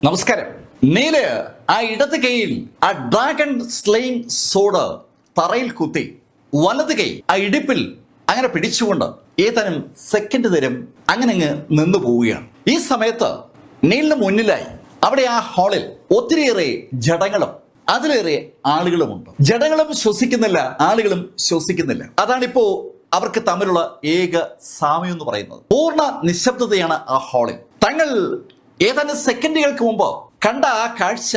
നമസ്കാരം. നീല് ആ ഇടത് കൈയിൽ ആ ഡ്രാഗൺ സ്ലെയിം സോഡ് തറയിൽ കുത്തി വലത് കൈ ആ ഇടുപ്പിൽ അങ്ങനെ പിടിച്ചുകൊണ്ട് ഏതാനും സെക്കൻഡ് നേരം അങ്ങനെ അങ്ങ് നിന്നു പോവുകയാണ്. ഈ സമയത്ത് നീലിന് മുന്നിലായി അവിടെ ആ ഹാളിൽ ഒത്തിരിയേറെ ജഡങ്ങളും അതിലേറെ ആളുകളുമുണ്ട്. ജഡങ്ങളും ശ്വസിക്കുന്നില്ല, ആളുകളും ശ്വസിക്കുന്നില്ല. അതാണിപ്പോ അവർക്ക് തമ്മിലുള്ള ഏക സാമ്യം എന്ന് പറയുന്നത്. പൂർണ്ണ നിശബ്ദതയാണ് ആ ഹാളിൽ. തങ്ങൾ ഏതാനും സെക്കൻഡുകൾക്ക് മുമ്പ് കണ്ട ആ കാഴ്ച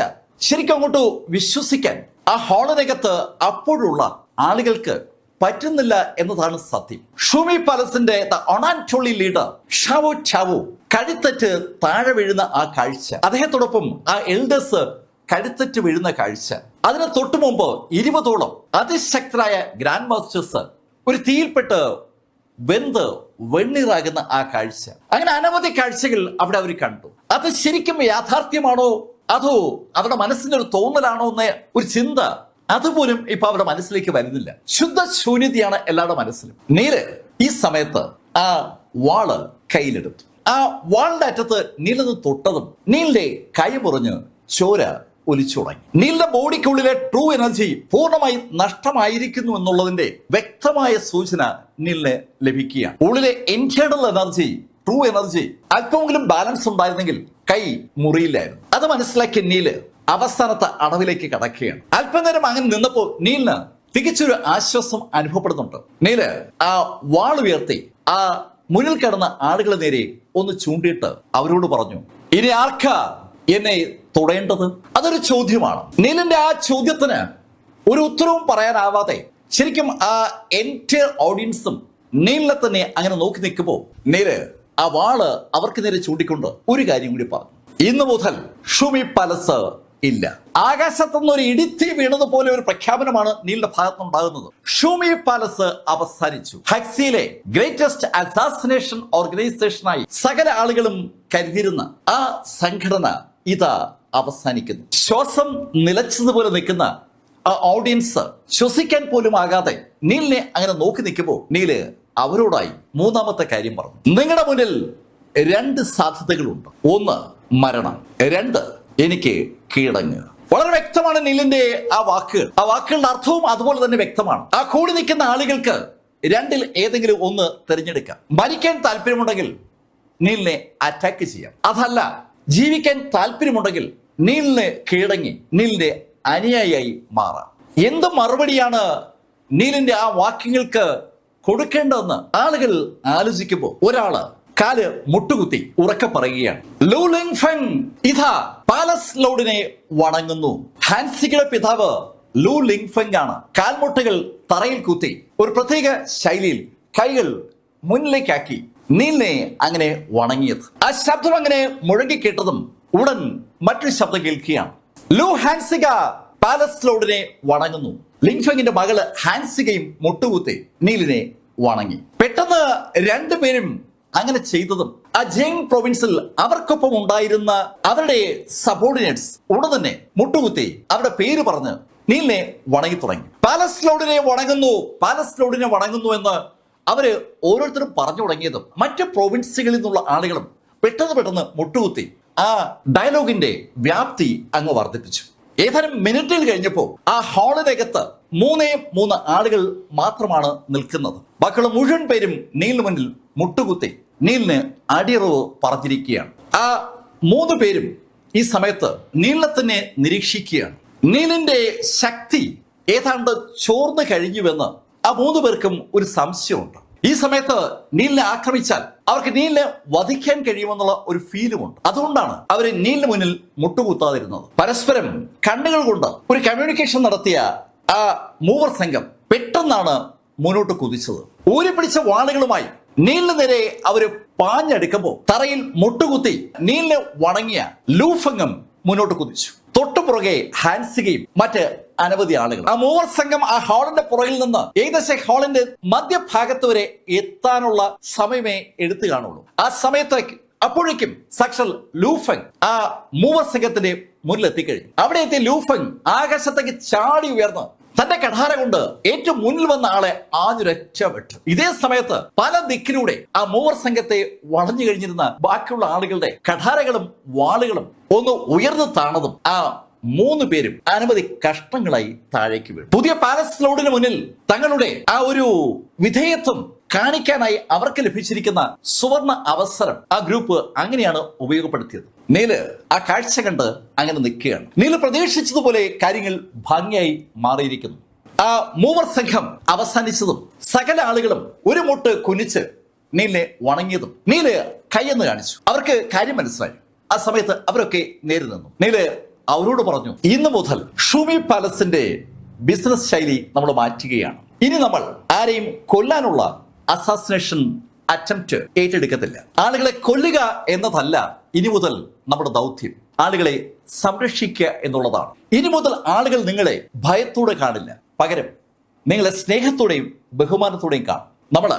ശരിക്കും അങ്ങോട്ട് വിശ്വസിക്കാൻ ആ ഹാളിനകത്ത് അപ്പോഴുള്ള ആളുകൾക്ക് പറ്റുന്നില്ല എന്നതാണ് സത്യം. ഷൂമി പാലസിന്റെ ഒണാൻടോളി ലീഡർ ഷാവോ ചാവോ കഴുത്തറ്റ് താഴെ വീഴുന്ന ആ കാഴ്ച, അദ്ദേഹത്തോടൊപ്പം ആ എൽഡേഴ്സ് കഴുത്തറ്റ് വീഴുന്ന കാഴ്ച, അതിന് തൊട്ടു മുമ്പ് 20ഓളം അതിശക്തരായ ഗ്രാൻഡ് മാസ്റ്റേഴ്സ് ഒരു തീയിൽപ്പെട്ട് വെന്ത് വെണ്ണീറാകുന്ന ആ കാഴ്ച, അങ്ങനെ അനവധി കാഴ്ചകൾ അവിടെ അവർ കണ്ടു. അത് ശരിക്കും യാഥാർത്ഥ്യമാണോ അതോ അവരുടെ മനസ്സിന്റെ ഒരു തോന്നലാണോ എന്ന ഒരു ചിന്ത അതുപോലും ഇപ്പൊ അവരുടെ മനസ്സിലേക്ക് വരുന്നില്ല. ശുദ്ധ ശൂന്യതയാണ് എല്ലാവരുടെ മനസ്സിലും. നീല് ഈ സമയത്ത് ആ വാള് കയ്യിലെടുത്തു. ആ വാളിന്റെ അറ്റത്ത് നീലത് തൊട്ടതും നീലിന്റെ കൈ മുറിഞ്ഞ് ചോര ഒലിച്ചു തുടങ്ങി. നീലിന്റെ ബോഡിക്കുള്ളിലെ ട്രൂ എനർജി പൂർണ്ണമായി നഷ്ടമായിരിക്കുന്നു എന്നുള്ളതിന്റെ വ്യക്തമായ സൂചന നീലിന് ലഭിക്കുകയാണ്. ഉള്ളിലെ ഇന്റേണൽ എനർജി, ട്രൂ എനർജി അല്പമെങ്കിലും ബാലൻസ് ഉണ്ടായിരുന്നെങ്കിൽ കൈ മുറിയില്ലായിരുന്നു. അത് മനസ്സിലാക്കിയ നീല് അവസാനത്തെ അടവിലേക്ക് കടക്കുകയാണ്. അല്പനേരം അങ്ങനെ നിന്നപ്പോ നീലിന് തികച്ചൊരു ആശ്വാസം അനുഭവപ്പെടുന്നുണ്ട്. നീല് ആ വാൾ ഉയർത്തി ആ മുന്നിൽ കിടന്ന ആളുകളെ നേരെ ഒന്ന് ചൂണ്ടിയിട്ട് അവരോട് പറഞ്ഞു, ഇനി ആർക്കാ എന്നെ തൊടേണ്ടത്? അതൊരു ചോദ്യമാണ്. നീലിന്റെ ആ ചോദ്യത്തിന് ഒരു ഉത്തരവും പറയാനാവാതെ ശരിക്കും ആ എൻറ്റയർ ഓഡിയൻസും നീലിനെ തന്നെ അങ്ങനെ നോക്കി നിൽക്കുമ്പോൾ നീല് ആ വാള് അവർക്ക് നേരെ ചൂണ്ടിക്കൊണ്ട് ഒരു കാര്യം കൂടി പറഞ്ഞു, ഇന്നു മുതൽ ഷൂമി പാലസ് ഇല്ല. ആകാശത്തുനിന്ന് ഒരു ഇടിത്തി വീണതുപോലെ ഒരു പ്രഖ്യാപനമാണ് നീലിന്റെ ഭാഗത്തുനിന്നുണ്ടാകുന്നത്. ഷൂമി പാലസ് അവസാനിച്ചു. ഹക്സിയിലെ ഗ്രേറ്റസ്റ്റ് അസാസിനേഷൻ ഓർഗനൈസേഷനായി സകല ആളുകളും കരുതിയിരുന്ന ആ സംഘടന ഇതാ അവസാനിക്കുന്നു. ശ്വാസം നിലച്ചതുപോലെ നിൽക്കുന്ന ആ ഓഡിയൻസ് ശ്വസിക്കാൻ പോലും ആകാതെ നീലിനെ അങ്ങനെ നോക്കി നിൽക്കുമ്പോൾ നീല് അവരോടായി മൂന്നാമത്തെ കാര്യം പറഞ്ഞു, നിങ്ങളുടെ മുന്നിൽ 2 സാധ്യതകളുണ്ട്. 1 മരണം, 2 എനിക്ക് കീഴടങ്ങുക. വളരെ വ്യക്തമാണ് നീലിന്റെ ആ വാക്കുകൾ. ആ വാക്കുകളുടെ അർത്ഥവും അതുപോലെ തന്നെ വ്യക്തമാണ്. ആ കൂടി നിൽക്കുന്ന ആളുകൾക്ക് 2ൽ ഏതെങ്കിലും ഒന്ന് തിരഞ്ഞെടുക്കാം. മരിക്കാൻ താല്പര്യമുണ്ടെങ്കിൽ നീലിനെ അറ്റാക്ക് ചെയ്യാം, അതല്ല ജീവിക്കാൻ താല്പര്യമുണ്ടെങ്കിൽ നീലിന് കീഴടങ്ങി നീലിന്റെ അനുയായിയായി മാറാം. എന്ത് മറുപടിയാണ് നീലിന്റെ ആ വാക്യങ്ങൾക്ക് കൊടുക്കേണ്ടതെന്ന് ആളുകൾ ആലോചിക്കുമ്പോൾ ഒരാള് കാല് മുട്ടുകുത്തി ഉറക്കെ പറയുകയാണ്, ലൂ ലിങ് ഫെങ് ഇതാ പാലസ് ലോർഡിനെ വണങ്ങുന്നു. ഹാൻസികയുടെ പിതാവ് ലൂ ലിങ് ഫെങ് ആണ്. കാൽമുട്ടുകൾ തറയിൽ കുത്തി ഒരു പ്രത്യേക ശൈലിയിൽ കൈകൾ മുന്നിലേക്കാക്കി നീലിനെ അങ്ങനെ വണങ്ങിയത്. ആ ശബ്ദം അങ്ങനെ മുഴങ്ങി കേട്ടതും ഉടൻ മറ്റൊരു ശബ്ദം കേൾക്കുകയാണ്, ലൂ ഹാൻസിക പാലസ് ലോർഡിനെ വണങ്ങുന്നു. ലിങ്ഫെങ്ങിന്റെ മകള് ഹാൻസികയും മുട്ടുകുത്തി നീലിനെ വണങ്ങി. പെട്ടെന്ന് 2 പേരും അങ്ങനെ ചെയ്തതും ആ ജെയിൻ പ്രൊവിൻസിൽ അവർക്കൊപ്പം ഉണ്ടായിരുന്ന അവരുടെ സബോർഡിനേറ്റ്സ് ഉടൻ തന്നെ മുട്ടുകുത്തി അവരുടെ പേര് പറഞ്ഞ് നീലിനെ വണങ്ങി തുടങ്ങി. പാലസ് ലോർഡിനെ വണങ്ങുന്നു, പാലസ് ലോർഡിനെ വണങ്ങുന്നു എന്ന് അവര് ഓരോരുത്തരും പറഞ്ഞു തുടങ്ങിയതും മറ്റ് പ്രൊവിൻസുകളിൽ നിന്നുള്ള ആളുകളും പെട്ടെന്ന് മുട്ടുകുത്തി ആ ഡയലോഗിന്റെ വ്യാപ്തി അങ്ങ് വർദ്ധിപ്പിച്ചു. ഏതാനും മിനിറ്റിൽ കഴിഞ്ഞപ്പോൾ ആ ഹാളിനകത്ത് 3 ആളുകൾ മാത്രമാണ് നിൽക്കുന്നത്. ബാക്കിയുള്ള മുഴുവൻ പേരും നീലിന് മുന്നിൽ മുട്ടുകുത്തി നീലിന് അടിയറവ് പറഞ്ഞിരിക്കുകയാണ്. ആ 3 പേരും ഈ സമയത്ത് നീലിനെ തന്നെ നിരീക്ഷിക്കുകയാണ്. നീലിന്റെ ശക്തി ഏതാണ്ട് ചോർന്നു കഴിഞ്ഞുവെന്ന് ആ 3 പേർക്കും ഒരു സംശയമുണ്ട്. ഈ സമയത്ത് നീലിനെ ആക്രമിച്ചാൽ അവർക്ക് നീലിനെ വധിക്കാൻ കഴിയുമെന്നുള്ള ഒരു ഫീലുമുണ്ട്. അതുകൊണ്ടാണ് അവര് നീലിന് മുന്നിൽ മുട്ടുകുത്താതിരുന്നത്. പരസ്പരം കണ്ണുകൾ കൊണ്ട് ഒരു കമ്മ്യൂണിക്കേഷൻ നടത്തിയ ആ 3 സംഘം പെട്ടെന്നാണ് മുന്നോട്ട് കുതിച്ചത്. ഊരിപ്പിടിച്ച വാളുകളുമായി നീലിന് നേരെ അവര് പാഞ്ഞെടുക്കുമ്പോൾ തറയിൽ മുട്ടുകുത്തി നീലിനെ വണങ്ങിയ ലൂഫെങ്ങും മുന്നോട്ട് കുതിച്ചു. തൊട്ടുപുറകെ ഹാൻസികയും മറ്റ് അനവധി ആളുകൾ. ആ 3 സംഘം ആ ഹാളിന്റെ പുറകിൽ നിന്ന് ഏകദേശം ഹാളിന്റെ മധ്യഭാഗത്ത് വരെ എത്താനുള്ള സമയമേ എടുത്തു കാണുള്ളൂ. ആ സമയത്തേക്ക് അപ്പോഴേക്കും സാക്ഷാൽ ലൂഫങ് ആ മൂവർ സംഘത്തിന്റെ മുന്നിലെത്തിക്കഴിഞ്ഞു. അവിടെ എത്തിയ ലൂഫങ് ആകാശത്തേക്ക് ചാടി ഉയർന്ന് തന്റെ കഠാര കൊണ്ട് ഏറ്റവും മുന്നിൽ വന്ന ആളെ ആഞ്ഞൊരൊറ്റ വെട്ട്. ഇതേ സമയത്ത് പല ദിക്കിലൂടെ ആ മൂവർ സംഘത്തെ വളഞ്ഞു കഴിഞ്ഞിരുന്ന ബാക്കിയുള്ള ആളുകളുടെ കഠാരകളും വാളുകളും ഒന്ന് ഉയർന്നു താണതും ആ 3 പേരും അനവധി കഷ്ണങ്ങളായി താഴേക്ക് വീണു. പുതിയ പാലസ് ലോഡിന് മുന്നിൽ തങ്ങളുടെ ആ ഒരു വിധേയത്വം കാണിക്കാനായി അവർക്ക് ലഭിച്ചിരിക്കുന്ന സുവർണ അവസരം ആ ഗ്രൂപ്പ് അങ്ങനെയാണ് ഉപയോഗപ്പെടുത്തിയത്. നീല് ആ കാഴ്ച കണ്ട് അങ്ങനെ നിൽക്കുകയാണ്. നീല് പ്രതീക്ഷിച്ചതുപോലെ കാര്യങ്ങൾ ഭംഗിയായി മാറിയിരിക്കുന്നു. ആ മൂവർ സംഘം അവസാനിച്ചതും സകല ആളുകളും ഒരു മുട്ട് കുനിച്ച് നീലിനെ വണങ്ങിയതും നീല് കൈയെന്ന് കാണിച്ചു. അവർക്ക് കാര്യം മനസ്സിലായി. ആ സമയത്ത് അവരൊക്കെ നേരി നിന്നു. നീല് അവരോട് പറഞ്ഞു, ഇന്നു മുതൽ ഷൂമി പാലസിന്റെ ബിസിനസ് ശൈലി നമ്മൾ മാറ്റുകയാണ്. ഇനി നമ്മൾ ആരെയും കൊല്ലാനുള്ള അസാസിനേഷൻ അറ്റംപ്റ്റ് ഏറ്റെടുക്കത്തില്ല. ആളുകളെ കൊല്ലുക എന്നതല്ല ഇനി മുതൽ നമ്മുടെ ദൗത്യം. ആളുകളെ സംരക്ഷിക്കുക എന്നുള്ളതാണ്. ഇനി മുതൽ ആളുകൾ നിങ്ങളെ ഭയത്തോടെ കാണില്ല, പകരം നിങ്ങളെ സ്നേഹത്തോടെയും ബഹുമാനത്തോടെയും കാണും. നമ്മൾ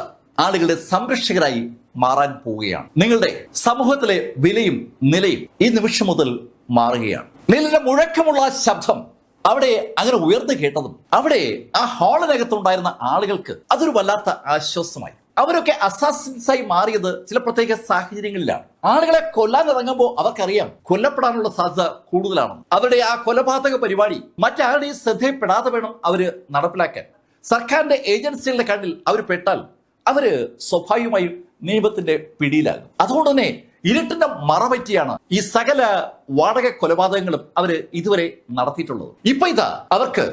ആളുകളുടെ സംരക്ഷകരായി മാറാൻ പോവുകയാണ്. നിങ്ങളുടെ സമൂഹത്തിലെ വിലയും നിലയും ഈ നിമിഷം മുതൽ മാറുകയാണ്. നീലിന്റെ മുഴക്കമുള്ള ശബ്ദം അവിടെ അങ്ങനെ ഉയർന്നു കേട്ടതും അവിടെ ആ ഹാളിനകത്തുണ്ടായിരുന്ന ആളുകൾക്ക് അതൊരു വല്ലാത്ത ആശ്വാസമായി. അവരൊക്കെ അസാസിൻസായി മാറിയത് ചില പ്രത്യേക സാഹചര്യങ്ങളിലാണ്. ആളുകളെ കൊല്ലാൻ ഇറങ്ങുമ്പോൾ അവർക്കറിയാം കൊല്ലപ്പെടാനുള്ള സാധ്യത കൂടുതലാണ്. അവരുടെ ആ കൊലപാതക പരിപാടി മറ്റാരുടെയും ശ്രദ്ധയിൽപ്പെടാതെ വേണം അവര് നടപ്പിലാക്കാൻ. സർക്കാരിന്റെ ഏജൻസികളുടെ കണ്ണിൽ അവർ പെട്ടാൽ അവര് സ്വാഭാവികമായും നിയമത്തിന്റെ പിടിയിലാകും. അതുകൊണ്ട് തന്നെ ഇരുട്ടിന്റെ മറപറ്റിയാണ് ഈ സകല വാടക കൊലപാതകങ്ങളും അവര് ഇതുവരെ നടത്തിയിട്ടുള്ളത്. ഇപ്പൊ ഇതാ അവർക്ക്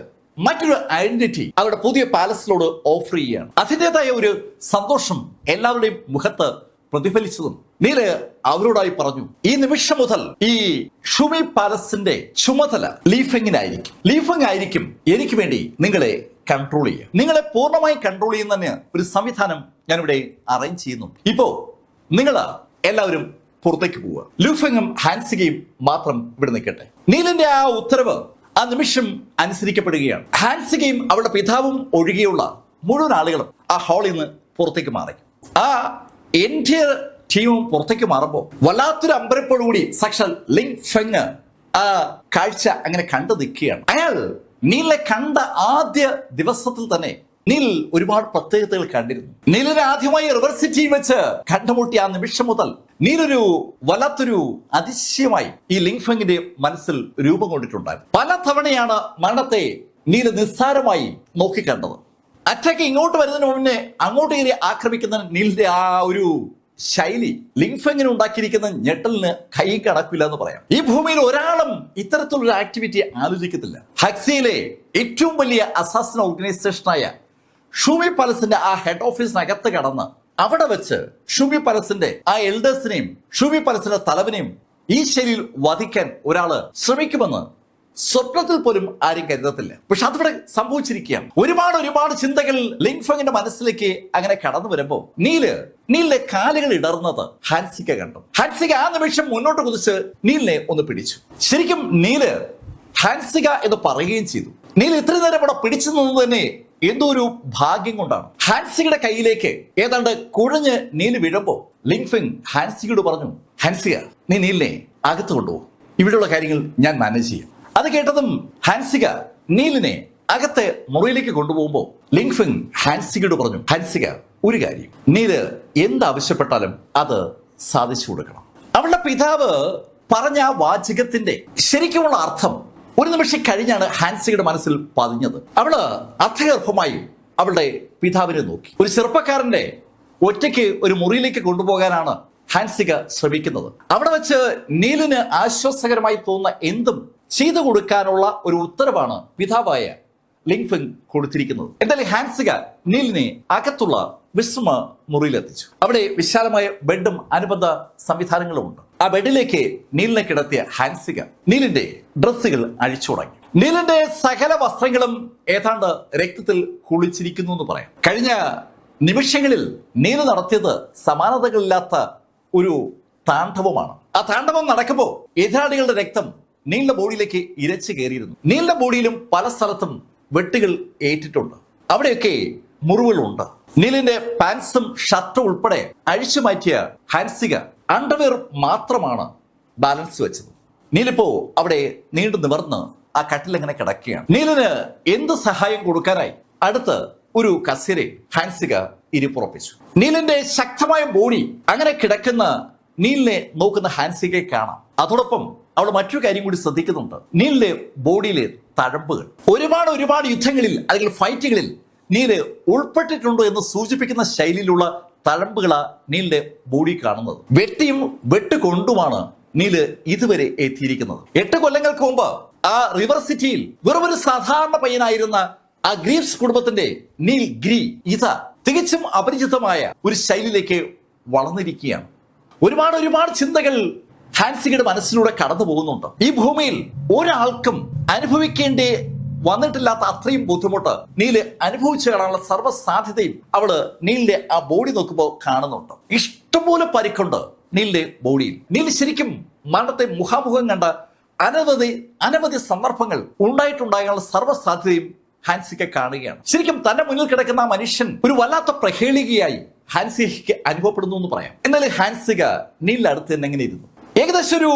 മറ്റൊരു ഐഡന്റിറ്റി അവരുടെ പുതിയ പാലസിലോട് ഓഫർ ചെയ്യുകയാണ്. അതിൻ്റെതായ ഒരു സന്തോഷം എല്ലാവരുടെയും മുഖത്ത് പ്രതിഫലിച്ചതും നീല് അവരോടായി പറഞ്ഞു, ഈ നിമിഷം മുതൽ ഈ ഷൂമി പാലസിന്റെ ചുമതല ലീഫെങ്ങിനായിരിക്കും. ലീഫെങ് ആയിരിക്കും എനിക്ക് വേണ്ടി നിങ്ങളെ കൺട്രോൾ ചെയ്യുക. നിങ്ങളെ പൂർണ്ണമായി കൺട്രോൾ ചെയ്യുന്നതിന് ഒരു സംവിധാനം ഞാനിവിടെ അറേഞ്ച് ചെയ്യുന്നു. ഇപ്പോ നിങ്ങൾ എല്ലാവരും പുറത്തേക്ക് പോവുക. ലൂഫെങ്ങും ഹാൻസികയും മാത്രം ഇവിടെ നിൽക്കട്ടെ. നീലിന്റെ ആ ഉത്തരവ് ആ നിമിഷം അനുസരിക്കപ്പെടുകയാണ്. ഹാൻസികയും അവളുടെ പിതാവും ഒഴികെയുള്ള മുഴുവൻ ആളുകളും ആ ഹാളിൽ നിന്ന് പുറത്തേക്ക് മാറി. ആ എൻറ്റയർ ടീമും പുറത്തേക്ക് മാറുമ്പോൾ വല്ലാത്തൊരു അമ്പരപ്പോടുകൂടി സാക്ഷാൽ ലിങ്ഫെങ് ആ കാഴ്ച അങ്ങനെ കണ്ടു നിൽക്കുകയാണ്. അയാൾ നീലിനെ കണ്ട ആദ്യ ദിവസത്തിൽ തന്നെ നീൽ ഒരുപാട് പ്രത്യേകതകൾ കണ്ടിരുന്നു. നീലിനെ ആദ്യമായി റിവർ സിറ്റിയിൽ വെച്ച് കണ്ടുമുട്ടിയ ആ നിമിഷം മുതൽ നീലൊരു വല്ലാത്തൊരു അതിശയമായി ഈ ലിങ്ഫെങ്ങിന്റെ മനസ്സിൽ രൂപം കൊണ്ടിട്ടുണ്ടായിരുന്നു. പല തവണയാണ് മരണത്തെ നീല് നിസ്സാരമായി നോക്കിക്കണ്ടത്. അറ്റാക്ക് ഇങ്ങോട്ട് വരുന്നതിന് മുന്നേ അങ്ങോട്ട് കയറി ആക്രമിക്കുന്ന നീലിന്റെ ആ ഒരു ശൈലി ലിങ്ഫെങ്ങിന് ഉണ്ടാക്കിയിരിക്കുന്ന ഞെട്ടലിന് കൈ കണക്കില്ല എന്ന് പറയാം. ഈ ഭൂമിയിൽ ഒരാളും ഇത്തരത്തിലുള്ള ആക്ടിവിറ്റി ആലോചിക്കത്തില്ല. ഹക്സിയിലെ ഏറ്റവും വലിയ അസാസിൻ ഓർഗനൈസേഷനായ ഷൂമി പാലസിന്റെ ആ ഹെഡ് ഓഫീസിനകത്ത് കടന്ന് അവിടെ വെച്ച് ഷൂമി പാലസിന്റെ ആ എൽഡേഴ്സിനെയും ഷൂമി പാലസിന്റെ തലവനെയും ഈ ശൈലിയിൽ വധിക്കാൻ ഒരാള് ശ്രമിക്കുമെന്ന് സ്വപ്നത്തിൽ പോലും ആരും കരുതത്തില്ല. പക്ഷെ അതിവിടെ സംഭവിച്ചിരിക്കുകയാണ്. ഒരുപാട് ചിന്തകൾ ലിങ്ഫെങ്ങിന്റെ മനസ്സിലേക്ക് അങ്ങനെ കടന്നു വരുമ്പോ നീലിന്റെ കാലുകൾ ഇടർന്നത് ഹാൻസിക കണ്ടു. ഹാൻസിക ആ നിമിഷം മുന്നോട്ട് കുതിച്ച് നീലിനെ ഒന്ന് പിടിച്ചു. ശരിക്കും നീല് ഹാൻസിക എന്ന് പറയുകയും ചെയ്തു. നീൽ ഇത്രയും നേരം ഇവിടെ പിടിച്ചു നിന്നത് തന്നെ എന്തോ ഒരു ഭാഗ്യം കൊണ്ടാണ്. ഹാൻസികയുടെ കയ്യിലേക്ക് ഏതാണ്ട് കുഴഞ്ഞ് നീല് വീഴുമ്പോ ലിങ്ഫെങ് ഹാൻസികയോട് പറഞ്ഞു, ഹാൻസിക നീ നീലിനെ അകത്ത് കൊണ്ടുപോകും, ഇവിടെയുള്ള കാര്യങ്ങൾ ഞാൻ മാനേജ് ചെയ്യും. അത് കേട്ടതും ഹാൻസിക നീലിനെ അകത്തെ മുറിയിലേക്ക് കൊണ്ടുപോകുമ്പോൾ ലിങ്ഫെങ് ഹാൻസികയോട് പറഞ്ഞു, ഹാൻസിക ഒരു കാര്യം, നീല് എന്താവശ്യപ്പെട്ടാലും അത് സാധിച്ചു കൊടുക്കണം. അവളുടെ പിതാവ് പറഞ്ഞ ആ വാചകത്തിന്റെ ശരിക്കുമുള്ള അർത്ഥം ഒരു നിമിഷം കഴിഞ്ഞാണ് ഹാൻസികയുടെ മനസ്സിൽ പതിഞ്ഞത്. അവള് അർത്ഥഗർഭമായി അവളുടെ പിതാവിനെ നോക്കി. ഒരു ചെറുപ്പക്കാരന്റെ ഒറ്റയ്ക്ക് ഒരു മുറിയിലേക്ക് കൊണ്ടുപോകാനാണ് ഹാൻസിക ശ്രമിക്കുന്നത്. അവിടെ വെച്ച് നീലിന് ആശ്വാസകരമായി തോന്നുന്ന എന്തും ചെയ്തു കൊടുക്കാനുള്ള ഒരു ഉത്തരവാണ് പിതാവായ ലിങ്ഫെങ് കൊടുത്തിരിക്കുന്നത്. എന്തായാലും ഹാൻസിക നീലിനെ അകത്തുള്ള വിശ്രമ മുറിയിലെത്തിച്ചു. അവിടെ വിശാലമായ ബെഡും അനുബന്ധ സംവിധാനങ്ങളും ഉണ്ട്. ആ ബെഡിലേക്ക് നീലിനെ കിടത്തിയ ഹാൻസിക നീലിന്റെ ഡ്രസ്സുകൾ അഴിച്ചു തുടങ്ങി. നീലിന്റെ സകല വസ്ത്രങ്ങളും ഏതാണ്ട് രക്തത്തിൽ കുളിച്ചിരിക്കുന്നു എന്ന് പറയാം. കഴിഞ്ഞ നിമിഷങ്ങളിൽ നീല് നടത്തിയത് സമാനതകളില്ലാത്ത ഒരു താണ്ഡവമാണ്. ആ താണ്ഡവം നടക്കുമ്പോൾ എതിരാളികളുടെ രക്തം നീലിന്റെ ബോഡിയിലേക്ക് ഇരച്ചു കയറിയിരുന്നു. നീലിന്റെ ബോഡിയിലും പല സ്ഥലത്തും വെട്ടുകൾ ഏറ്റിട്ടുണ്ട്. അവിടെയൊക്കെ മുറിവുകളുണ്ട്. നീലിന്റെ പാൻസും ഷർട്ടും ഉൾപ്പെടെ അഴിച്ചു മാറ്റിയ ഹാൻസിക അണ്ടർവെയർ മാത്രമാണ് ബാലൻസ് വെച്ചത്. നീലിപ്പോ അവിടെ നീണ്ടു നിവർന്ന് ആ കട്ടിലെങ്ങനെ കിടക്കുകയാണ്. നീലിന് എന്ത് സഹായം കൊടുക്കാനായി അടുത്ത് ഒരു കസേരയിൽ ഹാൻസിക ഇരിപ്പുറപ്പിച്ചു. നീലിന്റെ ശക്തമായ ബോഡി അങ്ങനെ കിടക്കുന്ന നീലിനെ നോക്കുന്ന ഹാൻസികയെ കാണാം. അതോടൊപ്പം അവൾ മറ്റൊരു കാര്യം കൂടി ശ്രദ്ധിക്കുന്നുണ്ട്. നീലിന്റെ ബോഡിയിലെ തഴമ്പുകൾ ഒരുപാട് യുദ്ധങ്ങളിൽ അല്ലെങ്കിൽ ഫൈറ്റുകളിൽ നീല് ഉൾപ്പെട്ടിട്ടുണ്ടോ എന്ന് സൂചിപ്പിക്കുന്ന ശൈലിയിലുള്ള തഴമ്പുകളാ നീലിന്റെ ബോഡി കാണുന്നത്. വെട്ടിയും വെട്ടുകൊണ്ടുമാണ് നീല് ഇതുവരെ എത്തിയിരിക്കുന്നത്. 8 കൊല്ലങ്ങൾക്ക് മുമ്പ് ആ റിവർ സിറ്റിയിൽ വെറുമൊരു സാധാരണ പയ്യനായിരുന്ന ആ ഗ്രീവ്സ് കുടുംബത്തിന്റെ നീൽ ഗ്രീ ഇതാ തികച്ചും അപരിചിതമായ ഒരു ശൈലിയിലേക്ക് വളർന്നിരിക്കുകയാണ്. ഒരുപാട് ചിന്തകൾ ഹാൻസികയുടെ മനസ്സിലൂടെ കടന്നു പോകുന്നുണ്ട്. ഈ ഭൂമിയിൽ ഒരാൾക്കും അനുഭവിക്കേണ്ടി വന്നിട്ടില്ലാത്ത അത്രയും ബുദ്ധിമുട്ട് നീല് അനുഭവിച്ചു കാണാനുള്ള സർവ്വ സാധ്യതയും അവള് നീലിന്റെ ആ ബോഡി നോക്കുമ്പോൾ കാണുന്നുണ്ട്. ഇഷ്ടംപോലെ പരിക്കുണ്ട് നീലിന്റെ ബോഡിയിൽ. നീല് ശരിക്കും മരണത്തെ മുഖാമുഖം കണ്ട അനവധി സന്ദർഭങ്ങൾ ഉണ്ടായിട്ടുണ്ടാകാനുള്ള സർവ്വ സാധ്യതയും ഹാൻസിക കാണുകയാണ്. ശരിക്കും തന്റെ മുന്നിൽ കിടക്കുന്ന ആ മനുഷ്യൻ ഒരു വല്ലാത്ത പ്രഹേളികയായി ഹാൻസികയ്ക്ക് അനുഭവപ്പെടുന്നു എന്ന് പറയാം. എന്നാൽ ഹാൻസിക നീലിന്റെ അടുത്ത് തന്നെ എങ്ങനെ ഇരുന്നു. ഏകദേശം ഒരു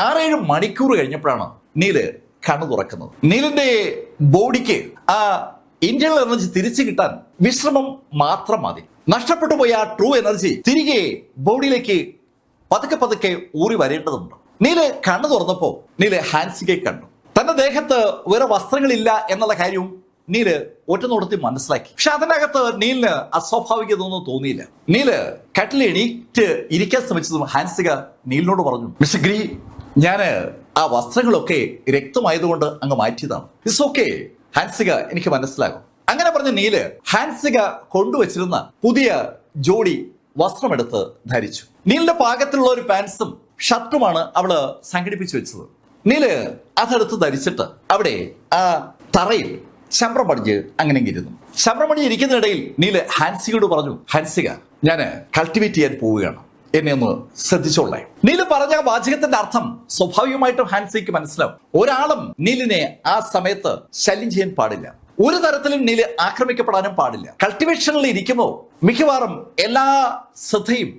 6-7 മണിക്കൂർ കഴിഞ്ഞപ്പോഴാണ് നീല് കണ്ണു തുറക്കുന്നത്. നീലിന്റെ ബോഡിക്ക് ആ ഇന്റേണൽ എനർജി തിരിച്ചു കിട്ടാൻ വിശ്രമം മാത്രം മതി. നഷ്ടപ്പെട്ടു പോയ ആ ട്രൂ എനർജി തിരികെ ബോഡിയിലേക്ക് പതുക്കെ ഊറി വരേണ്ടതുണ്ട്. നീല് കണ്ണു തുറന്നപ്പോ നീല് ഹാൻസികയെ കണ്ടു. തന്റെ ദേഹത്ത് വേറെ വസ്ത്രങ്ങളില്ല എന്നുള്ള കാര്യവും നീല് ഒറ്റനോട്ടത്തിൽ മനസ്സിലാക്കി. പക്ഷെ അതിനകത്ത് നീലിന് അസ്വാഭാവികതൊന്നും തോന്നിയില്ല. നീല് കട്ടിൽ എണീറ്റ് ഇരിക്കാൻ ശ്രമിച്ചതും ഹാൻസിക നീലിനോട് പറഞ്ഞു, മിസ്റ്റർ ഗ്രീ, ഞാന് ആ വസ്ത്രങ്ങളൊക്കെ രക്തമായതുകൊണ്ട് അങ്ങ് മാറ്റിയതാണ്. ഇറ്റ്സ് ഓക്കെ ഹാൻസിക, എനിക്ക് മനസ്സിലാകും. അങ്ങനെ പറഞ്ഞ നീല് ഹാൻസിക കൊണ്ടുവച്ചിരുന്ന പുതിയ ജോഡി വസ്ത്രമെടുത്ത് ധരിച്ചു. നീലിന്റെ പാകത്തിലുള്ള ഒരു പാൻസും ഷർട്ടുമാണ് അവള് സംഘടിപ്പിച്ചു വെച്ചത്. നീല് അതെടുത്ത് ധരിച്ചിട്ട് അവിടെ ആ തറയിൽ ശമ്പളം പടിഞ്ഞ് അങ്ങനെ ഇരുന്നു. ശമ്പളം പടിഞ്ഞ് ഇരിക്കുന്നതിനിടയിൽ നീല് ഹാൻസികയോട് പറഞ്ഞു, ഹാൻസിക, ഞാന് കൾട്ടിവേറ്റ് ചെയ്യാൻ പോവുകയാണ്, എന്നെ ഒന്ന് ശ്രദ്ധിച്ചോളേ. നീല് പറഞ്ഞ വാചകത്തിന്റെ അർത്ഥം സ്വാഭാവികമായിട്ടും ഹാൻസിക്ക് മനസ്സിലാവും. ഒരാളും നീലിനെ ആ സമയത്ത് ശല്യം ചെയ്യാൻ പാടില്ല. ഒരു തരത്തിലും നീല് ആക്രമിക്കപ്പെടാനും പാടില്ല. കൾട്ടിവേഷനിൽ ഇരിക്കുമ്പോൾ മിക്കവാറും എല്ലാ ശ്രദ്ധയും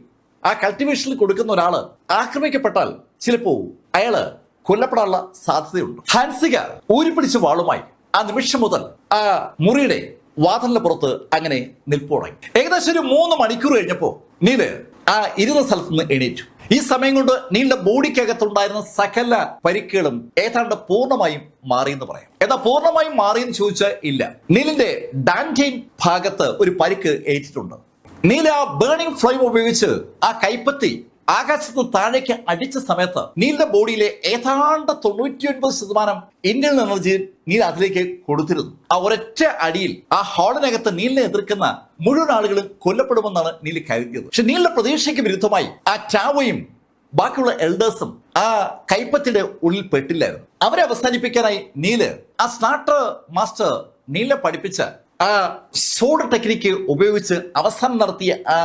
ആ കൾട്ടിവേഷനിൽ കൊടുക്കുന്ന ഒരാള് ആക്രമിക്കപ്പെട്ടാൽ ചിലപ്പോ അയാള് കൊല്ലപ്പെടാനുള്ള സാധ്യതയുണ്ട്. ഹാൻസിക ഊരിപ്പിടിച്ച വാളുമായി ആ നിമിഷം മുതൽ ആ മുറിയുടെ വാതിലിന്റെ പുറത്ത് അങ്ങനെ നിൽപ്പുടങ്ങി. ഏകദേശം ഒരു 3 മണിക്കൂർ കഴിഞ്ഞപ്പോ നീല് ആ ഇരുന്ന സ്ഥലത്ത് നിന്ന് എണീറ്റു. ഈ സമയം കൊണ്ട് നീലിന്റെ ബോഡിക്കകത്തുണ്ടായിരുന്ന സകല പരിക്കുകളും ഏതാണ്ട് പൂർണ്ണമായും മാറിയെന്ന് പറയാം. എന്നാൽ പൂർണ്ണമായും മാറിയെന്ന് ചോദിച്ചാൽ ഇല്ല. നീലിന്റെ ഡാൻറ്റൈൻ ഭാഗത്ത് ഒരു പരിക്ക് ഏറ്റിട്ടുണ്ട്. നീല് ആ ബേണിംഗ് ഫ്ലെയിം ഉപയോഗിച്ച് ആ കൈപ്പത്തി ആകാശത്ത് താഴേക്ക് അടിച്ച സമയത്ത് നീലിന്റെ ബോഡിയിലെ ഏതാണ്ട് 99% ഇന്റേണൽ എനർജി നീൽ അതിലേക്ക് കൊടുത്തിരുന്നു. ആ ഒരൊറ്റ അടിയിൽ ആ ഹാളിനകത്ത് നീലിനെ എതിർക്കുന്ന മുഴുവൻ ആളുകളും കൊല്ലപ്പെടുമെന്നാണ് നീല് കരുതിയത്. പക്ഷെ നീലിന്റെ പ്രതീക്ഷയ്ക്ക് വിരുദ്ധമായി ആ ടാവോയും ബാക്കിയുള്ള എൽഡേഴ്സും ആ കൈപ്പത്തിയുടെ ഉള്ളിൽ പെട്ടില്ലായിരുന്നു. അവരെ അവസാനിപ്പിക്കാനായി നീല് ആ സ്നാട്ടർ മാസ്റ്റർ നീലിനെ പഠിപ്പിച്ച ആ സോഡ് ടെക്നിക്ക് ഉപയോഗിച്ച് അവസാനം നടത്തിയ ആ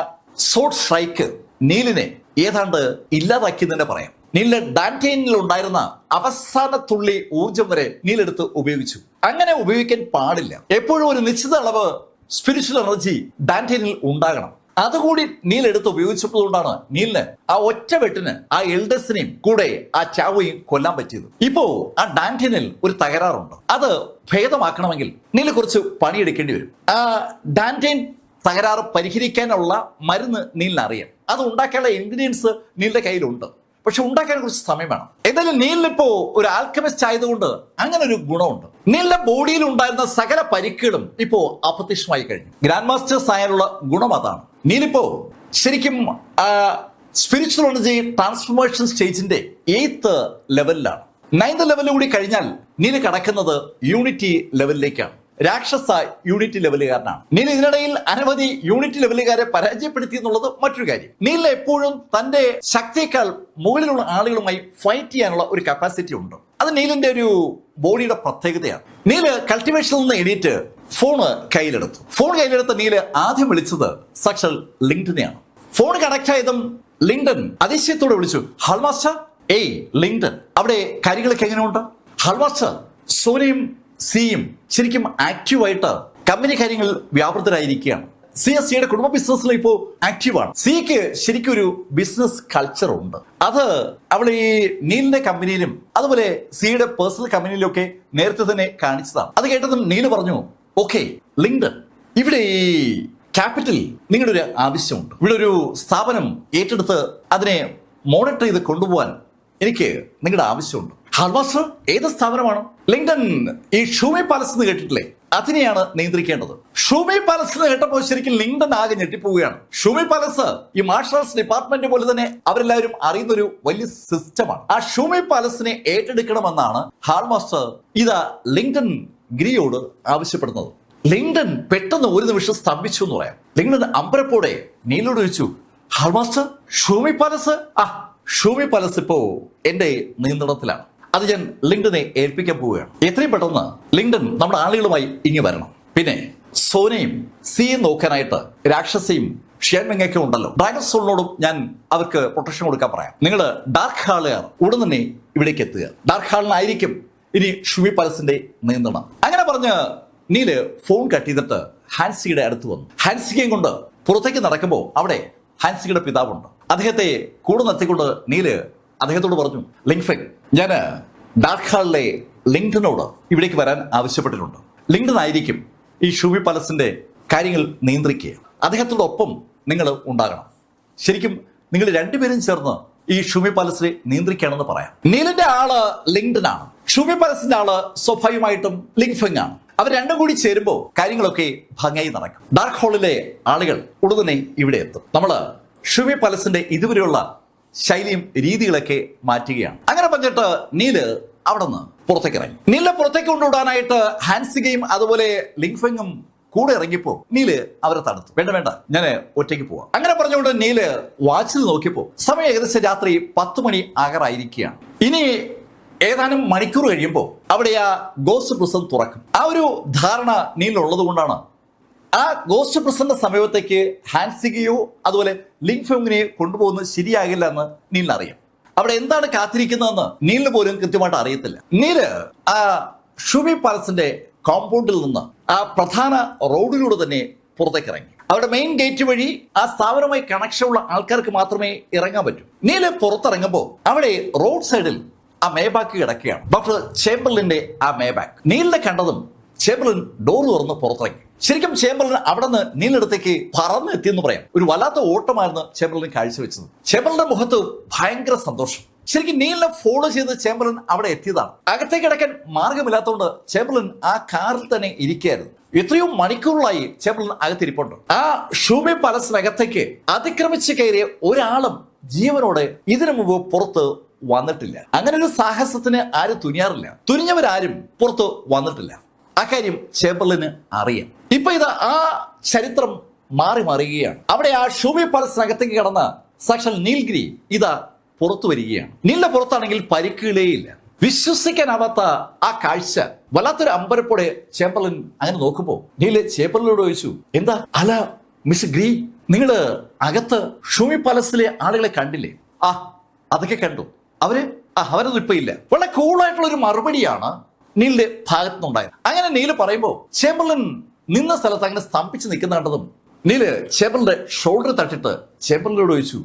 സോഡ് സ്ട്രൈക്ക് നീലിനെ ഏതാണ്ട് ഇല്ലാതാക്കി തന്നെ പറയാം. നീലിന്റെ ഡാൻറ്റൈനിൽ ഉണ്ടായിരുന്ന അവസാന തുള്ളി ഊർജം വരെ നീലെടുത്ത് ഉപയോഗിച്ചു. അങ്ങനെ ഉപയോഗിക്കാൻ പാടില്ല. എപ്പോഴും ഒരു നിശ്ചിത അളവ് സ്പിരിച്വൽ എനർജി ഡാൻറ്റൈനിൽ ഉണ്ടാകണം. അതുകൂടി നീലെടുത്ത് ഉപയോഗിച്ചപ്പോഴാണ് നീലിന് ആ ഒറ്റ വെട്ടിന് ആ എൽഡേഴ്സിനെയും കൂടെ ആ ചാവോയും കൊല്ലാൻ പറ്റിയത്. ഇപ്പോ ആ ഡാൻറ്റൈനിൽ ഒരു തകരാറുണ്ട്. അത് ഭേദമാക്കണമെങ്കിൽ നീല് കുറച്ച് പണിയെടുക്കേണ്ടി വരും. ആ ഡാൻറ്റൈൻ തകരാറ് പരിഹരിക്കാനുള്ള മരുന്ന് നീലിന് അറിയാം. അത് ഉണ്ടാക്കാനുള്ള ഇൻഗ്രീഡിയൻസ് നീലിന്റെ കയ്യിലുണ്ട്. പക്ഷെ ഉണ്ടാക്കാൻ കുറച്ച് സമയം വേണം. എന്തായാലും നീലിനിപ്പോ ഒരു ആൽക്കമിസ്റ്റ് ആയതുകൊണ്ട് അങ്ങനെ ഒരു ഗുണമുണ്ട്. നീലിന്റെ ബോഡിയിൽ ഉണ്ടായിരുന്ന സകല പരിക്കുകളും ഇപ്പോ അപ്രത്യക്ഷമായി കഴിഞ്ഞു. ഗ്രാൻഡ് മാസ്റ്റേഴ്സ് ആയാലുള്ള ഗുണം അതാണ്. നീലിപ്പോ ശരിക്കും സ്പിരിച്വൽ എനർജി ട്രാൻസ്ഫോർമേഷൻ സ്റ്റേജിന്റെ 8th ലെവലിലാണ്. 9th ലെവലിൽ കൂടി കഴിഞ്ഞാൽ നീല് കടക്കുന്നത് യൂണിറ്റി ലെവലിലേക്കാണ്. രാക്ഷസ യൂണിറ്റി ലെവലുകാരനാണ്. നീൽ ഇതിനിടയിൽ അനവധി യൂണിറ്റി ലെവലുകാരെ പരാജയപ്പെടുത്തി എന്നുള്ളത് മറ്റൊരു കാര്യം. നീലിന് എപ്പോഴും തന്റെ ശക്തിയേക്കാൾ മുകളിലുള്ള ആളുകളുമായി ഫൈറ്റ് ചെയ്യാനുള്ള ഒരു കപ്പാസിറ്റി ഉണ്ട്. അത് നീലിന്റെ ഒരു ബോഡിയുടെ പ്രത്യേകതയാണ്. നീല് കൾട്ടിവേഷനിൽ നിന്ന് എണീറ്റ് ഫോണ് കയ്യിലെടുത്തു. ഫോൺ കയ്യിലെടുത്ത നീല് ആദ്യം വിളിച്ചത് സാക്ഷാൽ ലിങ്ടനെയാണ്. ഫോൺ കണക്ട് ആയതും ലിങ്ടൺ അതിശയത്തോടെ വിളിച്ചു, ഹൾമാസ്റ്റർ. ഏയ് ലിങ്ടൺ, അവിടെ കാര്യങ്ങളൊക്കെ എങ്ങനെയുണ്ട്? ഹൾമാസ്റ്റർ, സോനയും സിയും ശരിക്കും ആക്റ്റീവായിട്ട് കമ്പനി കാര്യങ്ങളിൽ വ്യാപൃതരായിരിക്കുകയാണ്. സിയുടെ കുടുംബ ബിസിനസ്സിൽ ഇപ്പോൾ ആക്റ്റീവാണ്. സിക്ക് ശരിക്കും ഒരു ബിസിനസ് കൾച്ചർ ഉണ്ട്. അത് അവൾ ഈ നീലിന്റെ കമ്പനിയിലും അതുപോലെ സിയുടെ പേഴ്സണൽ കമ്പനിയിലും ഒക്കെ നേരത്തെ തന്നെ കാണിച്ചതാണ്. അത് കേട്ടതും നീല് പറഞ്ഞു, ഓക്കെ ലിങ്ക്ഡൻ, ഇവിടെ ഈ ക്യാപിറ്റൽ നിങ്ങളുടെ ഒരു ആവശ്യമുണ്ട്. ഇവിടെ ഒരു സ്ഥാപനം ഏറ്റെടുത്ത് അതിനെ മോണിറ്റർ ചെയ്ത് കൊണ്ടുപോകാൻ എനിക്ക് നിങ്ങളുടെ ആവശ്യമുണ്ട്. ഹാൾമാസ്റ്റർ, ഏത് സ്ഥാപനമാണ്? ലിങ്ക്ഡൻ ഈ ഷൂമി പാലസ് എന്ന് കേട്ടിട്ടില്ലേ, അതിനെയാണ് നിയന്ത്രിക്കേണ്ടത്. ഷൂമി പാലസ് എന്ന് കേട്ടപ്പോൾ ശരിക്കും ലിങ്ക്ഡൻ ആകെ ഞെട്ടിപ്പോവുകയാണ്. ഷൂമി പാലസ് ഈ മാർഷൽ ആർട്സ് ഡിപ്പാർട്ട്മെന്റ് പോലെ തന്നെ അവരെല്ലാവരും അറിയുന്ന ഒരു വലിയ സിസ്റ്റമാണ്. ആ ഷൂമി പാലസിനെ ഏറ്റെടുക്കണമെന്നാണ് ഹാൾമാസ്റ്റർ ഇതാ ലിങ്ക്ഡൻ ഗിരിയോട് ആവശ്യപ്പെടുന്നത്. ലിങ്ക്ഡൻ പെട്ടെന്ന് ഒരു നിമിഷം സ്തംഭിച്ചു എന്ന് പറയാം. ലിങ്ക്ഡൻ അമ്പരപ്പോടെ നീലോട് ചോദിച്ചു, ഹാൾമാസ്റ്റർ, ഷൂമി പാലസ്? ഷൂമി പാലസ് ഇപ്പോ എന്റെ നിയന്ത്രണത്തിലാണ്. അത് ഞാൻ ലിങ്ക്ഡനെ ഏൽപ്പിക്കാൻ പോവുകയാണ്. എത്രയും പെട്ടെന്ന് ലിങ്ക്ഡൻ നമ്മുടെ ആളുകളുമായി ഇങ്ങി വരണം. പിന്നെ സോനയും സിയും നോക്കാനായിട്ട് രാക്ഷസിയും ഷിയാൻമെങ്ങൊക്കെ ഉണ്ടല്ലോ. ഡ്രാഗൺ സോളിനോടും ഞാൻ അവർക്ക് പ്രൊട്ടക്ഷൻ കൊടുക്കാൻ പറയാം. നിങ്ങൾ ഡാർക്ക് ഹാളുകാർ ഉടൻ തന്നെ ഇവിടേക്ക് എത്തുക. ഡാർക്ക് ഹാളിനായിരിക്കും ഇനി ഷൂമി പാലസിന്റെ നിയന്ത്രണം. അങ്ങനെ പറഞ്ഞ് നീല് ഫോൺ കട്ട് ചെയ്തിട്ട് ഹാൻസിയുടെ അടുത്ത് വന്നു. ഹാൻസികയും കൊണ്ട് പുറത്തേക്ക് നടക്കുമ്പോൾ അവിടെ ഹാൻസിയുടെ പിതാവുണ്ട്. അദ്ദേഹത്തെ കൂടെ നിർത്തിക്കൊണ്ട് നീല് അദ്ദേഹത്തോട് പറഞ്ഞു, ലിങ്ക്ഫെങ്, ഞാൻ ഡാർക്ക് ഹാളിലെ ലിങ്ക്ഡനോട് ഇവിടേക്ക് വരാൻ ആവശ്യപ്പെട്ടിട്ടുണ്ട്. ലിങ്ക്ഡൻ ആയിരിക്കും ഈ ഷൂമി പാലസിന്റെ കാര്യങ്ങൾ നിയന്ത്രിക്കുക. അദ്ദേഹത്തോടൊപ്പം നിങ്ങൾ ഉണ്ടാകണം. ശരിക്കും നിങ്ങൾ രണ്ടുപേരും ചേർന്ന് ഈ ഷൂമി പാലസിനെ നിയന്ത്രിക്കുകയാണെന്ന് പറയാം. നീലിന്റെ ആള് ലിങ്ക്ഡൻ ആണ്, ഷൂമി പാലസിന്റെ ആള് സ്വാഭാവികമായിട്ടും ലിങ്ക്ഫെങ് ആണ്. അവർ രണ്ടും കൂടി ചേരുമ്പോൾ കാര്യങ്ങളൊക്കെ ഭംഗിയായി നടക്കും. ഡാർക്ക് ഹാളിലെ ആളുകൾ ഉടനെ ഇവിടെ എത്തും. നമ്മള് ഷൂമി പാലസിന്റെ ഇതുവരെയുള്ള ശൈലിയും രീതികളൊക്കെ മാറ്റുകയാണ്. അങ്ങനെ പറഞ്ഞിട്ട് നീല് അവിടെ നിന്ന് പുറത്തേക്ക് ഇറങ്ങി. നീലിനെ പുറത്തേക്ക് കൊണ്ടുവിടാനായിട്ട് ഹാൻസികയും അതുപോലെ ലിങ്ക്ഫെങ്ങും കൂടെ ഇറങ്ങിയപ്പോ നീല് അവരെ തടുത്തു. വേണ്ട വേണ്ട, ഞാൻ ഒറ്റയ്ക്ക് പോവാം. അങ്ങനെ പറഞ്ഞുകൊണ്ട് നീല് വാച്ചിൽ നോക്കിയപ്പോ സമയം ഏകദേശം രാത്രി 10 മണി ആകാറായിരിക്കുകയാണ്. ഇനി ഏതാനും മണിക്കൂർ കഴിയുമ്പോൾ അവിടെ ആ ഗോസ്റ്റ് പ്രിസൺ തുറക്കും. ആ ഒരു ധാരണ നീലിനുള്ളത് കൊണ്ടാണ് ആ ഗോസ്റ്റ് പ്രിസന്റെ സമയത്തേക്ക് ഹാൻസികയോ അതുപോലെ ലിങ്ക്ഫെങ്ങിനെയോ കൊണ്ടുപോകുന്നത് ശരിയാകില്ല എന്ന് നീലിന് അറിയാം. അവിടെ എന്താണ് കാത്തിരിക്കുന്നതെന്ന് നീലിന് പോലും കൃത്യമായിട്ട് അറിയത്തില്ല. നീല് ആ ഷൂമി പാലസിന്റെ കോമ്പൗണ്ടിൽ നിന്ന് ആ പ്രധാന റോഡിലൂടെ തന്നെ പുറത്തേക്ക് ഇറങ്ങി. അവിടെ മെയിൻ ഗേറ്റ് വഴി ആ സ്ഥാപനവുമായി കണക്ഷൻ ഉള്ള ആൾക്കാർക്ക് മാത്രമേ ഇറങ്ങാൻ പറ്റൂ. നീല് പുറത്തിറങ്ങുമ്പോൾ അവിടെ റോഡ് സൈഡിൽ ആ മേബാക്ക് കിടക്കുകയാണ്. ഡോക്ടർ ചേംബർലിന്റെ ആ മേബാക്ക്. നീലിനെ കണ്ടതും ചേംബർലിൻ ഡോർ തുറന്ന് പുറത്തിറങ്ങി. ശരിക്കും ചേംബർലിൻ അവിടെ നിന്ന് നീലിനടുത്തേക്ക് പറന്ന് എത്തിയെന്ന് പറയാം. ഒരു വല്ലാത്ത ഓട്ടമായിരുന്നു ചേംബർലിൻ കാഴ്ചവെച്ചത്. ചേംബർലിന്റെ മുഖത്ത് ഭയങ്കര സന്തോഷം. ശരിക്കും നീലിനെ ഫോളോ ചെയ്ത് ചേംബർലിൻ അവിടെ എത്തിയതാണ്. അകത്തേക്ക് കിടക്കാൻ മാർഗമില്ലാത്തതുകൊണ്ട് ചേംബർലിൻ ആ കാറിൽ തന്നെ ഇരിക്കുകയായിരുന്നു. എത്രയോ മണിക്കൂറുകളായി ചേംബർലിൻ അകത്തിരിപ്പുണ്ട്. ആ ഷൂമി പാലസിനകത്തേക്ക് അതിക്രമിച്ച് കയറിയ ഒരാളും ജീവനോടെ ഇതിനു മുമ്പ് പുറത്ത് വന്നിട്ടില്ല. അങ്ങനെ ഒരു സാഹസത്തിന് ആരും തുനിയാറില്ല. തുനിഞ്ഞവരാരും പുറത്ത് വന്നിട്ടില്ല. അക്കാര്യം ചേംബർലിന് അറിയാം. ഇപ്പൊ ഇത് ആ ചരിത്രം മാറി മറിയുകയാണ്. അവിടെ ആ ഷൂമി പാലസിനകത്തേക്ക് കടന്ന സാക്ഷാൽ നീൽഗിരി ഇതാ പുറത്തു വരികയാണ്. നീലിന്റെ പുറത്താണെങ്കിൽ പരിക്കുകളേയില്ല. വിശ്വസിക്കാനാവാത്ത ആ കാഴ്ച വല്ലാത്തൊരു അമ്പരപ്പോടെ ചേംബർലിൻ അങ്ങനെ നോക്കുമ്പോ നീല് ചേംബർലിനോട് ചോദിച്ചു, എന്താ അല്ല മിസ് ഗ്രീ, നിങ്ങള് അകത്ത് ഷൂമി പാലസിലെ ആളുകളെ കണ്ടില്ലേ? അതൊക്കെ കണ്ടു. അവരൊന്നും ഇപ്പൊ ഇല്ല. വളരെ കൂളായിട്ടുള്ള ഒരു മറുപടിയാണ് നീലിന്റെ ഭാഗത്തു നിന്നുണ്ടായത്. അങ്ങനെ നീല് പറയുമ്പോ ചേംബർലിൻ നിന്ന സ്ഥലത്ത് അങ്ങനെ സ്തംഭിച്ച് നിൽക്കുന്ന കണ്ടതും നീല് ചേംബർലിന്റെ ഷോൾഡർ തട്ടിട്ട് ചേംബർലിനോട് ചോദിച്ചു,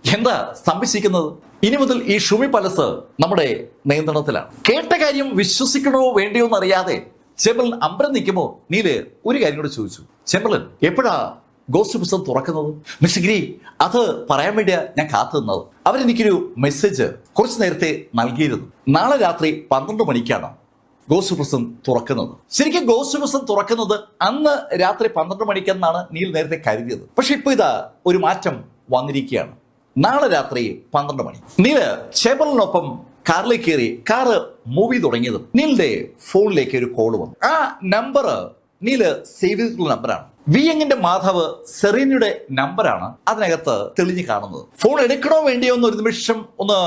എന്താ സ്തംഭിച്ചിരിക്കുന്നത്? ഇനി മുതൽ ഈ ഷൂമി പാലസ് നമ്മുടെ നിയന്ത്രണത്തിലാണ്. കേട്ട കാര്യം വിശ്വസിക്കണോ വേണ്ടിയോ എന്നറിയാതെ ചേംബർലിൻ അമ്പരം നിൽക്കുമ്പോ നീല് ഒരു കാര്യം കൂടെ ചോദിച്ചു, ചേംബർലിൻ, എപ്പോഴാ ഗോസ്റ്റ് പുസ്തകം തുറക്കുന്നത്? മിസ്റ്റർ ഗ്രീ, അത് പറയാൻ വേണ്ടിയാ ഞാൻ കാത്തു നിന്നത്. അവരെനിക്കൊരു മെസ്സേജ് കുറച്ചു നേരത്തെ നൽകിയിരുന്നു. നാളെ രാത്രി 12 മണിക്കാണ് ഗോസ്റ്റ് പുസ്തകം തുറക്കുന്നത്. ശരിക്കും ഗോസ്റ്റ് പുസ്തകം തുറക്കുന്നത് അന്ന് രാത്രി 12 മണിക്കെന്നാണ് നീൽ നേരത്തെ കരുതിയത്. പക്ഷെ ഇപ്പൊ ഇതാ ഒരു മാറ്റം വന്നിരിക്കുകയാണ്. നാളെ രാത്രി 12 മണി. നീല് ചേംബർലിനൊപ്പം കാറിലേക്ക് കയറി കാറ് മൂവി തുടങ്ങിയതും നീലിന്റെ ഫോണിലേക്ക് ഒരു കോള് വന്നു. ആ നമ്പർ നീല് സേവ് ചെയ്തിട്ടുള്ള നമ്പറാണ്. വിയങ്ങിന്റെ മാധവ് സെറീനയുടെ നമ്പറാണ് അതിനകത്ത് തെളിഞ്ഞു കാണുന്നത്. ഫോൺ എടുക്കണോ വേണ്ടിയോ എന്ന് ഒരു നിമിഷം ഒന്ന്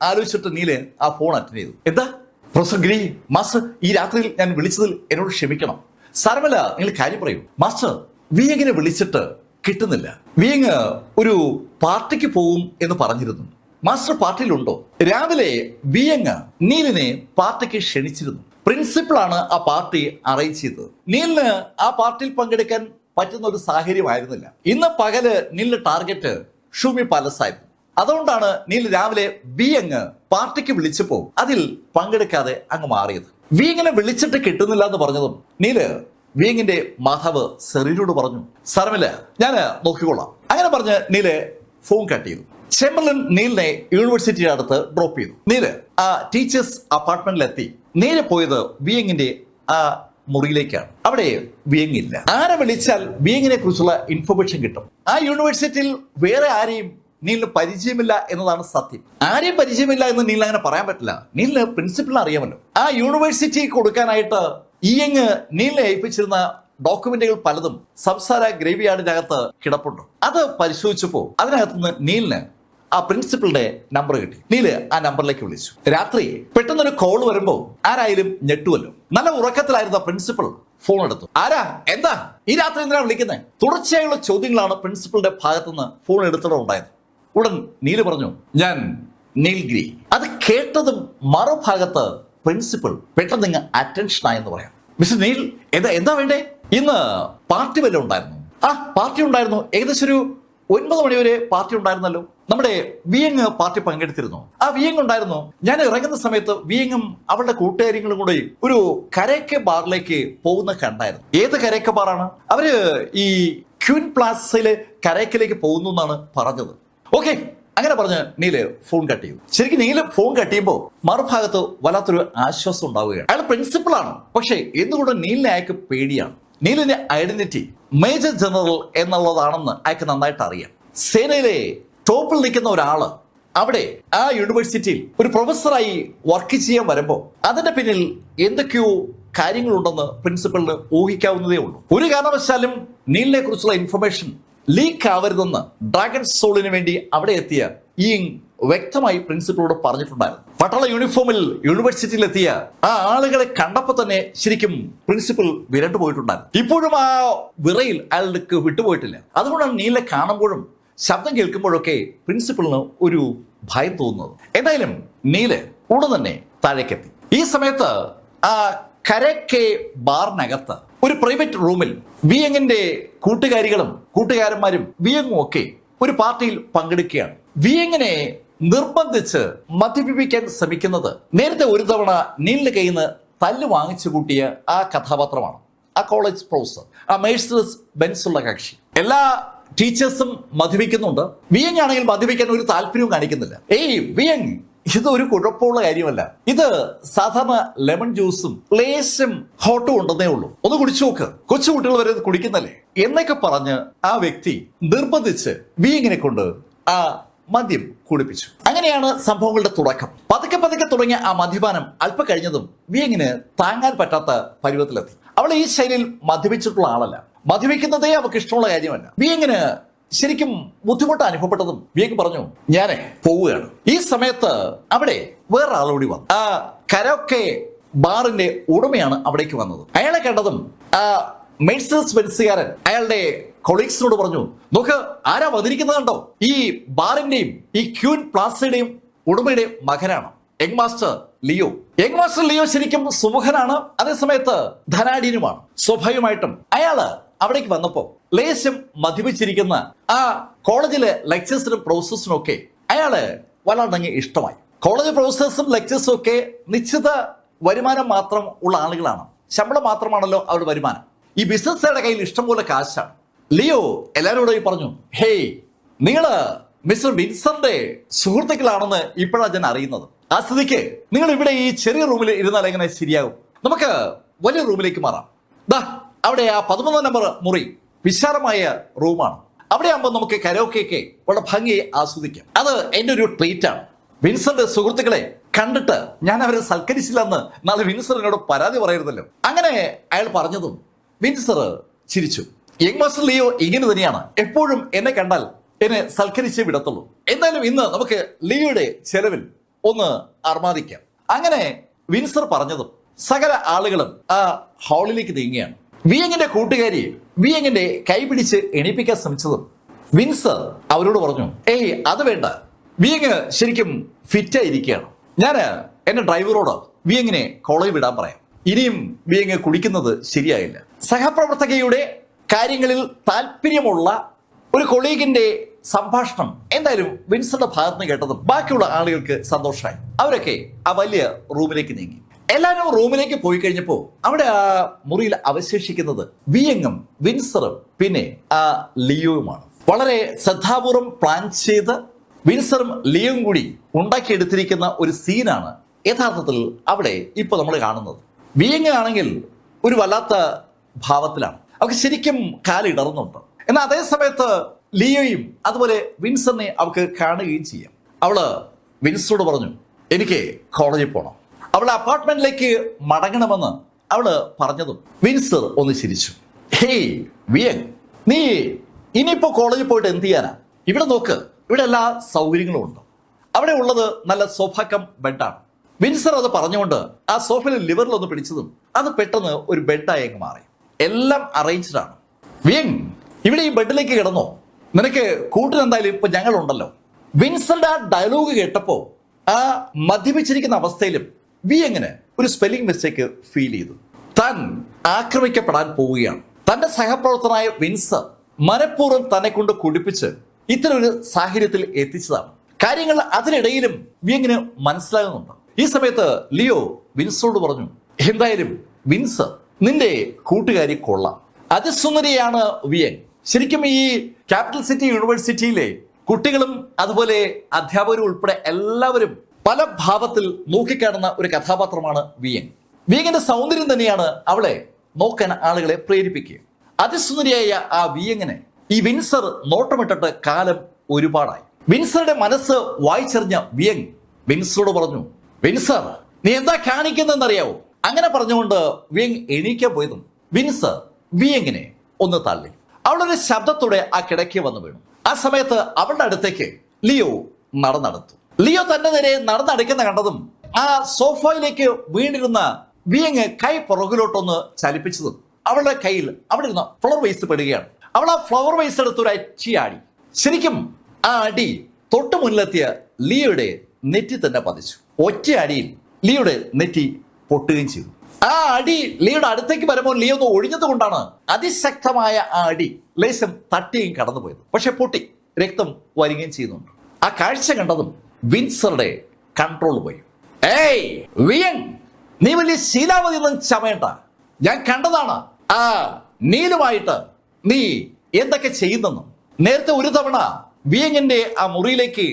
ആലോചിച്ചിട്ട് നീല് ആ ഫോൺ അറ്റൻഡ് ചെയ്തു. എന്താ പ്രൊഫസർ ഗിരി, മാസ്റ്റർ, ഈ രാത്രിയിൽ ഞാൻ വിളിച്ചതിൽ എന്നോട് ക്ഷമിക്കണം. സാരമല്ല, നിങ്ങൾ കാര്യം പറയൂ. മാസ്റ്റർ, വിയങ്ങിനെ വിളിച്ചിട്ട് കിട്ടുന്നില്ല. വിയങ് ഒരു പാർട്ടിക്ക് പോകും എന്ന് പറഞ്ഞിരുന്നു. മാസ്റ്റർ പാർട്ടിയിലുണ്ടോ? രാവിലെ വിയങ് നീലിനെ പാർട്ടിക്ക് ക്ഷണിച്ചിരുന്നു. പ്രിൻസിപ്പളാണ് ആ പാർട്ടി അറേഞ്ച് ചെയ്തത്. നീലിന് ആ പാർട്ടിയിൽ പങ്കെടുക്കാൻ പറ്റുന്ന ഒരു സാഹചര്യമായിരുന്നില്ല. ഇന്ന് പകല് നീലിന്റെ ടാർഗറ്റ് ഷൂമി പാലസ് ആയിരുന്നു. അതുകൊണ്ടാണ് നീൽ രാവിലെ വിയങ് പാർട്ടിക്ക് വിളിച്ചപ്പോ അതിൽ പങ്കെടുക്കാതെ അങ്ങ് മാറിയത്. വിയങ്ങിനെ വിളിച്ചിട്ട് കിട്ടുന്നില്ല എന്ന് പറഞ്ഞതും നീല് വിയങ്ങിന്റെ മാതാവ് സെറീനോട് പറഞ്ഞു, സാരമില്ല, ഞാൻ നോക്കിക്കൊള്ളാം. അങ്ങനെ പറഞ്ഞ് നീല് ഫോൺ കട്ട് ചെയ്തു. ചെമ്പർലൻ നീലിനെ യൂണിവേഴ്സിറ്റിയുടെ അടുത്ത് ഡ്രോപ്പ് ചെയ്തു. നീല് ആ ടീച്ചേഴ്സ് അപ്പാർട്ട്മെന്റിലെത്തി. നേരെ പോയത് വിയങ്ങിന്റെ ആ മുറിയിലേക്കാണ്. അവിടെ വിയങ് ഇല്ല. ആരെ വിളിച്ചാൽ വിയങ്ങിനെ കുറിച്ചുള്ള ഇൻഫർമേഷൻ കിട്ടും. ആ യൂണിവേഴ്സിറ്റിയിൽ വേറെ ആരെയും നീലിന് പരിചയമില്ല എന്നതാണ് സത്യം. ആരെയും പരിചയമില്ല എന്ന് നീലിന് അങ്ങനെ പറയാൻ പറ്റില്ല. നീലിന് പ്രിൻസിപ്പലിനെ അറിയാമല്ലോ. ആ യൂണിവേഴ്സിറ്റി കൊടുക്കാനായിട്ട് ഇയങ് നീലിനെ ഏൽപ്പിച്ചിരുന്ന ഡോക്യുമെന്റുകൾ പലതും സംസാര ഗ്രേവിയാർഡിനകത്ത് കിടപ്പുണ്ട്. അത് പരിശോധിച്ചപ്പോ അതിനകത്തുനിന്ന് നീലിന് ആ പ്രിൻസിപ്പലിന്റെ നമ്പർ കിട്ടി. നീല് ആ നമ്പറിലേക്ക് വിളിച്ചു. രാത്രി പെട്ടെന്നൊരു കോൾ വരുമ്പോ ആരായാലും ഞെട്ടുമല്ലോ. നല്ല ഉറക്കത്തിലായിരുന്ന പ്രിൻസിപ്പൽ ഫോൺ എടുത്തു. ആരാ, എന്താ, ഈ രാത്രി എന്തിനാ വിളിക്കുന്നത്? തുടർച്ചയായുള്ള ചോദ്യങ്ങളാണ് പ്രിൻസിപ്പലിന്റെ ഭാഗത്തുനിന്ന് ഫോൺ എടുത്തിട ഉണ്ടായത്. ഉടൻ നീല് പറഞ്ഞു, ഞാൻ നീൽഗിരി. അത് കേട്ടതും മറുഭാഗത്ത് പ്രിൻസിപ്പൽ പെട്ടെന്ന് അറ്റൻഷൻ ആയെന്ന് പറയാം. മിസ്റ്റർ നീൽ, എന്താ വേണ്ടേ? ഇന്ന് പാർട്ടി വല്ലതും ഉണ്ടായിരുന്നു? ആ, പാർട്ടി ഉണ്ടായിരുന്നു. ഏകദേശം ഒരു 9 മണി വരെ പാർട്ടി ഉണ്ടായിരുന്നല്ലോ. നമ്മുടെ വിയങ് പാർട്ടി പങ്കെടുത്തിരുന്നു. ആ വിയങ് ഉണ്ടായിരുന്നു. ഞാൻ ഇറങ്ങുന്ന സമയത്ത് വിയങ്ങും അവളുടെ കൂട്ടുകാരികളും കൂടി ഒരു കരേക്കെ ബാറിലേക്ക് പോകുന്ന കണ്ടായിരുന്നു. ഏത് കരേക്കെ ബാറാണ്? അവര് ഈ ക്യൂൻ പ്ലാസയിലെ കരേക്കിലേക്ക് പോകുന്നു എന്നാണ് പറഞ്ഞത്. ഓക്കെ, അങ്ങനെ പറഞ്ഞ് നീല് ഫോൺ കട്ട് ചെയ്തു. ശരിക്കും നീല് ഫോൺ കട്ട് ചെയ്യുമ്പോൾ മറുഭാഗത്ത് വല്ലാത്തൊരു ആശ്വാസം ഉണ്ടാവുകയാണ്. അയാൾ പ്രിൻസിപ്പളാണ്. പക്ഷേ എന്തുകൊണ്ട് നീലിനെ അയാൾക്ക് പേടിയാണ്. നീലിന്റെ ഐഡന്റിറ്റി മേജർ ജനറൽ എന്നുള്ളതാണെന്ന് അയാൾക്ക് നന്നായിട്ട് അറിയാം. സേനയിലെ ടോപ്പിൽ നിൽക്കുന്ന ഒരാള് അവിടെ ആ യൂണിവേഴ്സിറ്റിയിൽ ഒരു പ്രൊഫസറായി വർക്ക് ചെയ്യാൻ വരുമ്പോൾ അതിന്റെ പിന്നിൽ എന്തൊക്കെയോ കാര്യങ്ങളുണ്ടെന്ന് പ്രിൻസിപ്പലിന് ഊഹിക്കാവുന്നതേ ഉള്ളൂ. ഒരു കാരണവശാലും നീലിനെ കുറിച്ചുള്ള ഇൻഫർമേഷൻ ലീക്ക് ആവരുതെന്ന് ഡ്രാഗൺ സോളിന് വേണ്ടി അവിടെ എത്തിയ ഇയങ് വ്യക്തമായി പ്രിൻസിപ്പളോട് പറഞ്ഞിട്ടുണ്ടായിരുന്നു. പട്ടാള യൂണിഫോമിൽ യൂണിവേഴ്സിറ്റിയിൽ എത്തിയ ആ ആളുകളെ കണ്ടപ്പോൾ തന്നെ ശരിക്കും പ്രിൻസിപ്പൽ വിരണ്ടു പോയിട്ടുണ്ടായിരുന്നു. ഇപ്പോഴും ആ വിറയിൽ അയാൾക്ക് വിട്ടുപോയിട്ടില്ല. അതുകൊണ്ടാണ് നീലിനെ കാണുമ്പോഴും ശബ്ദം കേൾക്കുമ്പോഴൊക്കെ പ്രിൻസിപ്പലിന് ഒരു ഭയം തോന്നുന്നത്. എന്തായാലും നീല് ഉടൻ തന്നെ താഴേക്കെത്തി. ഈ സമയത്ത് ആ കരക്കെ ബാറിനകത്ത് ഒരു പ്രൈവറ്റ് റൂമിൽ വിയങ്ങിന്റെ കൂട്ടുകാരികളും കൂട്ടുകാരന്മാരും വിയങ്ങും ഒക്കെ ഒരു പാർട്ടിയിൽ പങ്കെടുക്കുകയാണ്. വിയങ്ങിനെ നിർബന്ധിച്ച് മദ്യപിപ്പിക്കാൻ ശ്രമിക്കുന്നത് നേരത്തെ ഒരു തവണ നീലിന്റെ കയ്യിൽ നിന്ന് തല്ല് വാങ്ങിച്ചു കൂട്ടിയ ആ കഥാപാത്രമാണ്. ആ കോളേജ് പ്രൊഫസർ, ആ മേഴ്സിഡസ് ബെൻസ് ഉള്ള കക്ഷി. എല്ലാ ടീച്ചേഴ്സും മദ്യപിക്കുന്നുണ്ട്. വിയങ് ആണെങ്കിൽ മദ്യപിക്കാൻ ഒരു താല്പര്യവും കാണിക്കുന്നില്ല. വിയങ്, ഇത് ഒരു കുഴപ്പമുള്ള കാര്യമല്ല. ഇത് സാധാരണ ലെമൺ ജ്യൂസും ലേശം ഹോട്ടും ഉണ്ടെന്നേ ഉള്ളൂ. ഒന്ന് കുടിച്ചു നോക്ക്, കൊച്ചുകുട്ടികൾ വരെ കുടിക്കുന്നല്ലേ എന്നൊക്കെ പറഞ്ഞ് ആ വ്യക്തി നിർബന്ധിച്ച് വിയങ്ങിനെ കൊണ്ട് ആ മദ്യം കുടിപ്പിച്ചു. അങ്ങനെയാണ് സംഭവങ്ങളുടെ തുടക്കം. പതുക്കെ പതുക്കെ തുടങ്ങിയ ആ മദ്യപാനം അല്പം കഴിഞ്ഞതും വിയങ്ങിന് താങ്ങാൻ പറ്റാത്ത പരുവത്തിലെത്തി. അവൾ ഈ ശൈലിയിൽ മദ്യപിച്ചിട്ടുള്ള ആളല്ല. മദ്യപിക്കുന്നതേ അവൾക്ക് ഇഷ്ടമുള്ള കാര്യമല്ല. വിയങ്ങിന് ശരിക്കും ബുദ്ധിമുട്ട് അനുഭവപ്പെട്ടതും വിയങ് പറഞ്ഞു, ഞാനേ പോവുകയാണ്. ഈ സമയത്ത് അവിടെ വേറെ ആളുകൂടി വന്നു. ആ കരോക്കെ ബാറിന്റെ ഉടമയാണ് അവിടേക്ക് വന്നത്. അയാളെ കണ്ടതും ആ മെഴ്സിഡസ് ബെൻസുകാരൻ അയാളുടെ കൊളീഗ്സിനോട് പറഞ്ഞു, നോക്ക്, ആരാ വന്നിരിക്കുന്നത് കണ്ടോ? ഈ ബാറിന്റെയും ഈ ക്യൂൻ പ്ലാസയുടെയും ഉടമയുടെ മകനാണ് young master Leo. Young master Leo ശരിക്കും സുമുഖനാണ്, അതേസമയത്ത് ധനാഢ്യനുമാണ്. സ്വാഭാവികമായിട്ടും അയാള് അവിടേക്ക് വന്നപ്പോ ലേശം മദ്യപിച്ചിരിക്കുന്ന ആ കോളേജിലെ ലെക്ചേഴ്സിനും പ്രൊഫസേഴ്സിനും ഒക്കെ അയാള് വല്ലാണ്ടങ്ങ് ഇഷ്ടമായി. കോളേജ് പ്രൊഫസേഴ്സും ലെക്ചേഴ്സും ഒക്കെ നിശ്ചിത വരുമാനം മാത്രം ഉള്ള ആളുകളാണ്. ശമ്പളം മാത്രമാണല്ലോ അവരുടെ വരുമാനം. ഈ ബിസിനസ്സുകാരുടെ കയ്യിൽ ഇഷ്ടംപോലെ കാശാണ്. ലിയോ എല്ലാവരോടും പറഞ്ഞു, ഹേയ്, നിങ്ങള് മിസ്റ്റർ വിൻസന്റെ സുഹൃത്തുക്കളാണെന്ന് ഇപ്പോഴാണ് ഞാൻ അറിയുന്നത്. ആ സ്ഥിതിക്ക് നിങ്ങൾ ഇവിടെ ഈ ചെറിയ റൂമിൽ ഇരുന്നാൽ എങ്ങനെ ശരിയാകും? നമുക്ക് വലിയ റൂമിലേക്ക് മാറാം. ദാ അവിടെ ആ 13 നമ്പർ മുറി വിശാലമായ റൂമാണ്. അവിടെ ആകുമ്പോൾ നമുക്ക് കരോക്കെയൊക്കെ വളരെ ഭംഗിയെ ആസ്വദിക്കാം. അത് എൻ്റെ ഒരു ട്രീറ്റ് ആണ്. വിൻസന്റെ സുഹൃത്തുക്കളെ കണ്ടിട്ട് ഞാൻ അവരെ സൽക്കരിച്ചില്ലെന്ന് നാളെ വിൻസർ എന്നോട് പരാതി പറയരുതല്ലോ. അങ്ങനെ അയാൾ പറഞ്ഞതും വിൻസർ ചിരിച്ചു. യങ് മാസ്റ്റർ ലിയോ ഇങ്ങനെ തന്നെയാണ്. എപ്പോഴും എന്നെ കണ്ടാൽ എന്നെ സൽക്കരിച്ചേ വിടത്തുള്ളൂ. എന്തായാലും ഇന്ന് നമുക്ക് ലിയോയുടെ ചെലവിൽ ഒന്ന് അർമാദിക്കാം. അങ്ങനെ വിൻസർ പറഞ്ഞതും സകല ആളുകളും ആ ഹാളിലേക്ക് നീങ്ങുകയാണ്. വിയങ്ങിന്റെ കൂട്ടുകാരി വിയങ്ങിന്റെ കൈ പിടിച്ച് എണീപ്പിക്കാൻ ശ്രമിച്ചതും വിൻസർ അവരോട് പറഞ്ഞു, അത് വേണ്ട, വിയങ് ശരിക്കും ഫിറ്റായിരിക്കുകയാണ്. ഞാൻ എന്റെ ഡ്രൈവറോട് വിയങ്ങിനെ കോളേജിൽ വിടാൻ പറയാം. ഇനിയും വിയങ് കുടിക്കുന്നത് ശരിയായില്ല. സഹപ്രവർത്തകയുടെ കാര്യങ്ങളിൽ താല്പര്യമുള്ള ഒരു കൊളീഗിന്റെ സംഭാഷണം എന്തായാലും വിൻസന്റെ ഭാഗത്ത് നിന്ന് കേട്ടതും ബാക്കിയുള്ള ആളുകൾക്ക് സന്തോഷമായി. അവരൊക്കെ ആ വലിയ റൂമിലേക്ക് നീങ്ങി. എല്ലാവരും റൂമിലേക്ക് പോയി കഴിഞ്ഞപ്പോൾ അവിടെ ആ മുറിയിൽ അവശേഷിക്കുന്നത് വിയങ്ങും വിൻസറും പിന്നെ ആ ലിയോയുമാണ്. വളരെ ശ്രദ്ധാപൂർവം പ്ലാൻ ചെയ്ത് വിൻസറും ലിയോയും കൂടി ഉണ്ടാക്കിയെടുത്തിരിക്കുന്ന ഒരു സീനാണ് യഥാർത്ഥത്തിൽ അവിടെ ഇപ്പോൾ നമ്മൾ കാണുന്നത്. വിയങ് ആണെങ്കിൽ ഒരു വല്ലാത്ത ഭാവത്തിലാണ്. അവർക്ക് ശരിക്കും കാലിടറുന്നുണ്ട്. എന്നാൽ അതേ സമയത്ത് ലിയോയും അതുപോലെ വിൻസറിനെ അവൾക്ക് കാണുകയും ചെയ്യാം. അവള് വിൻസറോട് പറഞ്ഞു, എനിക്ക് കോളേജിൽ പോകണം. അവളുടെ അപ്പാർട്ട്മെന്റിലേക്ക് മടങ്ങണമെന്ന് അവള് പറഞ്ഞതും വിൻസർ ഒന്ന് ചിരിച്ചു. ഹേയ് വിയങ്, നീ ഇനിയിപ്പോ കോളേജിൽ പോയിട്ട് എന്ത് ചെയ്യാനാ? ഇവിടെ നോക്ക്, ഇവിടെ എല്ലാ സൗകര്യങ്ങളും ഉണ്ട്. അവിടെ ഉള്ളത് നല്ല സോഫാക്കം ബെഡാണ്. വിൻസർ അത് പറഞ്ഞുകൊണ്ട് ആ സോഫയിൽ ലിവറിൽ ഒന്ന് പിടിച്ചതും അത് പെട്ടെന്ന് ഒരു ബെഡായി അങ്ങ് മാറി. എല്ലാം അറേഞ്ച്ഡ് ആണ്. വിയങ്, ഇവിടെ ഈ ബെഡിലേക്ക് കിടന്നോ? നിനക്ക് കൂട്ടിനെന്തായാലും ഇപ്പൊ ഞങ്ങളുണ്ടല്ലോ. വിൻസറുടെ ആ ഡയലോഗ് കേട്ടപ്പോ ആ മദ്യപിച്ചിരിക്കുന്ന അവസ്ഥയിലും വിയങ്ങിന് ഒരു സ്പെല്ലിംഗ് മിസ്റ്റേക്ക് ഫീൽ ചെയ്തു. താൻ ആക്രമിക്കപ്പെടാൻ പോവുകയാണ്. തന്റെ സഹപ്രവർത്തനായ വിൻസർ മനഃപൂർവ്വം തന്നെ കൊണ്ട് കുടിപ്പിച്ച് ഇത്തരൊരു സാഹചര്യത്തിൽ എത്തിച്ചതാണ്. കാര്യങ്ങൾ അതിനിടയിലും വിയങ്ങിന് മനസ്സിലാകുന്നുണ്ട്. ഈ സമയത്ത് ലിയോ വിൻസറോട് പറഞ്ഞു, എന്തായാലും വിൻസർ, നിന്റെ കൂട്ടുകാരി കൊള്ളാം, അതിസുന്ദരിയാണ് വിയങ്. ശരിക്കും ഈ ക്യാപിറ്റൽ സിറ്റി യൂണിവേഴ്സിറ്റിയിലെ കുട്ടികളും അതുപോലെ അധ്യാപകരും ഉൾപ്പെടെ എല്ലാവരും പല ഭാവത്തിൽ നോക്കിക്കാണുന്ന ഒരു കഥാപാത്രമാണ് വിയങ്. വിയങ്ങിന്റെ സൗന്ദര്യം തന്നെയാണ് അവളെ നോക്കാൻ ആളുകളെ പ്രേരിപ്പിക്കുക. അതിസുന്ദരിയായ ആ വിയങ്ങിനെ ഈ വിൻസർ നോട്ടമിട്ടിട്ട് കാലം ഒരുപാടായി. വിൻസറുടെ മനസ്സ് വായിച്ചറിഞ്ഞ വിയങ് വിൻസറോട് പറഞ്ഞു, വിൻസർ, നീ എന്താ കാണിക്കുന്നതെന്നറിയാവോ? അങ്ങനെ പറഞ്ഞുകൊണ്ട് വിയങ് എണീക്കാൻ പോയതും വിൻസർ വിയങ്ങിനെ ഒന്ന് തള്ളി. അവളൊരു ശബ്ദത്തോടെ ആ കിടക്കി വന്നു വീണു. ആ സമയത്ത് അവളുടെ അടുത്തേക്ക് ലിയോ നടന്നെടുത്തു. ലിയോ തന്റെ നേരെ നടന്നടിക്കുന്ന കണ്ടതും ആ സോഫയിലേക്ക് വീണിരുന്ന വിയങ് കൈ പുറകിലോട്ടൊന്ന് ചലിപ്പിച്ചതും അവളുടെ കയ്യിൽ അവിടെ ഇരുന്ന ഫ്ലവർ വേസ് പെടുകയാണ്. അവൾ ആ ഫ്ലവർ വേസ് എടുത്ത് ഒരു അടി. ശരിക്കും ആ അടി തൊട്ടു മുന്നിലെത്തിയ ലിയോയുടെ നെറ്റി തന്നെ പതിച്ചു. ഒറ്റ അടിയിൽ ലിയോയുടെ നെറ്റി പൊട്ടുകയും ചെയ്തു. ആ അടി ലിയോയുടെ അടുത്തേക്ക് വരുമ്പോൾ ലിയോ ഒന്ന് ഒഴിഞ്ഞത് കൊണ്ടാണ് അതിശക്തമായ ആ അടി ലേശം തട്ടിയും കടന്നുപോയത്. പക്ഷെ പൊട്ടി രക്തം വരികയും ചെയ്യുന്നുണ്ട്. ആ കാഴ്ച കണ്ടതും വിൻസറുടെ കൺട്രോൾ പോയി. ഏയ് വിയങ്, നീ വലിയ ശീലാവതി ഒന്നും ചമയണ്ട. ഞാൻ കണ്ടതാണ് ആ നീലുമായിട്ട് നീ എന്തൊക്കെ ചെയ്യുന്നെന്നും. നേരത്തെ ഒരു തവണ വിയങ്ങിന്റെ ആ മുറിയിലേക്ക്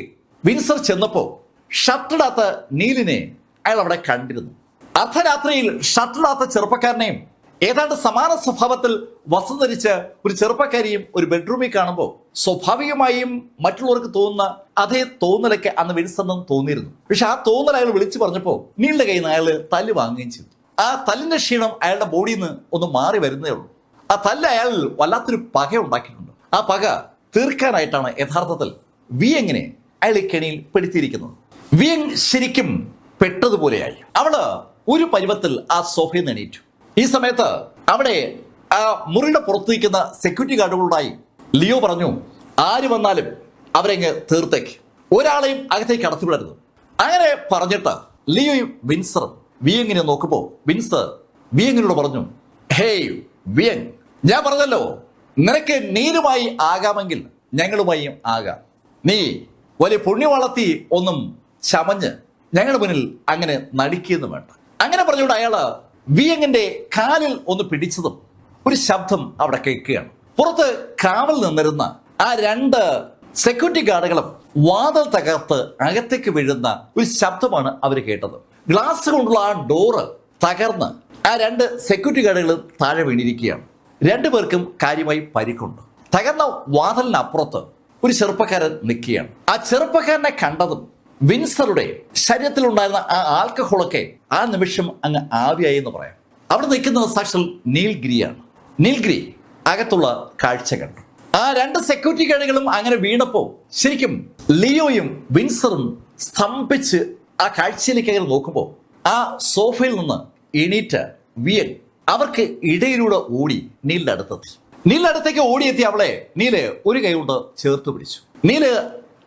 വിൻസർ ചെന്നപ്പോ ഷർട്ടിടാത്ത നീലിനെ അയാൾ അവിടെ കണ്ടിരുന്നു. അർദ്ധരാത്രിയിൽ ഷർട്ടിടാത്ത ചെറുപ്പക്കാരനെയും ഏതാണ്ട് സമാന സ്വഭാവത്തിൽ വസ്ത്രം ധരിച്ച ഒരു ചെറുപ്പക്കാരിയും ഒരു ബെഡ്റൂമിൽ കാണുമ്പോൾ സ്വാഭാവികമായും മറ്റുള്ളവർക്ക് തോന്നുന്ന അതേ തോന്നലൊക്കെ അന്ന് വിൻസറിനും തോന്നിയിരുന്നു. പക്ഷെ ആ തോന്നൽ അയാൾ വിളിച്ചു പറഞ്ഞപ്പോൾ നീളുടെ കയ്യിൽ നിന്ന് അയാൾ തല്ല് വാങ്ങുകയും ചെയ്തു. ആ തല്ലിന്റെ ക്ഷീണം അയാളുടെ ബോഡിയിൽ നിന്ന് ഒന്ന് മാറി വരുന്നേ ഉള്ളൂ. ആ തല്ല് അയാൾ വല്ലാത്തൊരു പക ഉണ്ടാക്കിയിട്ടുണ്ട്. ആ പക തീർക്കാനായിട്ടാണ് യഥാർത്ഥത്തിൽ വിയങ്ങിനെ അയാൾ ഈ കെണിയിൽ പെടുത്തിയിരിക്കുന്നത്. വിയങ് ശരിക്കും പെട്ടതുപോലെയായി. അവള് ഒരു പരുവത്തിൽ ആ സോഫയിൽ നിന്ന് എണീറ്റു. ഈ സമയത്ത് അവിടെ ആ മുറിയുടെ പുറത്ത് നിൽക്കുന്ന സെക്യൂരിറ്റി ഗാർഡുകളോടായി ലിയോ പറഞ്ഞു, ആര് വന്നാലും അവരെങ്ങ് തീർത്തേക്ക്, ഒരാളെയും അകത്തേക്ക് കടത്തിവിടരുത്. അങ്ങനെ പറഞ്ഞിട്ട് ലിയോയും വിൻസറും വിയങ്ങിനെ നോക്കുമ്പോൾ വിൻസർ വിയങ്ങിനോട് പറഞ്ഞു, ഹേയ് വിയങ്, ഞാൻ പറഞ്ഞല്ലോ നിനക്ക് നീലുമായി ആകാമെങ്കിൽ ഞങ്ങളുമായും ആകാം. നീ വലിയ പുണ്യം വളർത്തി ഒന്നും ചമഞ്ഞ് ഞങ്ങളുടെ മുന്നിൽ അങ്ങനെ നടിക്കുന്നു വേണ്ട. അങ്ങനെ പറഞ്ഞുകൊണ്ട് അയാള് വിയങ്ങിന്റെ കാലിൽ ഒന്ന് പിടിച്ചതും ഒരു ശബ്ദം അവിടെ കേൾക്കുകയാണ്. പുറത്ത് കാവൽ നിന്നിരുന്ന ആ രണ്ട് സെക്യൂരിറ്റി ഗാർഡുകളും വാതിൽ തകർത്ത് അകത്തേക്ക് വീഴുന്ന ഒരു ശബ്ദമാണ് അവർ കേട്ടത്. ഗ്ലാസ് കൊണ്ടുള്ള ആ ഡോറ് തകർന്ന് ആ രണ്ട് സെക്യൂരിറ്റി ഗാർഡുകൾ താഴെ വീണിരിക്കുകയാണ്. രണ്ടുപേർക്കും കാര്യമായി പരിക്കുണ്ട്. തകർന്ന വാതിലിനപ്പുറത്ത് ഒരു ചെറുപ്പക്കാരൻ നിൽക്കുകയാണ്. ആ ചെറുപ്പക്കാരനെ കണ്ടതും വിൻസറുടെ ശരീരത്തിലുണ്ടായിരുന്ന ആ ആൽക്കഹോളൊക്കെ ആ നിമിഷം അങ്ങ് ആവിയായി എന്ന് പറയാം. അവിടെ നിൽക്കുന്നത് സാക്ഷാൽ നീൽഗിരിയാണ്. നീൽഗിരി അകത്തുള്ള കാഴ്ച കണ്ടു. ആ രണ്ട് സെക്യൂരിറ്റി ഗാർഡുകളും അങ്ങനെ വീണപ്പോൾ ശരിക്കും ലിയോയും വിൻസറും സ്തംഭിച്ച് ആ കാഴ്ചയിലേക്ക് അങ്ങനെ നോക്കുമ്പോൾ ആ സോഫയിൽ നിന്ന് എണീറ്റ് വിയൻ അവർക്ക് ഇടയിലൂടെ ഓടി നീലിന്റെ അടുത്തെത്തി. നീലിന്റെ അടുത്തേക്ക് ഓടിയെത്തി അവളെ നീല് ഒരു കൈ കൊണ്ട് ചേർത്ത് പിടിച്ചു. നീല്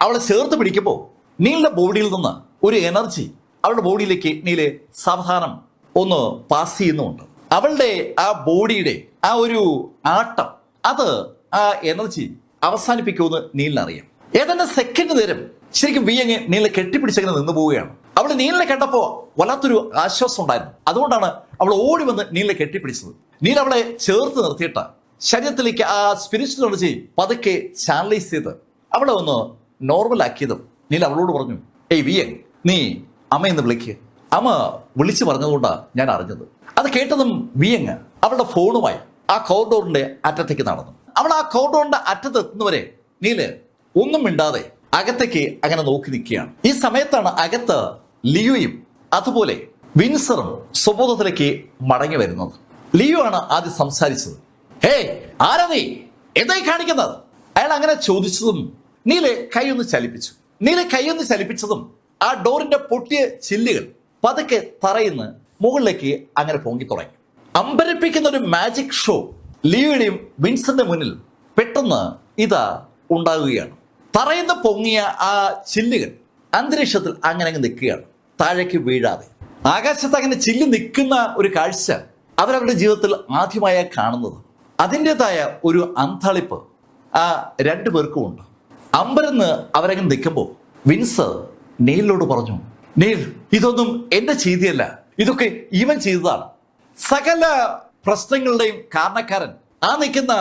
അവളെ ചേർത്ത് പിടിക്കുമ്പോൾ നീലിന്റെ ബോഡിയിൽ നിന്ന് ഒരു എനർജി അവളുടെ ബോഡിയിലേക്ക് നീല് സാവധാനം ഒന്ന് പാസ് ചെയ്യുന്നുണ്ട്. അവളുടെ ആ ബോഡിയുടെ ആ ഒരു ആട്ടം അത് ആ എനർജി അവസാനിപ്പിക്കുമെന്ന് നീലിനറിയാം. ഏതാണ്ട് സെക്കൻഡ് നേരം ശരിക്കും വിയങ് നീലിനെ കെട്ടിപ്പിടിച്ചങ്ങനെ നിന്ന് പോവുകയാണ്. അവൾ നീലിനെ കണ്ടപ്പോ വല്ലാത്തൊരു ആശ്വാസം ഉണ്ടായിരുന്നു. അതുകൊണ്ടാണ് അവൾ ഓടി വന്ന് നീലിനെ കെട്ടിപ്പിടിച്ചത്. നീൽ അവളെ ചേർത്ത് നിർത്തിയിട്ട് ശരീരത്തിലേക്ക് ആ സ്പിരിച്വൽ എനർജി പതുക്കെ ചാനലൈസ് ചെയ്ത് അവളെ ഒന്ന് നോർമൽ ആക്കിയതും നീൽ അവളോട് പറഞ്ഞു, ഏയ് വിയങ്, നീ അമ്മയെന്ന് വിളിക്കുക. അമ്മ വിളിച്ചു പറഞ്ഞതുകൊണ്ടാണ് ഞാൻ അറിഞ്ഞത്. അത് കേട്ടതും വിയങ് അവളുടെ ഫോണുമായി ആ കോറിഡോറിന്റെ അറ്റത്തേക്ക് നടന്നു. അവൾ ആ കോറിഡോറിന്റെ അറ്റത്ത് എത്തുന്നവരെ നീല് ഒന്നും മിണ്ടാതെ അകത്തേക്ക് അങ്ങനെ നോക്കി നിൽക്കുകയാണ്. ഈ സമയത്താണ് അകത്ത് ലിയോയും അതുപോലെ വിൻസറും സ്വബോധത്തിലേക്ക് മടങ്ങി വരുന്നത്. ലിയോ ആണ് ആദ്യം സംസാരിച്ചത്. ഹേ, ആരാ നീ? എന്തായി കാണിക്കുന്നത്? അയാൾ അങ്ങനെ ചോദിച്ചതും നീല് കൈയൊന്ന് ചലിപ്പിച്ചതും ആ ഡോറിന്റെ പൊട്ടിയ ചില്ലുകൾ പതുക്കെ തറയിന്ന് മുകളിലേക്ക് അങ്ങനെ പൊങ്ങി തുടങ്ങി. അമ്പരപ്പിക്കുന്ന ഒരു മാജിക് ഷോ ലിയോയുടെയും വിൻസറിന്റെ മുന്നിൽ പെട്ടെന്ന് ഇതാ ഉണ്ടാകുകയാണ്. തറയിന്ന് പൊങ്ങിയ ആ ചില്ലുകൾ അന്തരീക്ഷത്തിൽ അങ്ങനെ അങ്ങ് നിൽക്കുകയാണ്, താഴേക്ക് വീഴാതെ. ആകാശത്ത് അങ്ങനെ ചില്ല് നിൽക്കുന്ന ഒരു കാഴ്ച അവരവരുടെ ജീവിതത്തിൽ ആദ്യമായി കാണുന്നത്. അതിൻ്റെതായ ഒരു അന്താളിപ്പ് ആ രണ്ടു പേർക്കും ഉണ്ട്. അമ്പരന്ന് അവരങ്ങനെ നിൽക്കുമ്പോൾ വിൻസർ നെയിലിനോട് പറഞ്ഞു, നെയിൽ, ഇതൊന്നും എന്റെ ചെയ്തിയല്ല, ഇതൊക്കെ ഇവൻ ചെയ്തതാണ്. സകല പ്രശ്നങ്ങളുടെയും കാരണക്കാരൻ ആ നിൽക്കുന്ന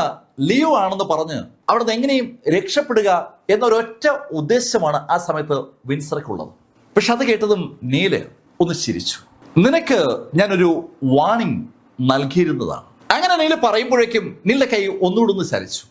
ലിയോ ആണെന്ന് പറഞ്ഞ് അവിടുന്ന് എങ്ങനെയും രക്ഷപ്പെടുക എന്നൊരൊറ്റ ഉദ്ദേശമാണ് ആ സമയത്ത് വിൻസർക്കുള്ളത്. പക്ഷെ അത് കേട്ടതും നീല് ഒന്ന് ചിരിച്ചു. നിനക്ക് ഞാനൊരു വാണിംഗ് നൽകിയിരുന്നതാണ്. അങ്ങനെ നീല് പറയുമ്പോഴേക്കും നീലിന്റെ കൈ ഒന്നുകൂടെ ഒന്ന് ചലിച്ചു.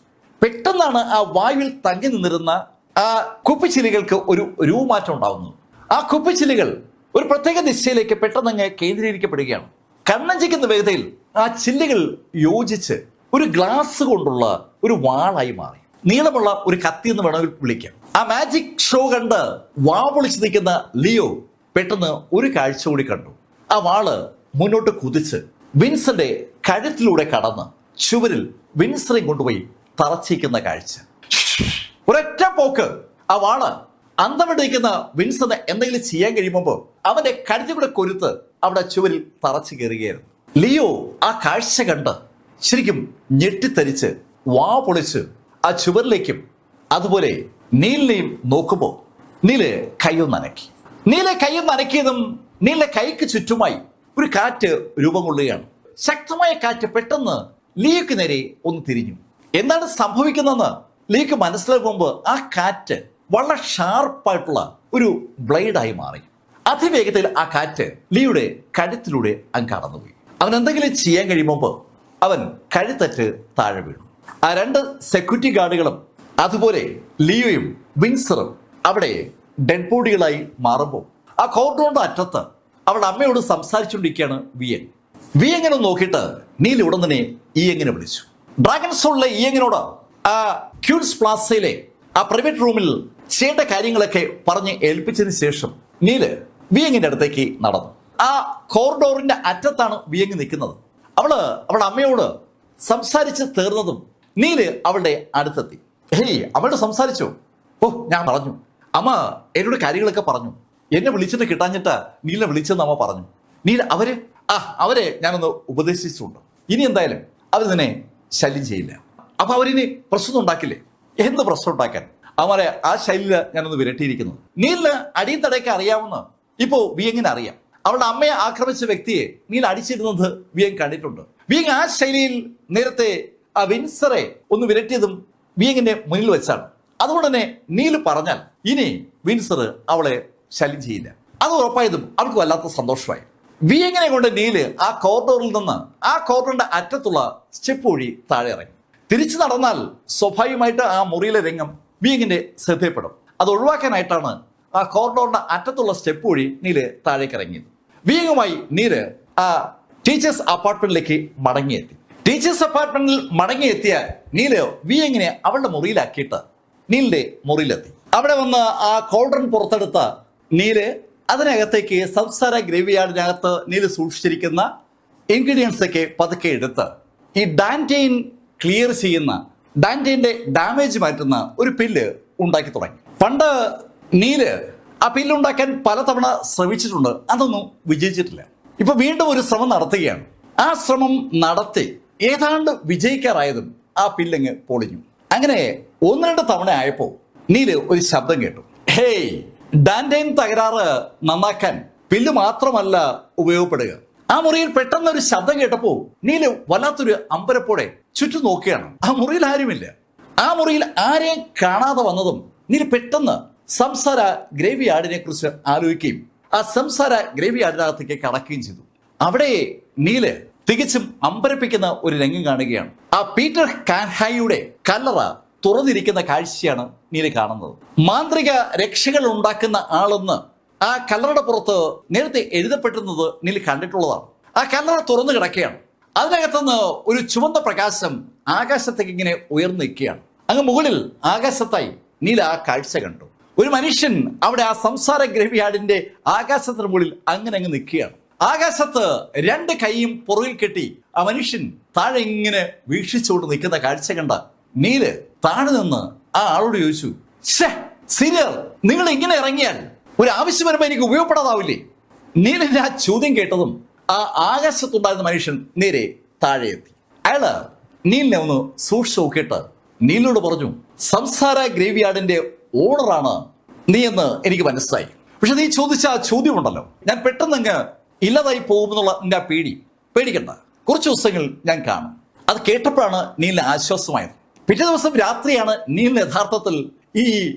പെട്ടെന്നാണ് ആ വായുവിൽ തങ്ങി നിന്നിരുന്ന ആ കുപ്പിച്ചില്ലുകൾക്ക് ഒരു രൂപമാറ്റം ഉണ്ടാവുന്നത്. ആ കുപ്പിച്ചില്ലുകൾ ഒരു പ്രത്യേക ദിശയിലേക്ക് പെട്ടെന്ന് കേന്ദ്രീകരിക്കപ്പെടുകയാണ്. കണ്ണഞ്ചിക്കുന്ന വേഗതയിൽ ആ ചില്ലുകൾ യോജിച്ച് ഒരു ഗ്ലാസ് കൊണ്ടുള്ള ഒരു വാളായി മാറി. നീളമുള്ള ഒരു കത്തി എന്ന് വേണമെങ്കിൽ വിളിക്കാം. ആ മാജിക് ഷോ കണ്ട് വാ പൊളിച്ച് നിൽക്കുന്ന ലിയോ പെട്ടെന്ന് ഒരു കാഴ്ച കൂടി കണ്ടു. ആ വാള് മുന്നോട്ട് കുതിച്ച് വിൻസന്റെ കഴുത്തിലൂടെ കടന്ന് ചുവരിൽ വിൻസറെ കൊണ്ടുപോയി തറച്ചിരിക്കുന്ന കാഴ്ച. ഒരൊറ്റ പോക്ക് ആ വാള് അന്തമിടിക്കുന്ന വിൻസന് എന്തെങ്കിലും ചെയ്യാൻ കഴിയുമ്പോൾ അവന്റെ കഴുത്തിൽ കൂടെ കൊരുത്ത് അവിടെ ചുവരിൽ തറച്ചു കയറുകയായിരുന്നു. ലിയോ ആ കാഴ്ച കണ്ട് ശരിക്കും ഞെട്ടിത്തരിച്ച് വാ പൊളിച്ച് ആ ചുവരിലേക്കും അതുപോലെ നീലിനെയും നോക്കുമ്പോൾ നീല് കൈയൊന്നനക്കി. കൈയൊന്നനക്കിയതും നീലിന്റെ കൈക്ക് ചുറ്റുമായി ഒരു കാറ്റ് രൂപം കൊള്ളുകയാണ്. ശക്തമായ കാറ്റ് പെട്ടെന്ന് ലിയോക്ക് നേരെ ഒന്ന് തിരിഞ്ഞു. എന്താണ് സംഭവിക്കുന്നതെന്ന് ലിയോക്ക് മനസ്സിലാക്കുമ്പോൾ ആ കാറ്റ് വളരെ ഷാർപ്പായിട്ടുള്ള ഒരു ബ്ലേഡായി മാറി. അതിവേഗത്തിൽ ആ കാറ്റ് ലിയോയുടെ കഴുത്തിലൂടെ അങ്ങ് കടന്നുപോയി. അവൻ എന്തെങ്കിലും ചെയ്യാൻ കഴിയുമ്പോൾ അവൻ കഴുത്തറ്റ് താഴെ വീണു. ആ രണ്ട് സെക്യൂരിറ്റി ഗാർഡുകളും അതുപോലെ ലിയോയും വിൻസറും അവിടെ ഡെഡ് ബോഡികളായി മാറുമ്പോൾ ആ കോറിഡോറിന്റെ അറ്റത്ത് അവളുടെ അമ്മയോട് സംസാരിച്ചുകൊണ്ടിരിക്കുകയാണ് വിയങ്ങിനെ നോക്കിയിട്ട് നീൽ ഉടൻ തന്നെ ഇയങ്ങിനെ വിളിച്ചു. ഡ്രാഗൺ സോളിലെ ഇയങ്ങിനോട് ആ ക്യൂൻസ് പ്ലാസയിലെ ആ പ്രൈവറ്റ് റൂമിൽ ചെയ്യേണ്ട കാര്യങ്ങളൊക്കെ പറഞ്ഞ് ഏൽപ്പിച്ചതിന് ശേഷം നീല് വിയങ്ങിന്റെ അടുത്തേക്ക് നടന്നു. ആ കോറിഡോറിന്റെ അറ്റത്താണ് വിയങ്ങ് നിൽക്കുന്നത്. അവളുടെ അമ്മയോട് സംസാരിച്ച് തീർന്നതും നീല് അവളുടെ അടുത്തെത്തി. ഹേയ്, അവളോട് സംസാരിച്ചോ? ഓ, ഞാൻ പറഞ്ഞു. അമ്മ എന്നോട് കാര്യങ്ങളൊക്കെ പറഞ്ഞു. എന്നെ വിളിച്ചിട്ട് കിട്ടാഞ്ഞിട്ട് നീലിനെ വിളിച്ചെന്ന് അമ്മ പറഞ്ഞു. അവരെ ഞാനൊന്ന് ഉപദേശിച്ചിട്ടുണ്ട്. ഇനി എന്തായാലും അവർ നിന്നെ ശല്യം ചെയ്യില്ല. അപ്പൊ അവരിനി പ്രശ്നം ഉണ്ടാക്കില്ലേ? എന്ത് പ്രശ്നം ഉണ്ടാക്കാൻ? അവരെ ആ ശൈലിയില് ഞാനൊന്ന് വിരട്ടിയിരിക്കുന്നു. നീലിന് അടിയും തടയൊക്കെ അറിയാവുന്ന ഇപ്പോ വിയങ്ങിനെ അറിയാം. അവളുടെ അമ്മയെ ആക്രമിച്ച വ്യക്തിയെ നീൽ അടിച്ചിരുന്നത് വിയങ് കണ്ടിട്ടുണ്ട്. വിയങ് ആ ശൈലിയിൽ നേരത്തെ ആ വിൻസറെ ഒന്ന് വിരട്ടിയതും വിയങ്ങിന്റെ മുന്നിൽ വെച്ചാണ്. അതുകൊണ്ട് തന്നെ നീല് പറഞ്ഞാൽ ഇനി വിൻസർ അവളെ ശല്യം ചെയ്യില്ല. അത് ഉറപ്പായതും അവൾക്ക് വല്ലാത്ത സന്തോഷമായി. വിയങ്ങിനെ കൊണ്ട് നീല് ആ കോറിഡോറിൽ നിന്ന് ആ കോറിഡോറിന്റെ അറ്റത്തുള്ള സ്റ്റെപ്പ് വഴി താഴെ ഇറങ്ങി. തിരിച്ചു നടന്നാൽ സ്വാഭാവികമായിട്ട് ആ മുറിയിലെ രംഗം വിയങ്ങിന്റെ ശ്രദ്ധയപ്പെടും. അത് ഒഴിവാക്കാനായിട്ടാണ് ആ കോറിഡോറിന്റെ അറ്റത്തുള്ള സ്റ്റെപ്പ് വഴി നീല് താഴേക്ക് ഇറങ്ങിയത്. വിയങ്ങുമായി നീല് ആ ടീച്ചേഴ്സ് അപ്പാർട്ട്മെന്റിലേക്ക് മടങ്ങിയെത്തി. ടീച്ചേഴ്സ് അപ്പാർട്ട്മെന്റിൽ മടങ്ങിയെത്തിയ നീല് വിയങ്ങിനെ അവളുടെ മുറിയിലാക്കിയിട്ട് നീലിന്റെ മുറിയിലെത്തി. അവിടെ വന്ന് ആ കോൾഡ്രൻ പുറത്തെടുത്ത നീല് അതിനകത്തേക്ക് സംസാര ഗ്രേവിയാർഡിനകത്ത് നീല് സൂക്ഷിച്ചിരിക്കുന്ന ഇൻഗ്രീഡിയൻസ് ഒക്കെ പതുക്കെ എടുത്ത് ഈ ഡാൻറ്റെയിൻ ക്ലിയർ ചെയ്യുന്ന ഡാൻറ്റെയിന്റെ ഡാമേജ് മാറ്റുന്ന ഒരു പില്ല് ഉണ്ടാക്കി തുടങ്ങി. പണ്ട് നീല് ആ പില്ലുണ്ടാക്കാൻ പലതവണ ശ്രമിച്ചിട്ടുണ്ട്. അതൊന്നും വിജയിച്ചിട്ടില്ല. ഇപ്പൊ വീണ്ടും ഒരു ശ്രമം നടത്തുകയാണ്. ആ ശ്രമം നടത്തി ഏതാണ്ട് വിജയിക്കാറായതും ആ പില്ലങ്ങ് പൊളിഞ്ഞു. അങ്ങനെ 1-2 തവണ ആയപ്പോ നീല് ഒരു ശബ്ദം കേട്ടു. ഹേയ്, ഡാൻറ്റൈൻ തകരാറ് നന്നാക്കാൻ പില്ല് മാത്രമല്ല ഉപയോഗപ്പെടുക. ആ മുറിയിൽ പെട്ടെന്ന് ഒരു ശബ്ദം കേട്ടപ്പോ നീല് വല്ലാത്തൊരു അമ്പരപ്പോടെ ചുറ്റും നോക്കുകയാണ്. ആ മുറിയിൽ ആരുമില്ല. ആ മുറിയിൽ ആരെയും കാണാതെ വന്നതും നീല് പെട്ടെന്ന് സംസാര ഗ്രേവി യാർഡിനെ കുറിച്ച് ആലോചിക്കുകയും ആ സംസാര ഗ്രേവി യാർഡിനകത്തേക്ക് കടക്കുകയും ചെയ്തു. അവിടെ നീല് തികച്ചും അമ്പരപ്പിക്കുന്ന ഒരു രംഗം കാണുകയാണ്. ആ പീറ്റർ കാൻഹായിയുടെ കല്ലറ തുറന്നിരിക്കുന്ന കാഴ്ചയാണ് നീല് കാണുന്നത്. മാന്ത്രിക രക്ഷകൾ ഉണ്ടാക്കുന്ന ആളെന്ന് ആ കല്ലറയുടെ പുറത്ത് നേരത്തെ എഴുതപ്പെട്ടിരുന്നത് നീല് കണ്ടിട്ടുള്ളതാണ്. ആ കല്ലറ തുറന്നു കിടക്കുകയാണ്. അതിനകത്തുനിന്ന് ഒരു ചുവന്ന പ്രകാശം ആകാശത്തേക്ക് ഇങ്ങനെ ഉയർന്നു നിൽക്കുകയാണ്. അങ്ങ് മുകളിൽ ആകാശത്തായി നീല് ആ കാഴ്ച കണ്ടു. ഒരു മനുഷ്യൻ അവിടെ ആ സംസാര ഗ്രേവിയാർഡിന്റെ ആകാശത്തിന് മുകളിൽ അങ്ങനെ അങ്ങ് നിൽക്കുകയാണ്. ആകാശത്ത് 2 കൈയും പുറകിൽ കെട്ടി ആ മനുഷ്യൻ താഴെ ഇങ്ങനെ വീക്ഷിച്ചുകൊണ്ട് നിൽക്കുന്ന കാഴ്ച കണ്ട നീല് താഴെ നിന്ന് ആ ആളോട് ചോദിച്ചു, സീനിയർ, നിങ്ങൾ ഇങ്ങനെ ഇറങ്ങിയാൽ ഒരു ആവശ്യം വരുമ്പോൾ എനിക്ക് ഉപയോഗപ്പെടാതാവില്ലേ? നീലിന്റെ ആ ചോദ്യം കേട്ടതും ആ ആകാശത്തുണ്ടായിരുന്ന മനുഷ്യൻ നേരെ താഴെ എത്തി. അയാള് നീലിനെ ഒന്ന് സൂക്ഷിച്ചു നോക്കിയിട്ട് നീലിനോട് പറഞ്ഞു, സംസാര ഗ്രേവിയാർഡിന്റെ ഓണറാണ് നീ എന്ന് എനിക്ക് മനസ്സിലായി. പക്ഷെ നീ ചോദിച്ച ആ ചോദ്യമുണ്ടല്ലോ, ഞാൻ പെട്ടെന്നങ്ങ് ഇല്ലാതായി പോകുമെന്നുള്ള നിന്റെ ആ പേടിക്കണ്ട, കുറച്ച് ദിവസങ്ങൾ ഞാൻ കാണും. അത് കേട്ടപ്പോഴാണ് നീലിന് ആശ്വാസമായത്. പിറ്റേ ദിവസം രാത്രിയാണ് നീലിന് യഥാർത്ഥത്തിൽ ഈ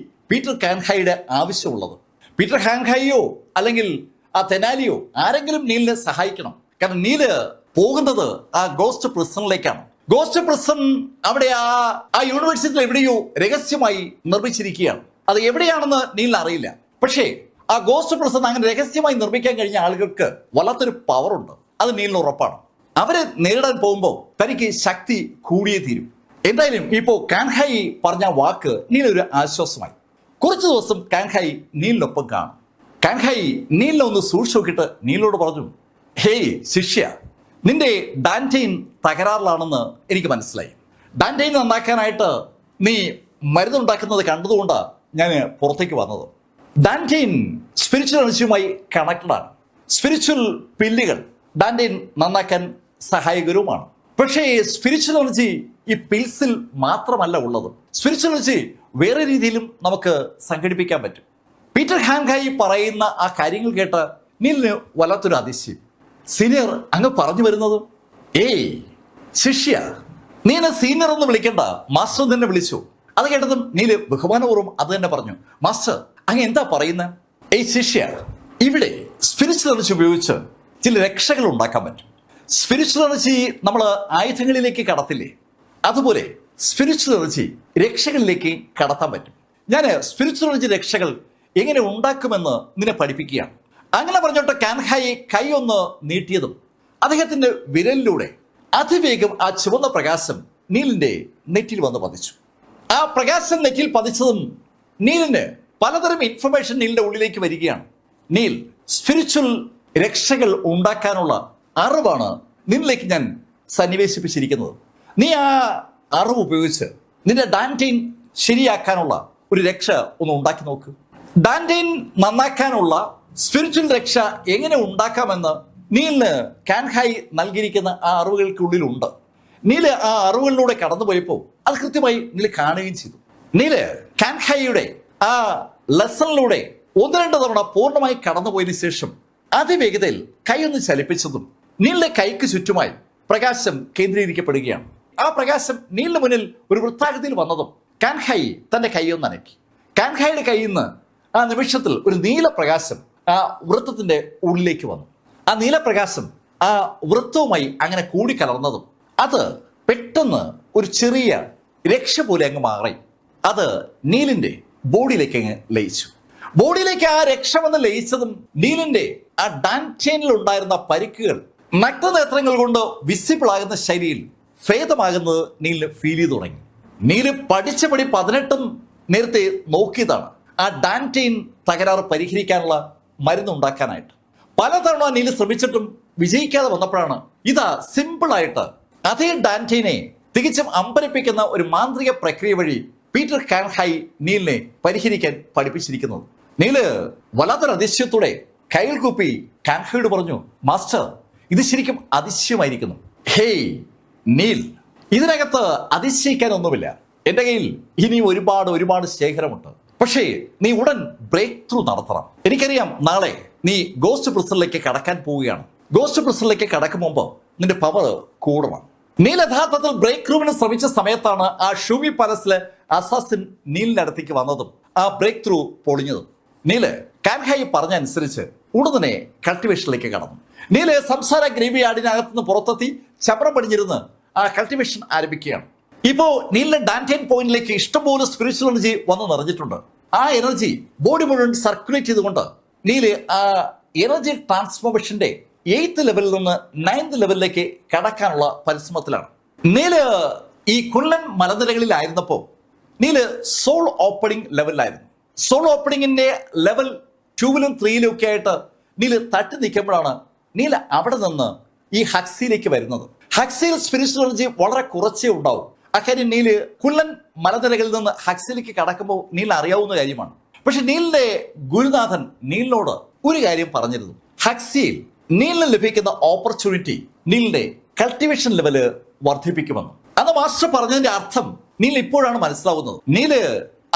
പീറ്റർ കാൻഹായിയുടെ ആവശ്യമുള്ളത്. പീറ്റർ കാൻഹായിയോ അല്ലെങ്കിൽ ആ തെനാലിയോ ആരെങ്കിലും നീലിനെ സഹായിക്കണം. കാരണം നീല് പോകുന്നത് ആ ഗോസ്റ്റ് പ്രിസണിലേക്കാണ്. ഗോസ്റ്റ് പ്രിസൺ അവിടെ ആ യൂണിവേഴ്സിറ്റിയിൽ എവിടെയോ രഹസ്യമായി നിർമ്മിച്ചിരിക്കുകയാണ്. അത് എവിടെയാണെന്ന് നീലിന് അറിയില്ല. പക്ഷേ ആ ഗോസ്റ്റ് പ്രിസൺ അങ്ങനെ രഹസ്യമായി നിർമ്മിക്കാൻ കഴിഞ്ഞ ആളുകൾക്ക് വല്ലാത്തൊരു പവറുണ്ട്. അത് നീലിന് ഉറപ്പാണ്. അവരെ നേരിടാൻ പോകുമ്പോൾ തനിക്ക് ശക്തി കൂടിയേ തീരും. എന്തായാലും ഇപ്പോ കാൻഹായി പറഞ്ഞ വാക്ക് നീലൊരു ആശ്വാസമായി. കുറച്ചു ദിവസം കാൻഹായി നീലിനൊപ്പം കാണും. കാൻഹായി നീലിനെ ഒന്ന് സൂക്ഷിച്ചു നോക്കിയിട്ട് നീലിനോട് പറഞ്ഞു, ഹേയ് ശിഷ്യ, നിന്റെ ഡാൻറ്റൈൻ തകരാറിലാണെന്ന് എനിക്ക് മനസ്സിലായി. ഡാൻറ്റൈൻ നന്നാക്കാനായിട്ട് നീ മരുന്നുണ്ടാക്കുന്നത് കണ്ടതുകൊണ്ടാണ് ഞാൻ പുറത്തേക്ക് വന്നത്. ഡാൻറ്റൈൻ സ്പിരിച്വൽ എനർജിയുമായി കണക്റ്റഡ് ആണ്. സ്പിരിച്വൽ പില്ലുകൾ ഡാൻറ്റൈൻ നന്നാക്കാൻ സഹായകരവുമാണ്. പക്ഷേ സ്പിരിച്വൽ എനർജി ഈ പിൽസിൽ മാത്രമല്ല ഉള്ളത്. സ്പിരിച്വൽ എനർജി വേറെ രീതിയിലും നമുക്ക് സംഘടിപ്പിക്കാൻ പറ്റും. പീറ്റർ കാൻഹായി പറയുന്ന ആ കാര്യങ്ങൾ കേട്ട് നീലിന് വല്ലാത്തൊരു അതിശയം. സീനിയർ, അങ്ങ് പറഞ്ഞു വരുന്നത്? ഏയ് ശിഷ്യ, നീ എന്നെ സീനിയർ എന്ന് വിളിക്കണ്ട, മാസ്റ്റർ തന്നെ വിളിച്ചു. അത് കേട്ടതും നീല് ബഹുമാനപൂർവ്വം അത് തന്നെ പറഞ്ഞു, മാസ്റ്റർ അങ്ങ് എന്താ പറയുന്നത്? ഏയ് ശിഷ്യ, ഇവിടെ സ്പിരിച്വൽ എനർജി ഉപയോഗിച്ച് ചില രക്ഷകൾ ഉണ്ടാക്കാൻ പറ്റും. സ്പിരിച്വൽ എനർജി നമ്മൾ ആയുധങ്ങളിലേക്ക് കടത്തില്ലേ, അതുപോലെ സ്പിരിച്വൽ എനർജി രക്ഷകളിലേക്ക് കടത്താൻ പറ്റും. ഞാൻ സ്പിരിച്വൽ എനർജി രക്ഷകൾ എങ്ങനെ ഉണ്ടാക്കുമെന്ന് നിന്നെ പഠിപ്പിക്കുകയാണ്. അങ്ങനെ പറഞ്ഞോട്ട് കാൻഹായി കൈ ഒന്ന് നീട്ടിയതും അദ്ദേഹത്തിന്റെ വിരലിലൂടെ അതിവേഗം ആ ചുവന്ന പ്രകാശം നീലിന്റെ നെറ്റിൽ വന്ന് പതിച്ചു. ആ പ്രകാശം നെറ്റിൽ പതിച്ചതും നീലിന് പലതരം ഇൻഫർമേഷൻ നീലിന്റെ ഉള്ളിലേക്ക് വരികയാണ്. നീൽ, സ്പിരിച്വൽ രക്ഷകൾ ഉണ്ടാക്കാനുള്ള അറിവാണ് നിന്നിലേക്ക് ഞാൻ സന്നിവേശിപ്പിച്ചിരിക്കുന്നത്. നീ ആ അറിവ് ഉപയോഗിച്ച് നിന്റെ ഡാൻറ്റൈൻ ശരിയാക്കാനുള്ള ഒരു രക്ഷ ഒന്ന് ഉണ്ടാക്കി നോക്ക്. ഡാൻറ്റൈൻ നന്നാക്കാനുള്ള സ്പിരിച്വൽ രക്ഷ എങ്ങനെ ഉണ്ടാക്കാമെന്ന് നീലിന് കാൻഹായി നൽകിയിരിക്കുന്ന ആ അറിവുകൾക്കുള്ളിലുണ്ട്. നീല് ആ അറിവുകളിലൂടെ കടന്നുപോയപ്പോൾ അത് കൃത്യമായി നീല് കാണുകയും ചെയ്തു. നീല് കാൻഹായിയുടെ ആ ലെസണിലൂടെ 1-2 തവണ പൂർണ്ണമായി കടന്നുപോയതിനു ശേഷം അതിവേഗതയിൽ കൈയൊന്ന് ചലിപ്പിച്ചതും നീലിന്റെ കൈക്ക് ചുറ്റുമായി പ്രകാശം കേന്ദ്രീകരിക്കപ്പെടുകയാണ്. ആ പ്രകാശം നീലിന് മുന്നിൽ ഒരു വൃത്താകൃതിയിൽ വന്നതും കാൻഹായി തന്റെ കൈയൊന്ന് അനക്കി. കാൻഹായിയുടെ കയ്യിൽ നിന്ന് ആ നിമിഷത്തിൽ ഒരു നീലപ്രകാശം ആ വൃത്തത്തിന്റെ ഉള്ളിലേക്ക് വന്നു. ആ നീലപ്രകാശം ആ വൃത്തവുമായി അങ്ങനെ കൂടിക്കലർന്നതും അത് പെട്ടെന്ന് ഒരു ചെറിയ രക്ഷ പോലെ അങ്ങ് മാറി. അത് നീലിന്റെ ബോഡിയിലേക്ക് അങ്ങ് ലയിച്ചു. ബോഡിയിലേക്ക് ആ രക്ഷ വന്ന് ലയിച്ചതും നീലിന്റെ ആ ഡാൻറ്റൈനിൽ ഉണ്ടായിരുന്ന പരിക്കുകൾ നഗ്നനേത്രങ്ങൾ കൊണ്ട് വിസിബിൾ ആകുന്ന ശൈലിയിൽ ഭേദമാകുന്നത് നീലിന് ഫീൽ ചെയ്തു തുടങ്ങി. നീല് പഠിച്ച പടി 18 നേരത്തെ നോക്കിയതാണ് ആ ഡാൻറ്റൈൻ തകരാറ് പരിഹരിക്കാനുള്ള മരുന്നുണ്ടാക്കാനായിട്ട്. പലതവണ നീല് ശ്രമിച്ചിട്ടും വിജയിക്കാതെ വന്നപ്പോഴാണ് ഇതാ സിമ്പിളായിട്ട് അതേ ഡാൻറ്റൈനെ തികച്ചും അമ്പരപ്പിക്കുന്ന ഒരു മാന്ത്രിക പ്രക്രിയ വഴി പീറ്റർ കാൻഹായി നീലിനെ പരിഹരിക്കാൻ പഠിപ്പിച്ചിരിക്കുന്നത്. നീല് വല്ലാത്തൊരു അതിശയത്തോടെ കൈകൾ കൂപ്പി കാൻഹായോട് പറഞ്ഞു, മാസ്റ്റർ, ഇത് ശരിക്കും അതിശയമായിരിക്കുന്നു. ഹേയ് നീൽ, ഇതിനകത്ത് അതിശയിക്കാനൊന്നുമില്ല. എൻ്റെ കയ്യിൽ ഇനി ഒരുപാട് ശേഖരമുണ്ട്. പക്ഷേ നീ ഉടൻ ബ്രേക്ക് ത്രൂ നടത്തണം. എനിക്കറിയാം നാളെ നീ ഗോസ്റ്റ് പ്രിസണിലേക്ക് കടക്കാൻ പോവുകയാണ്. ഗോസ്റ്റ് പ്രിസണിലേക്ക് കടക്കും മുമ്പ് നിന്റെ പവർ കൂടണം. നീൽ യഥാർത്ഥത്തിൽ ബ്രേക്ക് റൂമിന് ശ്രമിച്ച സമയത്താണ് ആ ഷൂമി പാലസിലെ അസാസിൻ നീലിന്റെ അടുത്തേക്ക് വന്നതും ആ ബ്രേക്ക് ത്രൂ പൊളിഞ്ഞതും. നീല് കാൻഹായി പറഞ്ഞ അനുസരിച്ച് ഉടനെ കൾട്ടിവേഷനിലേക്ക് കടന്നു. നീല് സംസാര ഗ്രേവി യാർഡിനകത്തുനിന്ന് പുറത്തെത്തി ചമ്രം പടിഞ്ഞിരുന്ന് ആ കൾട്ടിവേഷൻ ആരംഭിക്കുകയാണ്. ഇപ്പോ നീലിന്റെ ഡാൻറ്റൈൻ പോയിന്റിലേക്ക് ഇഷ്ടംപോലെ സ്പിരിച്വൽ എനർജി വന്ന് നിറഞ്ഞിട്ടുണ്ട്. ആ എനർജി ബോഡി മുഴുവൻ സർക്കുലേറ്റ് ചെയ്തുകൊണ്ട് നീല് ആ എനർജി ട്രാൻസ്ഫോർമേഷന്റെ 8th ലെവലിൽ നിന്ന് 9th ലെവലിലേക്ക് കടക്കാനുള്ള പരിശ്രമത്തിലാണ്. നീല് ഈ കുള്ളൻ മലനിരകളിലായിരുന്നപ്പോൾ നീല് സോൾ ഓപ്പണിംഗ് ലെവലിലായിരുന്നു. സോൾ ഓപ്പണിംഗിന്റെ ലെവൽ 2ലും 3ലും ഒക്കെ ആയിട്ട് നീല് തട്ടി നിൽക്കുമ്പോഴാണ് നീല് അവിടെ നിന്ന് ഈ ഹക്സിയിലേക്ക് വരുന്നത്. ഹക്സിയിൽ സ്പിരിച്വൽ എനർജി വളരെ കുറച്ചേ ഉണ്ടാവും. അക്കാര്യം നീല് കുള്ളൻ മലനിരകളിൽ നിന്ന് ഹക്സിയിലേക്ക് കടക്കുമ്പോൾ നീൽ അറിയാവുന്ന കാര്യമാണ്. പക്ഷെ നീലിന്റെ ഗുരുനാഥൻ നീലിനോട് ഒരു കാര്യം പറഞ്ഞിരുന്നു. ഹക്സിയിൽ നീലിന് ലഭിക്കുന്ന ഓപ്പർച്യൂണിറ്റി നീലിന്റെ കൾട്ടിവേഷൻ ലെവല് വർദ്ധിപ്പിക്കുമെന്ന്. അന്ന് മാസ്റ്റർ പറഞ്ഞതിന്റെ അർത്ഥം നീൽ ഇപ്പോഴാണ് മനസ്സിലാവുന്നത്. നീല്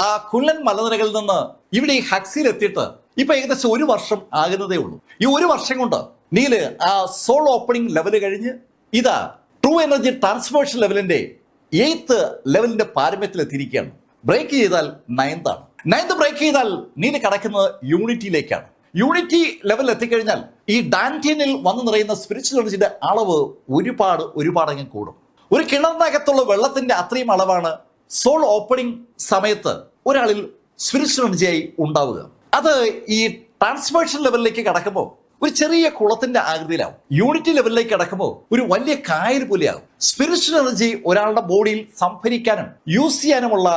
ആ കുള്ളൻ മലനിരകളിൽ നിന്ന് ഇവിടെ ഈ ഹക്സിയിൽ എത്തിയിട്ട് ഇപ്പൊ ഏകദേശം 1 വർഷം ആകുന്നതേ ഉള്ളൂ. ഈ 1 വർഷം കൊണ്ട് നീല് ആ സോൾ ഓപ്പണിംഗ് ലെവല് കഴിഞ്ഞ് ഇതാ ട്രൂ എനർജി ട്രാൻസ്ഫോർമേഷൻ ലെവലിന്റെ 8th ലെവലിന്റെ പാരമ്യത്തിൽ എത്തിയിരിക്കുകയാണ്. ബ്രേക്ക് ചെയ്താൽ 9th ആണ്. 9th ബ്രേക്ക് ചെയ്താൽ നീല് കടക്കുന്നത് യൂണിറ്റിയിലേക്കാണ്. യൂണിറ്റി ലെവലിൽ എത്തിക്കഴിഞ്ഞാൽ ഈ ഡാൻറ്റീനിൽ വന്നു നിറയുന്ന സ്പിരിച്വൽ എനർജിയുടെ അളവ് ഒരുപാട് അങ്ങ് കൂടും. ഒരു കിണറിനകത്തുള്ള വെള്ളത്തിന്റെ അത്രയും അളവാണ് സോൾ ഓപ്പണിംഗ് സമയത്ത് ഒരാളിൽ സ്പിരിച്വൽ എനർജിയായി ഉണ്ടാവുക. അത് ഈ ട്രാൻസ്ഫോർമേഷൻ ലെവലിലേക്ക് കടക്കുമ്പോൾ ഒരു ചെറിയ കുളത്തിന്റെ ആകൃതിയിലാവും. യൂണിറ്റി ലെവലിലേക്ക് കടക്കുമ്പോൾ ഒരു വലിയ കായൽ പോലെയാകും. സ്പിരിച്വൽ എനർജി ഒരാളുടെ ബോഡിയിൽ സംഭരിക്കാനും യൂസ് ചെയ്യാനുമുള്ള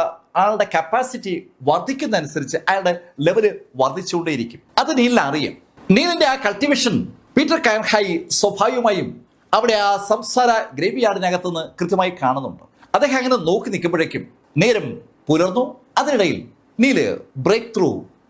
ആളുടെ കപ്പാസിറ്റി വർദ്ധിക്കുന്നതനുസരിച്ച് അയാളുടെ ലെവല് വർദ്ധിച്ചുകൊണ്ടേയിരിക്കും. അത് നീലിന് അറിയാം. നീലിന്റെ ആ കൾട്ടിവേഷൻ പീറ്റർ കാൻഹായി സ്വാഭാവികമായും അവിടെ ആ സംസാര ഗ്രേവി യാർഡിനകത്തുനിന്ന് കൃത്യമായി കാണുന്നുണ്ട്. അദ്ദേഹം അങ്ങനെ നോക്കി നിൽക്കുമ്പോഴേക്കും നേരം പുലർന്നു. അതിനിടയിൽ നീല് ബ്രേക്ക് ത്രൂ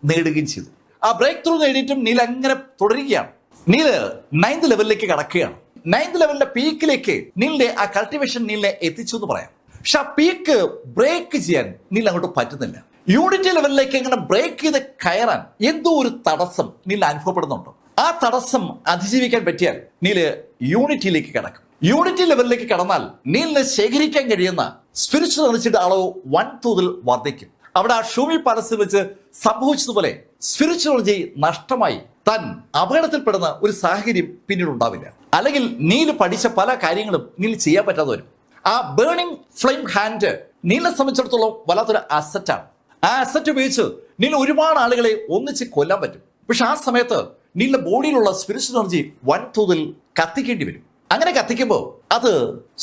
നേടുകയും ചെയ്തു. ആ ബ്രേക്ക് ത്രൂ നേടിയിട്ടും നീൽ അങ്ങനെ തുടരുകയാണ്. നീല് 9th ലെവലിലേക്ക് കടക്കുകയാണ്. 9th ലെവലിന്റെ പീക്കിലേക്ക് നീലിന്റെ ആ കൾട്ടിവേഷൻ നീലിനെ എത്തിച്ചു എന്ന് പറയാം. പക്ഷെ ആ പീക്ക് ബ്രേക്ക് ചെയ്യാൻ നീൽ അങ്ങോട്ട് പറ്റുന്നില്ല. യൂണിറ്റി ലെവലിലേക്ക് ഇങ്ങനെ ബ്രേക്ക് ചെയ്ത് കയറാൻ എന്തോ ഒരു തടസ്സം നീൽ അനുഭവപ്പെടുന്നുണ്ട്. ആ തടസ്സം അതിജീവിക്കാൻ പറ്റിയാൽ നീല് യൂണിറ്റിയിലേക്ക് കടക്കും. യൂണിറ്റി ലെവലിലേക്ക് കടന്നാൽ നീലിന് ശേഖരിക്കാൻ കഴിയുന്ന സ്പിരിച്വൽ എനർജിയുടെ അളവ് വൻതോതിൽ വർദ്ധിക്കും. അവിടെ ആ ഷൂമി പാലസിൽ വെച്ച് സംഭവിച്ചതുപോലെ സ്പിരിച്വൽ എനർജി നഷ്ടമായി താൻ അപകടത്തിൽപ്പെടുന്ന ഒരു സാഹചര്യം പിന്നീട് ഉണ്ടാവില്ല. അല്ലെങ്കിൽ നീല് പഠിച്ച പല കാര്യങ്ങളും നീൽ ചെയ്യാൻ പറ്റാതെ വരും. ആ ബേണിംഗ് ഫ്ലെയിം ഹാൻഡ് നീലിനെ സംബന്ധിച്ചിടത്തോളം വല്ലാത്തൊരു അസറ്റാണ്. ആ അസറ്റ് ഉപയോഗിച്ച് നീൽ ഒരുപാട് ആളുകളെ ഒന്നിച്ച് കൊല്ലാൻ പറ്റും. പക്ഷെ ആ സമയത്ത് നീലിന്റെ ബോഡിയിലുള്ള സ്പിരിച്വൽ എനർജി വൻതോതിൽ കത്തിക്കേണ്ടി വരും. അങ്ങനെ കത്തിക്കുമ്പോൾ അത്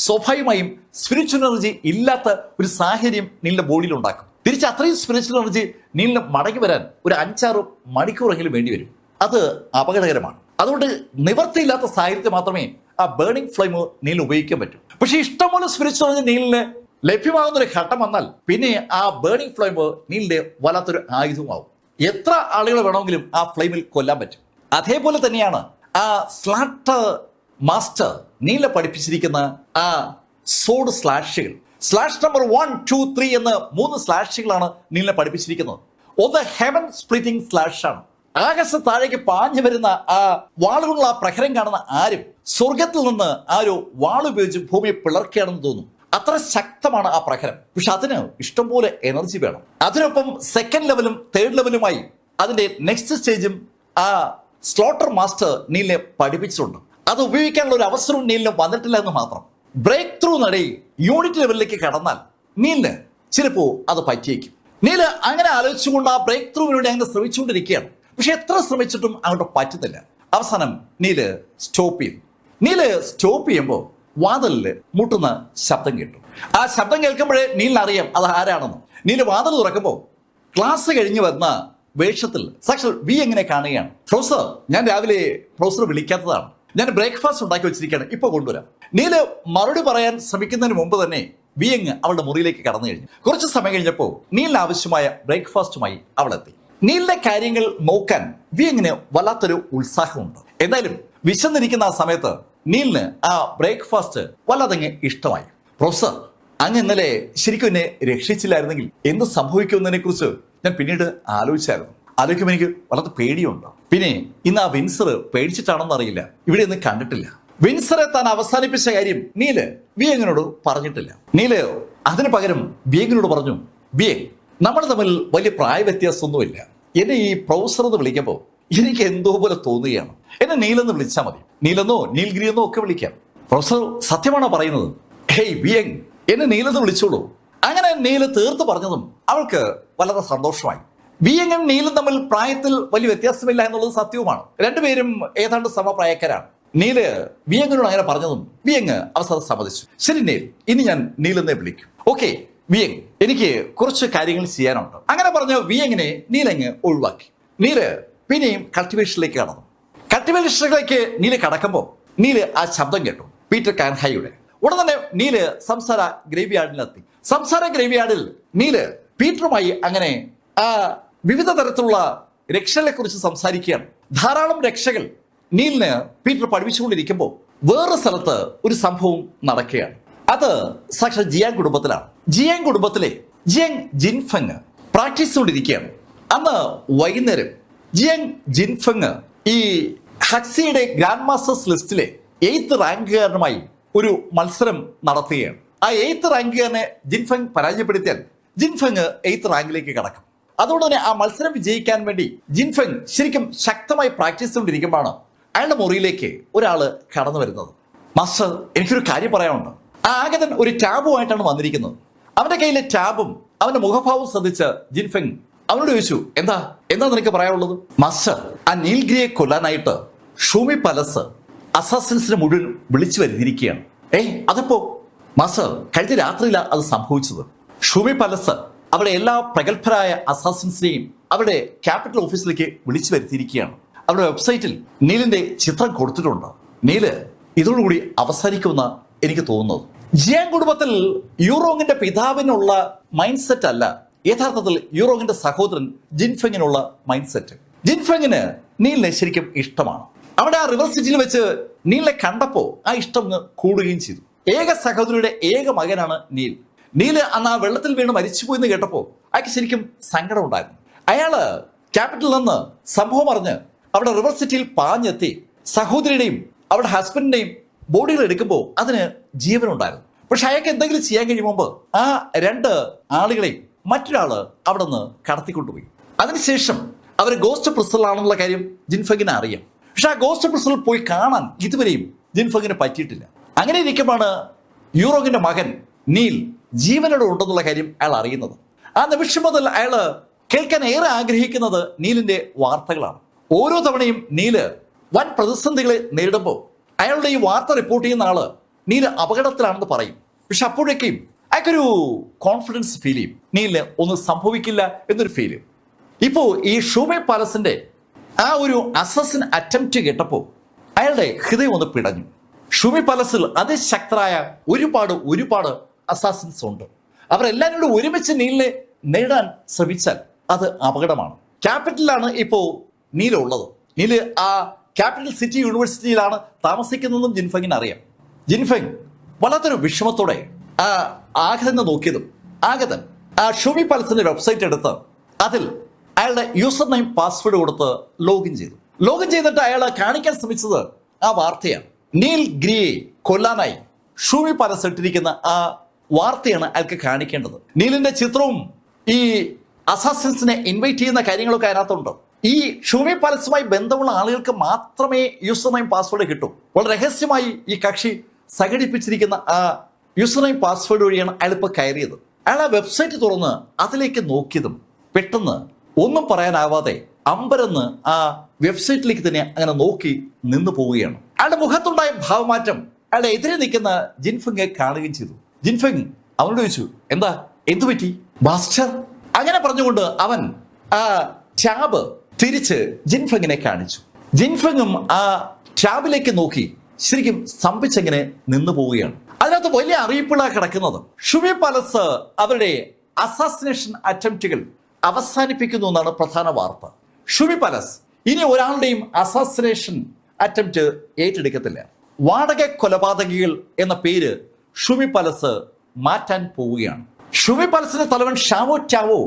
സ്വാഭാവികമായും സ്പിരിച്വൽ എനർജി ഇല്ലാത്ത ഒരു സാഹചര്യം നീലിന്റെ ബോഡിയിൽ ഉണ്ടാക്കും. തിരിച്ച് അത്രയും സ്പിരിച്വൽ എനർജി നീലിന് മടങ്ങി വരാൻ ഒരു 5-6 മണിക്കൂറെങ്കിലും വേണ്ടി വരും. അത് അപകടകരമാണ്. അതുകൊണ്ട് നിവർത്തിയില്ലാത്ത സാഹചര്യത്തിൽ മാത്രമേ ആ ബേണിംഗ് ഫ്ലെയിം നീൽ ഉപയോഗിക്കാൻ പറ്റും. പക്ഷെ ഇഷ്ടംപോലെ സ്പിരിച്വൽ എനർജി നീലിന് ലഭ്യമാകുന്ന ഒരു ഘട്ടം വന്നാൽ പിന്നെ ആ ബേണിംഗ് ഫ്ലെയിം നീലിന്റെ വല്ലാത്തൊരു ആയുധമാവും. എത്ര ആളുകൾ വേണമെങ്കിലും ആ ഫ്ലെയിമിൽ കൊല്ലാൻ പറ്റും. അതേപോലെ തന്നെയാണ് ആ സ്ലാട്ടർ മാസ്റ്റർ നീല പഠിപ്പിച്ചിരിക്കുന്ന ആ സോഡ് സ്ലാഷുകൾ. സ്ലാഷ് നമ്പർ 1, 2, 3 എന്ന് 3 സ്ലാഷുകളാണ് നീലിനെ പഠിപ്പിച്ചിരിക്കുന്നത്. ഒന്ന് ഹെവൻ സ്പ്ലിറ്റിംഗ് സ്ലാഷ് ആണ്. ആകാശ താഴേക്ക് പാഞ്ഞു വരുന്ന ആ വാളുകൊണ്ടുള്ള ആ പ്രഹരം കാണുന്ന ആരും സ്വർഗത്തിൽ നിന്ന് ആ ഒരു വാളുപയോഗിച്ച് ഭൂമിയെ പിളർക്കുകയാണെന്ന് തോന്നും. അത്ര ശക്തമാണ് ആ പ്രഹരം. പക്ഷെ അതിന് ഇഷ്ടംപോലെ എനർജി വേണം. അതിനൊപ്പം 2nd ലെവലും 3rd ലെവലുമായി അതിന്റെ നെക്സ്റ്റ് സ്റ്റേജും ആ സ്ലോട്ടർ മാസ്റ്റർ നീലിനെ പഠിപ്പിച്ചിട്ടുണ്ട്. അത് ഉപയോഗിക്കാനുള്ള ഒരു അവസരവും നീലിന് വന്നിട്ടില്ല എന്ന് മാത്രം. ബ്രേക്ക് ത്രൂ നടയി യൂണിറ്റ് ലെവലിലേക്ക് കടന്നാൽ നീലിന് ചിലപ്പോൾ അത് പറ്റിയേക്കും. നീല് അങ്ങനെ ആലോചിച്ചുകൊണ്ട് ആ ബ്രേക്ക് ത്രൂവിന് വേണ്ടി അങ്ങനെ ശ്രമിച്ചുകൊണ്ടിരിക്കുകയാണ്. പക്ഷെ എത്ര ശ്രമിച്ചിട്ടും അങ്ങോട്ട് പറ്റുന്നില്ല. അവസാനം നീല് സ്റ്റോപ്പ് ചെയ്തു. നീല് സ്റ്റോപ്പ് ചെയ്യുമ്പോൾ വാതിലില് മുട്ടുന്ന ശബ്ദം കേട്ടു. ആ ശബ്ദം കേൾക്കുമ്പോഴേ നീലിന് അറിയാം അത് ആരാണെന്ന്. നീല് വാതിൽ തുറക്കുമ്പോൾ ക്ലാസ് കഴിഞ്ഞ് വന്ന വേഷത്തിൽ സാക്ഷാൽ വി എങ്ങനെ കാണുകയാണ്. പ്രൊഫസർ, ഞാൻ രാവിലെ പ്രൊഫസർ വിളിക്കാത്തതാണ്. ഞാൻ ബ്രേക്ക്ഫാസ്റ്റ് ഉണ്ടാക്കി വെച്ചിരിക്കുകയാണ്, ഇപ്പൊ കൊണ്ടുവരാം. നീല് മറുപടി പറയാൻ ശ്രമിക്കുന്നതിന് മുമ്പ് തന്നെ വിയങ് അവളുടെ മുറിയിലേക്ക് കടന്നു കഴിഞ്ഞു. കുറച്ച് സമയം കഴിഞ്ഞപ്പോൾ നീലിന് ആവശ്യമായ ബ്രേക്ക്ഫാസ്റ്റുമായി അവൾ എത്തി. നീലിന്റെ കാര്യങ്ങൾ നോക്കാൻ വിയങ്ങിന് വല്ലാത്തൊരു ഉത്സാഹമുണ്ട്. എന്തായാലും വിശന്നിരിക്കുന്ന ആ സമയത്ത് നീലിന് ആ ബ്രേക്ക്ഫാസ്റ്റ് വല്ലാതെ ഇഷ്ടമായി. പ്രൊഫസർ, അങ്ങ് ഇന്നലെ ശരിക്കും എന്നെ രക്ഷിച്ചില്ലായിരുന്നെങ്കിൽ എന്ത് സംഭവിക്കുമെന്നതിനെ കുറിച്ച് ഞാൻ പിന്നീട് ആലോചിക്കുമ്പോൾ എനിക്ക് വളരെ പേടിയുണ്ട്. പിന്നെ ഇന്ന് ആ വിൻസർ പേടിച്ചിട്ടാണെന്ന് അറിയില്ല, ഇവിടെ ഒന്നും കണ്ടിട്ടില്ല. വിൻസറെ താൻ അവസാനിപ്പിച്ച കാര്യം നീല് വിയങ്ങിനോട് പറഞ്ഞിട്ടില്ല. നീല് അതിന് പകരം വിയങ്ങിനോട് പറഞ്ഞു, വിയങ്, നമ്മൾ തമ്മിൽ വലിയ പ്രായ വ്യത്യാസമൊന്നുമില്ല. എന്നെ ഈ പ്രൊഫസർ എന്ന് വിളിക്കുമ്പോൾ എനിക്ക് എന്തോ പോലെ തോന്നുകയാണ്. എന്നെ നീലെന്ന് വിളിച്ചാൽ മതി, നീലെന്നോ നീൽഗിരിയെന്നോ ഒക്കെ വിളിക്കാം. പ്രൊഫസർ സത്യമാണോ പറയുന്നത്? ഹേയ് വിയങ്, എന്നെ നീലെന്ന് വിളിച്ചോളൂ. അങ്ങനെ നീല് തീർത്ത് പറഞ്ഞതും അവൾക്ക് വളരെ സന്തോഷമായി. വിയങ്ങും നീലും തമ്മിൽ പ്രായത്തിൽ വലിയ വ്യത്യാസമില്ല എന്നുള്ളത് സത്യവുമാണ്. രണ്ടുപേരും ഏതാണ്ട് സമപ്രായക്കാരാണ്. നീല് വിയങ്ങിനോട് അങ്ങനെ പറഞ്ഞതും വിയങ് അവസരം സമ്മതിച്ചു. ശരി നീൽ, ഇനി ഞാൻ നീലെന്നേ വിളിക്കും. ഓക്കെ വിയങ്, എനിക്ക് കുറച്ച് കാര്യങ്ങൾ ചെയ്യാനുണ്ട്. അങ്ങനെ പറഞ്ഞ വിയങ്ങിനെ നീലങ്ങ് ഒഴിവാക്കി. നീല് പിന്നെയും കൾട്ടിവേഷനിലേക്ക് കടന്നു. കൾട്ടിവേഷനിലേക്ക് നീല് കടക്കുമ്പോൾ നീല് ആ ശബ്ദം കേട്ടു, പീറ്റർ കാൻഹായുടെ. ഉടൻ തന്നെ നീല് സംസാര ഗ്രേവ്യാർഡിലെത്തി. സംസാര ഗ്രേവ്യാർഡിൽ നീല് പീറ്ററുമായി അങ്ങനെ ആ വിവിധ തരത്തിലുള്ള രക്ഷകളെ കുറിച്ച് സംസാരിക്കുകയാണ്. ധാരാളം രക്ഷകൾ നീലിന് പീറ്റർ പഠിപ്പിച്ചുകൊണ്ടിരിക്കുമ്പോൾ വേറെ സ്ഥലത്ത് ഒരു സംഭവം നടക്കുകയാണ്. അത് സാക്ഷാൽ ജിയാങ് കുടുംബത്തിലാണ്. ജിയാങ് കുടുംബത്തിലെ ജിയാങ് ജിൻഫെങ് പ്രാക്ടീസ് കൊണ്ടിരിക്കുകയാണ്. അന്ന് വൈകുന്നേരം ജിയാങ് ജിൻഫെങ് ഈ ഹക്സിയുടെ ഗ്രാൻഡ് മാസ്റ്റേഴ്സ് ലിസ്റ്റിലെ 8th റാങ്കുകാരനുമായി ഒരു മത്സരം നടത്തുകയാണ്. ആ 8th റാങ്കുകാരനെ ജിൻഫെങ് പരാജയപ്പെടുത്തിയാൽ ജിൻഫെങ് 8th റാങ്കിലേക്ക് കടക്കും. അതുകൊണ്ട് തന്നെ ആ മത്സരം വിജയിക്കാൻ വേണ്ടി ജിൻഫെങ് ശരിക്കും ശക്തമായി പ്രാക്ടീസ് കൊണ്ടിരിക്കുമ്പോഴാണ് അയാളുടെ മുറിയിലേക്ക് ഒരാള് കടന്നു വരുന്നത്. മാസ്റ്റർ, എനിക്കൊരു കാര്യം പറയാനുണ്ട്. ആ ആഗതൻ ഒരു ടാബുമായിട്ടാണ് വന്നിരിക്കുന്നത്. അവന്റെ കയ്യിലെ ടാബും അവന്റെ മുഖഭാവവും ശ്രദ്ധിച്ച് ജിൻഫെങ് അവനോട് ചോദിച്ചു, എന്താ നിനക്ക് പറയാനുള്ളത്? മാസ്റ്റർ, ആ നീൽഗിരിയെ കൊല്ലാനായിട്ട് ഷൂമി പാലസ് അസാസിൻസിനെ മുഴുവൻ വിളിച്ചു വരുത്തിയിരിക്കുകയാണ്. അതിപ്പോ? മാസ്റ്റർ, കഴിഞ്ഞ രാത്രിയിലാണ് അത് സംഭവിച്ചത്. ഷൂമി പാലസ് അവിടെ എല്ലാ പ്രഗത്ഭരായ അസാസിൻസിനെയും അവരുടെ ക്യാപിറ്റൽ ഓഫീസിലേക്ക് വിളിച്ചു വരുത്തിയിരിക്കുകയാണ്. അവരുടെ വെബ്സൈറ്റിൽ നീലിന്റെ ചിത്രം കൊടുത്തിട്ടുണ്ട്. നീല് ഇതോടുകൂടി അവസാനിക്കുമെന്ന് എനിക്ക് തോന്നുന്നത്. ജിയാങ് കുടുംബത്തിൽ യൂറോങ്ങിന്റെ പിതാവിനുള്ള മൈൻഡ് സെറ്റ് അല്ല യഥാർത്ഥത്തിൽ യൂറോങ്ങിന്റെ സഹോദരൻ ജിൻഫെങ്ങിനുള്ള മൈൻഡ് സെറ്റ്. ജിൻഫെങ്ങിന് നീലിനെ ശരിക്കും ഇഷ്ടമാണ്. അവിടെ ആ റിവർ സിറ്റിയിൽ വെച്ച് നീലിനെ കണ്ടപ്പോ ആ ഇഷ്ടം കൂടുകയും ചെയ്തു. ഏക സഹോദരിയുടെ ഏക മകനാണ് നീൽ. നീല് അന്ന് ആ വെള്ളത്തിൽ വീണ് മരിച്ചുപോയെന്ന് കേട്ടപ്പോൾ അയാൾക്ക് ശരിക്കും സങ്കടം ഉണ്ടായിരുന്നു. അയാള് ക്യാപിറ്റലിൽ നിന്ന് സംഭവം അറിഞ്ഞ് അവിടെ റിവർ സിറ്റിയിൽ പാഞ്ഞെത്തി സഹോദരിയുടെയും അവരുടെ ഹസ്ബൻഡിന്റെയും ബോഡികൾ എടുക്കുമ്പോൾ അതിന് ജീവനുണ്ടായിരുന്നു. പക്ഷെ അയാൾക്ക് എന്തെങ്കിലും ചെയ്യാൻ കഴിയുമ്പോൾ ആ 2 ആളുകളെയും മറ്റൊരാള് അവിടെ നിന്ന് കടത്തിക്കൊണ്ടുപോയി. അതിനുശേഷം അവർ ഗോസ്റ്റ് പ്രിസണിലാണെന്നുള്ള കാര്യം ജിൻഫെങ്ങിനെ അറിയാം. പക്ഷെ ആ ഗോസ്റ്റ് പ്രിസണിൽ പോയി കാണാൻ ഇതുവരെയും ജിൻഫെങ്ങിന് പറ്റിയിട്ടില്ല. അങ്ങനെ ഇരിക്കുമ്പോഴാണ് യൂറോങ്ങിന്റെ മകൻ നീൽ ജീവനോടെ ഉണ്ടെന്നുള്ള കാര്യം അയാൾ അറിയുന്നത്. ആ നിമിഷം മുതൽ അയാൾ കേൾക്കാൻ ഏറെ ആഗ്രഹിക്കുന്നത് നീലിന്റെ വാർത്തകളാണ്. ഓരോ തവണയും നീല് വൻ പ്രതിസന്ധികളെ നേരിടുമ്പോൾ അയാളുടെ ഈ വാർത്ത റിപ്പോർട്ട് ചെയ്യുന്ന ആള് നീല് അപകടത്തിലാണെന്ന് പറയും. പക്ഷെ അപ്പോഴേക്കും അയാൾക്കൊരു കോൺഫിഡൻസ് ഫീൽ ചെയ്യും, നീലിന് ഒന്നും സംഭവിക്കില്ല എന്നൊരു ഫീൽ. ഇപ്പോ ഈ ഷൂമി പാലസിന്റെ ആ ഒരു അസസിൻ അറ്റംപ്റ്റ് കേട്ടപ്പോൾ അയാളുടെ ഹൃദയം ഒന്ന് പിടഞ്ഞു. ഷൂമി പാലസിൽ അതിശക്തരായ ഒരുപാട് അസാസിൻസ് ഉണ്ട്. അവരെല്ലാവരും കൂടി ഒരുമിച്ച് നീലിനെ നേടാൻ ശ്രമിച്ചാൽ അത് അപകടമാണ്. ക്യാപിറ്റലിലാണ് ഇപ്പോ നീല ഉള്ളത്. നീല് ആ ക്യാപിറ്റൽ സിറ്റി യൂണിവേഴ്സിറ്റിയിലാണ് താമസിക്കുന്നതെന്നും ജിൻഫെങ്ങിന് അറിയാം. ജിൻഫെങ് വല്ലാത്തൊരു വിഷമത്തോടെ ആ ആഗതനെ നോക്കിയതും ആഗതൻ ആ ഷൂമി പാലസിന്റെ വെബ്സൈറ്റ് എടുത്ത് അതിൽ അയാളുടെ യൂസർ നെയിം പാസ്വേഡ് കൊടുത്ത് ലോഗിൻ ചെയ്തിട്ട് അയാൾ കാണിക്കാൻ ശ്രമിച്ചത് ആ വാർത്തയാണ്. നീൽ ഗ്രിയെ കൊല്ലാനായി ഷൂമി പാലസ് ഇട്ടിരിക്കുന്ന ആ വാർത്തയാണ് അയാൾക്ക് കാണിക്കേണ്ടത്. നീലിന്റെ ചിത്രവും ഈ അസാസിൻസിനെ ഇൻവൈറ്റ് ചെയ്യുന്ന കാര്യങ്ങളൊക്കെ അതിനകത്തുണ്ട്. ഈ ഷൂമി പാലസുമായി ബന്ധമുള്ള ആളുകൾക്ക് മാത്രമേ യൂസർ നെയിം പാസ്വേഡ് കിട്ടൂ. വളരെ രഹസ്യമായി ഈ കക്ഷി സംഘടിപ്പിച്ചിരിക്കുന്ന ആ യൂസർ നെയിം പാസ്വേഡ് വഴിയാണ് അയാൾ ഇപ്പോൾ കയറിയത്. അയാൾ ആ വെബ്സൈറ്റ് തുറന്ന് അതിലേക്ക് നോക്കിയതും പെട്ടെന്ന് ഒന്നും പറയാനാവാതെ അമ്പരന്ന് ആ വെബ്സൈറ്റിലേക്ക് തന്നെ അങ്ങനെ നോക്കി നിന്നു പോവുകയാണ്. അയാളുടെ മുഖത്തുണ്ടായ ഭാവമാറ്റം അയാളുടെ എതിരെ നിൽക്കുന്ന ജിൻഫെങ്ങെ കാണുകയും ചെയ്തു. ജിൻഫെങ് അവനോട് ചോദിച്ചു, എന്തു പറ്റി മാസ്റ്റർ? അങ്ങനെ പറഞ്ഞുകൊണ്ട് അവൻ ആ ടാബ് തിരിച്ച് ജിൻഫെങ്ങിനെ കാണിച്ചു. ജിൻഫെങ്ങും ആ ടാബിലേക്ക് നോക്കി ശരിക്കും സ്തംഭിച്ചെങ്ങനെ നിന്നു പോവുകയാണ്. അതിനകത്ത് വലിയ അറിയിപ്പുകളാണ് കിടക്കുന്നത്. ഷൂമി പാലസ് അവരുടെ അസാസിനേഷൻ അറ്റംപ്റ്റുകൾ അവസാനിപ്പിക്കുന്നു എന്നാണ് പ്രധാന വാർത്ത. ഷൂമി പാലസ് ഇനി ഒരാളുടെയും അസാസിനേഷൻ അറ്റംപ്റ്റ് ഏറ്റെടുക്കത്തില്ല. വാടക കൊലപാതകികൾ എന്ന പേര് ഷൂമി പാലസ് മാറ്റാൻ പോവുകയാണ്. ഷൂമി പാലസിന്റെ തലവൻ ഷാവോ ടാവോ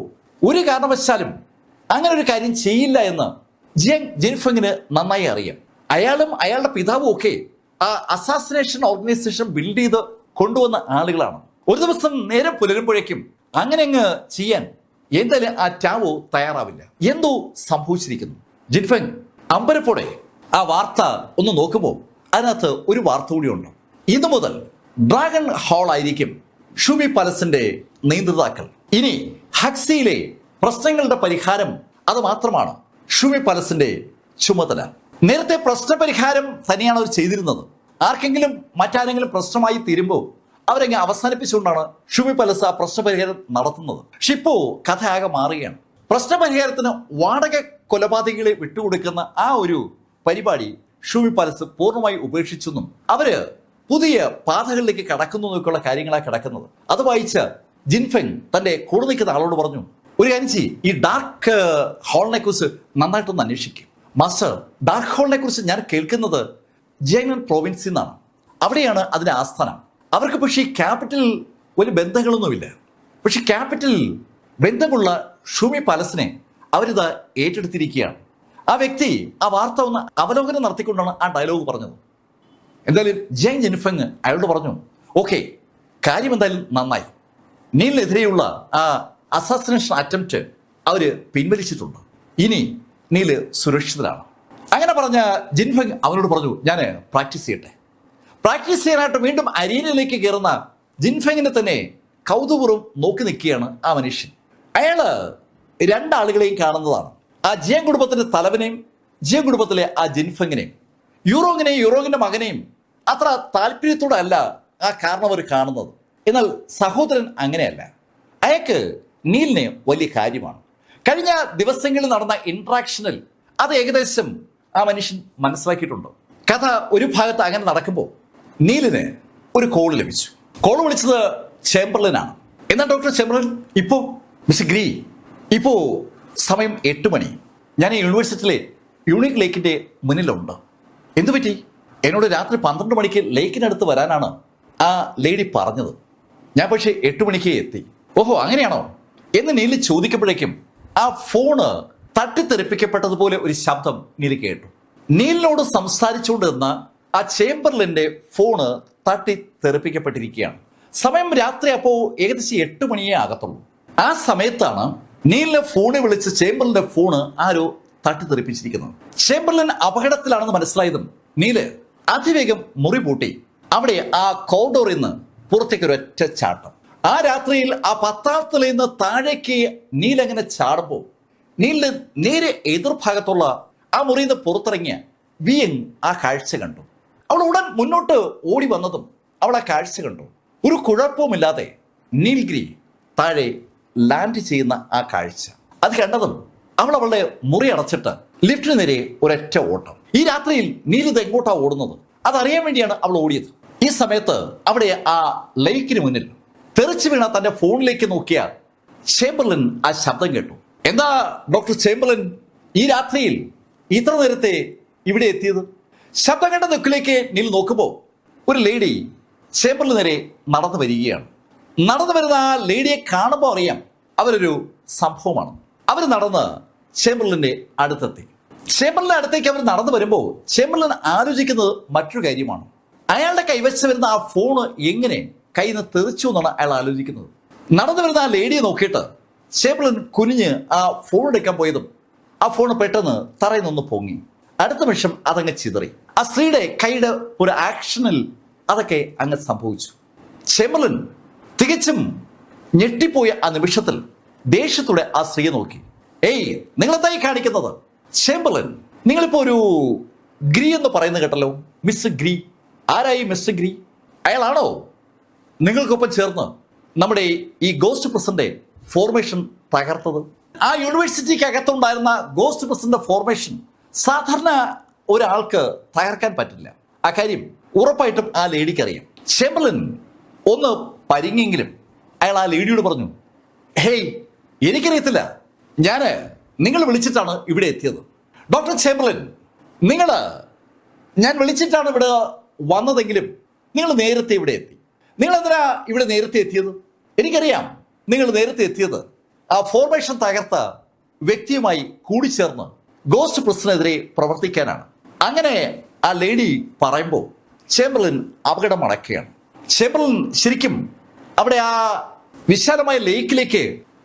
ഒരു കാരണവശാലും അങ്ങനെ ഒരു കാര്യം ചെയ്യില്ല എന്ന് ജിയാങ് ജിൻഫെങ്ങിന് നന്നായി അറിയാം. അയാളും അയാളുടെ പിതാവും ഒക്കെ ആ അസാസിനേഷൻ ഓർഗനൈസേഷൻ ബിൽഡ് ചെയ്ത് കൊണ്ടുവന്ന ആളുകളാണ്. ഒരു ദിവസം നേരം പുലരുമ്പോഴേക്കും അങ്ങനെ അങ്ങ് ചെയ്യാൻ എന്തായാലും ആ ടാവോ തയ്യാറാവില്ല. എന്തോ സംഭവിച്ചിരിക്കുന്നു. ജിൻഫെങ് അമ്പരപ്പോടെ ആ വാർത്ത ഒന്ന് നോക്കുമ്പോൾ അതിനകത്ത് ഒരു വാർത്ത കൂടിയുണ്ട്. ഇന്നു മുതൽ ഡ്രാഗൺ ഹാൾ ആയിരിക്കും ഷൂമി പാലസിന്റെ നിയന്ത്രിതാക്കൾ. ഇനി ഹക്സിയിലെ പ്രശ്നങ്ങളുടെ പരിഹാരം അത് മാത്രമാണ് ഷൂമി പാലസിന്റെ ചുമതല. നേരത്തെ പ്രശ്നപരിഹാരം തന്നെയാണ് അവർ ചെയ്തിരുന്നത്. ആർക്കെങ്കിലും മറ്റാരെങ്കിലും പ്രശ്നമായി തീരുമ്പോൾ അവരങ്ങ് അവസാനിപ്പിച്ചുകൊണ്ടാണ് ഷൂമി പാലസ് ആ പ്രശ്നപരിഹാരം നടത്തുന്നത്. പക്ഷെ ഇപ്പോ കഥ ആകെ മാറുകയാണ്. പ്രശ്നപരിഹാരത്തിന് വാടക കൊലപാതകികളെ വിട്ടുകൊടുക്കുന്ന ആ ഒരു പരിപാടി ഷൂമി പാലസ് പൂർണ്ണമായി ഉപേക്ഷിച്ചെന്നും അവര് പുതിയ പാതകളിലേക്ക് കടക്കുന്നു എന്നൊക്കെയുള്ള കാര്യങ്ങളാണ് കിടക്കുന്നത്. അത് വായിച്ച ജിൻഫെങ് തന്റെ കൂടെ നിൽക്കുന്ന ആളോട് പറഞ്ഞു, ഒരു കാര്യം ചെയ്യ്, ഈ ഡാർക്ക് ഹാളിനെ കുറിച്ച് നന്നായിട്ടൊന്ന് അന്വേഷിക്കും. മാസ്റ്റർ, ഡാർക്ക് ഹാളിനെ കുറിച്ച് ഞാൻ കേൾക്കുന്നത് ജിയാങ് പ്രോവിൻസിൽ നിന്നാണ്. അവിടെയാണ് അതിന്റെ ആസ്ഥാനം. അവർക്ക് പക്ഷേ ഈ ക്യാപിറ്റൽ വലിയ ബന്ധങ്ങളൊന്നുമില്ല. പക്ഷെ ക്യാപിറ്റൽ ബന്ധമുള്ള ഷൂമി പാലസിനെ അവരിത് ഏറ്റെടുത്തിരിക്കുകയാണ്. ആ വ്യക്തി ആ വാർത്ത ഒന്ന് അവലോകനം നടത്തിക്കൊണ്ടാണ് ആ ഡയലോഗ് പറഞ്ഞത്. എന്തായാലും ജിയാങ് ജിൻഫെങ് അയാളോട് പറഞ്ഞു, ഓക്കെ, കാര്യം എന്തായാലും നന്നായി. നീലിനെതിരെയുള്ള ആ അസാസിനേഷൻ അറ്റംപ്റ്റ് അവര് പിൻവലിച്ചിട്ടുണ്ട്. ഇനി നീല് സുരക്ഷിതരാണ്. അങ്ങനെ പറഞ്ഞ ജിൻഫെങ് അവനോട് പറഞ്ഞു, ഞാൻ പ്രാക്ടീസ് ചെയ്യട്ടെ. പ്രാക്ടീസ് ചെയ്യാനായിട്ട് വീണ്ടും അരീനയിലേക്ക് കയറുന്ന ജിൻഫെങ്ങിനെ തന്നെ കൗതുകപൂർവ്വം നോക്കി നിൽക്കുകയാണ് ആ മനുഷ്യൻ. അയാള് രണ്ടാളുകളെയും കാണുന്നതാണ്. ആ ജിയാങ് കുടുംബത്തിന്റെ തലവനെയും ജിയാങ് കുടുംബത്തിലെ ആ ജിൻഫെങ്ങിനെയും. യൂറോങ്ങിനെയും യൂറോങ്ങിന്റെ മകനെയും അത്ര താല്പര്യത്തോടെ അല്ല ആ കാരണവർ കാണുന്നത്. എന്നാൽ സഹോദരൻ അങ്ങനെയല്ല. അയാൾക്ക് നീലിന് വലിയ കാര്യമാണ്. കഴിഞ്ഞ ദിവസങ്ങളിൽ നടന്ന ഇന്ററാക്ഷനിൽ അത് ഏകദേശം ആ മനുഷ്യൻ മനസ്സിലാക്കിയിട്ടുണ്ട്. കഥ ഒരു ഭാഗത്ത് അങ്ങനെ നടക്കുമ്പോൾ നീലിന് ഒരു കോൾ ലഭിച്ചു. കോൾ വിളിച്ചത് ചേംബർലനാണ്. എന്നാൽ ഡോക്ടർ ചേംബർലൻ, ഇപ്പോൾ മിസ്റ്റർ ഗ്രീ, ഇപ്പോൾ സമയം 8 മണി. ഞാൻ ഈ യൂണിവേഴ്സിറ്റിയിലെ യൂണിക് ലേക്കിന്റെ മുന്നിലുണ്ട്. എന്തു പറ്റി? എന്നോട് രാത്രി 12 മണിക്ക് ലേക്കിനടുത്ത് വരാനാണ് ആ ലേഡി പറഞ്ഞത്. ഞാൻ പക്ഷേ 8 മണിക്ക് എത്തി. ഓഹോ, അങ്ങനെയാണോ എന്ന് നീലി ചോദിക്കുമ്പോഴേക്കും ആ ഫോണ് തട്ടിത്തെറിപ്പിക്കപ്പെട്ടതുപോലെ ഒരു ശബ്ദം നീലി കേട്ടു. നീലിനോട് സംസാരിച്ചുകൊണ്ടിരുന്ന ആ ചേംബർലിന്റെ ഫോണ് തട്ടിത്തെറിപ്പിക്കപ്പെട്ടിരിക്കുകയാണ്. സമയം രാത്രി അപ്പോൾ ഏകദേശം 8 മണിയേ ആകത്തുള്ളൂ. ആ സമയത്താണ് നീലിനെ ഫോണിൽ വിളിച്ച് ചേംബർലിന്റെ ഫോണ് ആരോ തട്ടിത്തെറിപ്പിച്ചിരിക്കുന്നത്. ചേംബർലിൻ അപകടത്തിലാണെന്ന് മനസ്സിലായതും നീല് അതിവേഗം മുറി പൂട്ടി അവിടെ ആ കോറിഡോറിൽ നിന്ന് പുറത്തേക്ക് ഒരൊറ്റ ചാട്ടം. ആ രാത്രിയിൽ ആ 10ാം നിലയിൽ നിന്ന് താഴേക്ക് നീലങ്ങനെ ചാടുമ്പോൾ നീലിന് നേരെ എതിർഭാഗത്തുള്ള ആ മുറിയിൽ നിന്ന് പുറത്തിറങ്ങിയ വിയങ് ആ കാഴ്ച കണ്ടു. അവൾ ഉടൻ മുന്നോട്ട് ഓടി വന്നതും അവൾ ആ കാഴ്ച കണ്ടു. ഒരു കുഴപ്പവുമില്ലാതെ നീൽഗിരി താഴെ ലാൻഡ് ചെയ്യുന്ന ആ കാഴ്ച അത് കണ്ടതും അവൾ അവളുടെ മുറി അടച്ചിട്ട് ലിഫ്റ്റിന് നേരെ ഒരൊറ്റ ഓട്ടം. ഈ രാത്രിയിൽ നീലിത് എങ്ങോട്ടാ ഓടുന്നത് അതറിയാൻ വേണ്ടിയാണ് അവൾ ഓടിയത്. ഈ സമയത്ത് അവിടെ ആ ലേക്കിന് മുന്നിൽ തെറിച്ചു വീണ തന്റെ ഫോണിലേക്ക് നോക്കിയ ചേംബർലിൻ ആ ശബ്ദം കേട്ടു. എന്താ ഡോക്ടർ ചേംബർലിൻ ഈ രാത്രിയിൽ ഇത്ര നേരത്തെ ഇവിടെ എത്തിയത്? ശബ്ദം കണ്ട ദിക്കിലേക്ക് നീൽ നോക്കുമ്പോൾ ഒരു ലേഡി ചേംബർലിന് നേരെ നടന്നു വരികയാണ്. നടന്നു വരുന്ന ആ ലേഡിയെ കാണുമ്പോൾ അറിയാം അവരൊരു സംഭവമാണ്. അവർ നടന്ന് ചേംബർലിന്റെ അടുത്തെത്തി. ചേംബർലിന്റെ അടുത്തേക്ക് അവർ നടന്നു വരുമ്പോൾ ചേംബർലിൻ ആലോചിക്കുന്നത് മറ്റൊരു കാര്യമാണ്. അയാളുടെ കൈവശം വരുന്ന ആ ഫോണ് എങ്ങനെ കയ്യിൽ നിന്ന് തെറിച്ചു എന്നാണ് അയാൾ ആലോചിക്കുന്നത്. നടന്നു വരുന്ന ആ ലേഡിയെ നോക്കിയിട്ട് ചേംബർലിൻ കുനിഞ്ഞ് ആ ഫോൺ എടുക്കാൻ പോയതും ആ ഫോൺ പെട്ടെന്ന് തറയിൽ നിന്ന് പൊങ്ങി. അടുത്ത നിമിഷം അതങ്ങ് ചിതറി. ആ സ്ത്രീയുടെ കൈയുടെ ഒരു ആക്ഷനിൽ അതൊക്കെ അങ്ങ് സംഭവിച്ചു. ചേംബർലിൻ തികച്ചും ഞെട്ടിപ്പോയ ആ നിമിഷത്തിൽ ദേഷ്യത്തോടെ ആ സ്ത്രീയെ നോക്കി. ഏയ്, നിങ്ങളെന്തായി കാണിക്കുന്നത്? ചേംബർലിൻ, നിങ്ങളിപ്പോ ഒരു ഗ്രീ എന്ന് പറയുന്നത് കേട്ടല്ലോ. മിസ്റ്റർ ഗ്രീ ആരായി? മിസ്റ്റർ ഗ്രീ അയാളാണോ നിങ്ങൾക്കൊപ്പം ചേർന്ന് നമ്മുടെ ഈ ഗോസ്റ്റ് പ്രസിന്റെ ഫോർമേഷൻ തകർത്തത്? ആ യൂണിവേഴ്സിറ്റിക്ക് അകത്തുണ്ടായിരുന്ന ഗോസ്റ്റ് പ്രസിന്റെ ഫോർമേഷൻ സാധാരണ ഒരാൾക്ക് തകർക്കാൻ പറ്റില്ല. ആ കാര്യം ഉറപ്പായിട്ടും ആ ലേഡിക്ക് അറിയാം. ചേംബർലിൻ ഒന്ന് പരിങ്ങെങ്കിലും അയാൾ ആ ലേഡിയോട് പറഞ്ഞു, ഹേയ്, എനിക്കറിയത്തില്ല, നിങ്ങൾ വിളിച്ചിട്ടാണ് ഇവിടെ എത്തിയത്. ഡോക്ടർ ചേംബർലിൻ, ഞാൻ വിളിച്ചിട്ടാണ് ഇവിടെ വന്നതെങ്കിലും നിങ്ങൾ നേരത്തെ ഇവിടെ എത്തി. നിങ്ങൾ എന്തിനാ ഇവിടെ നേരത്തെ എത്തിയത്? എനിക്കറിയാം നിങ്ങൾ നേരത്തെ എത്തിയത് ആ ഫോർമേഷൻ തകർത്ത വ്യക്തിയുമായി കൂടിച്ചേർന്ന് ഗോസ്റ്റ് പ്രസിനെതിരെ പ്രവർത്തിക്കാനാണ്. അങ്ങനെ ആ ലേഡി പറയുമ്പോൾ ചേംബർലിൻ അപകടം അടക്കുകയാണ്. ചേംബർലിൻ ശരിക്കും അവിടെ ആ വിശാലമായ ലേക്കിലേക്ക്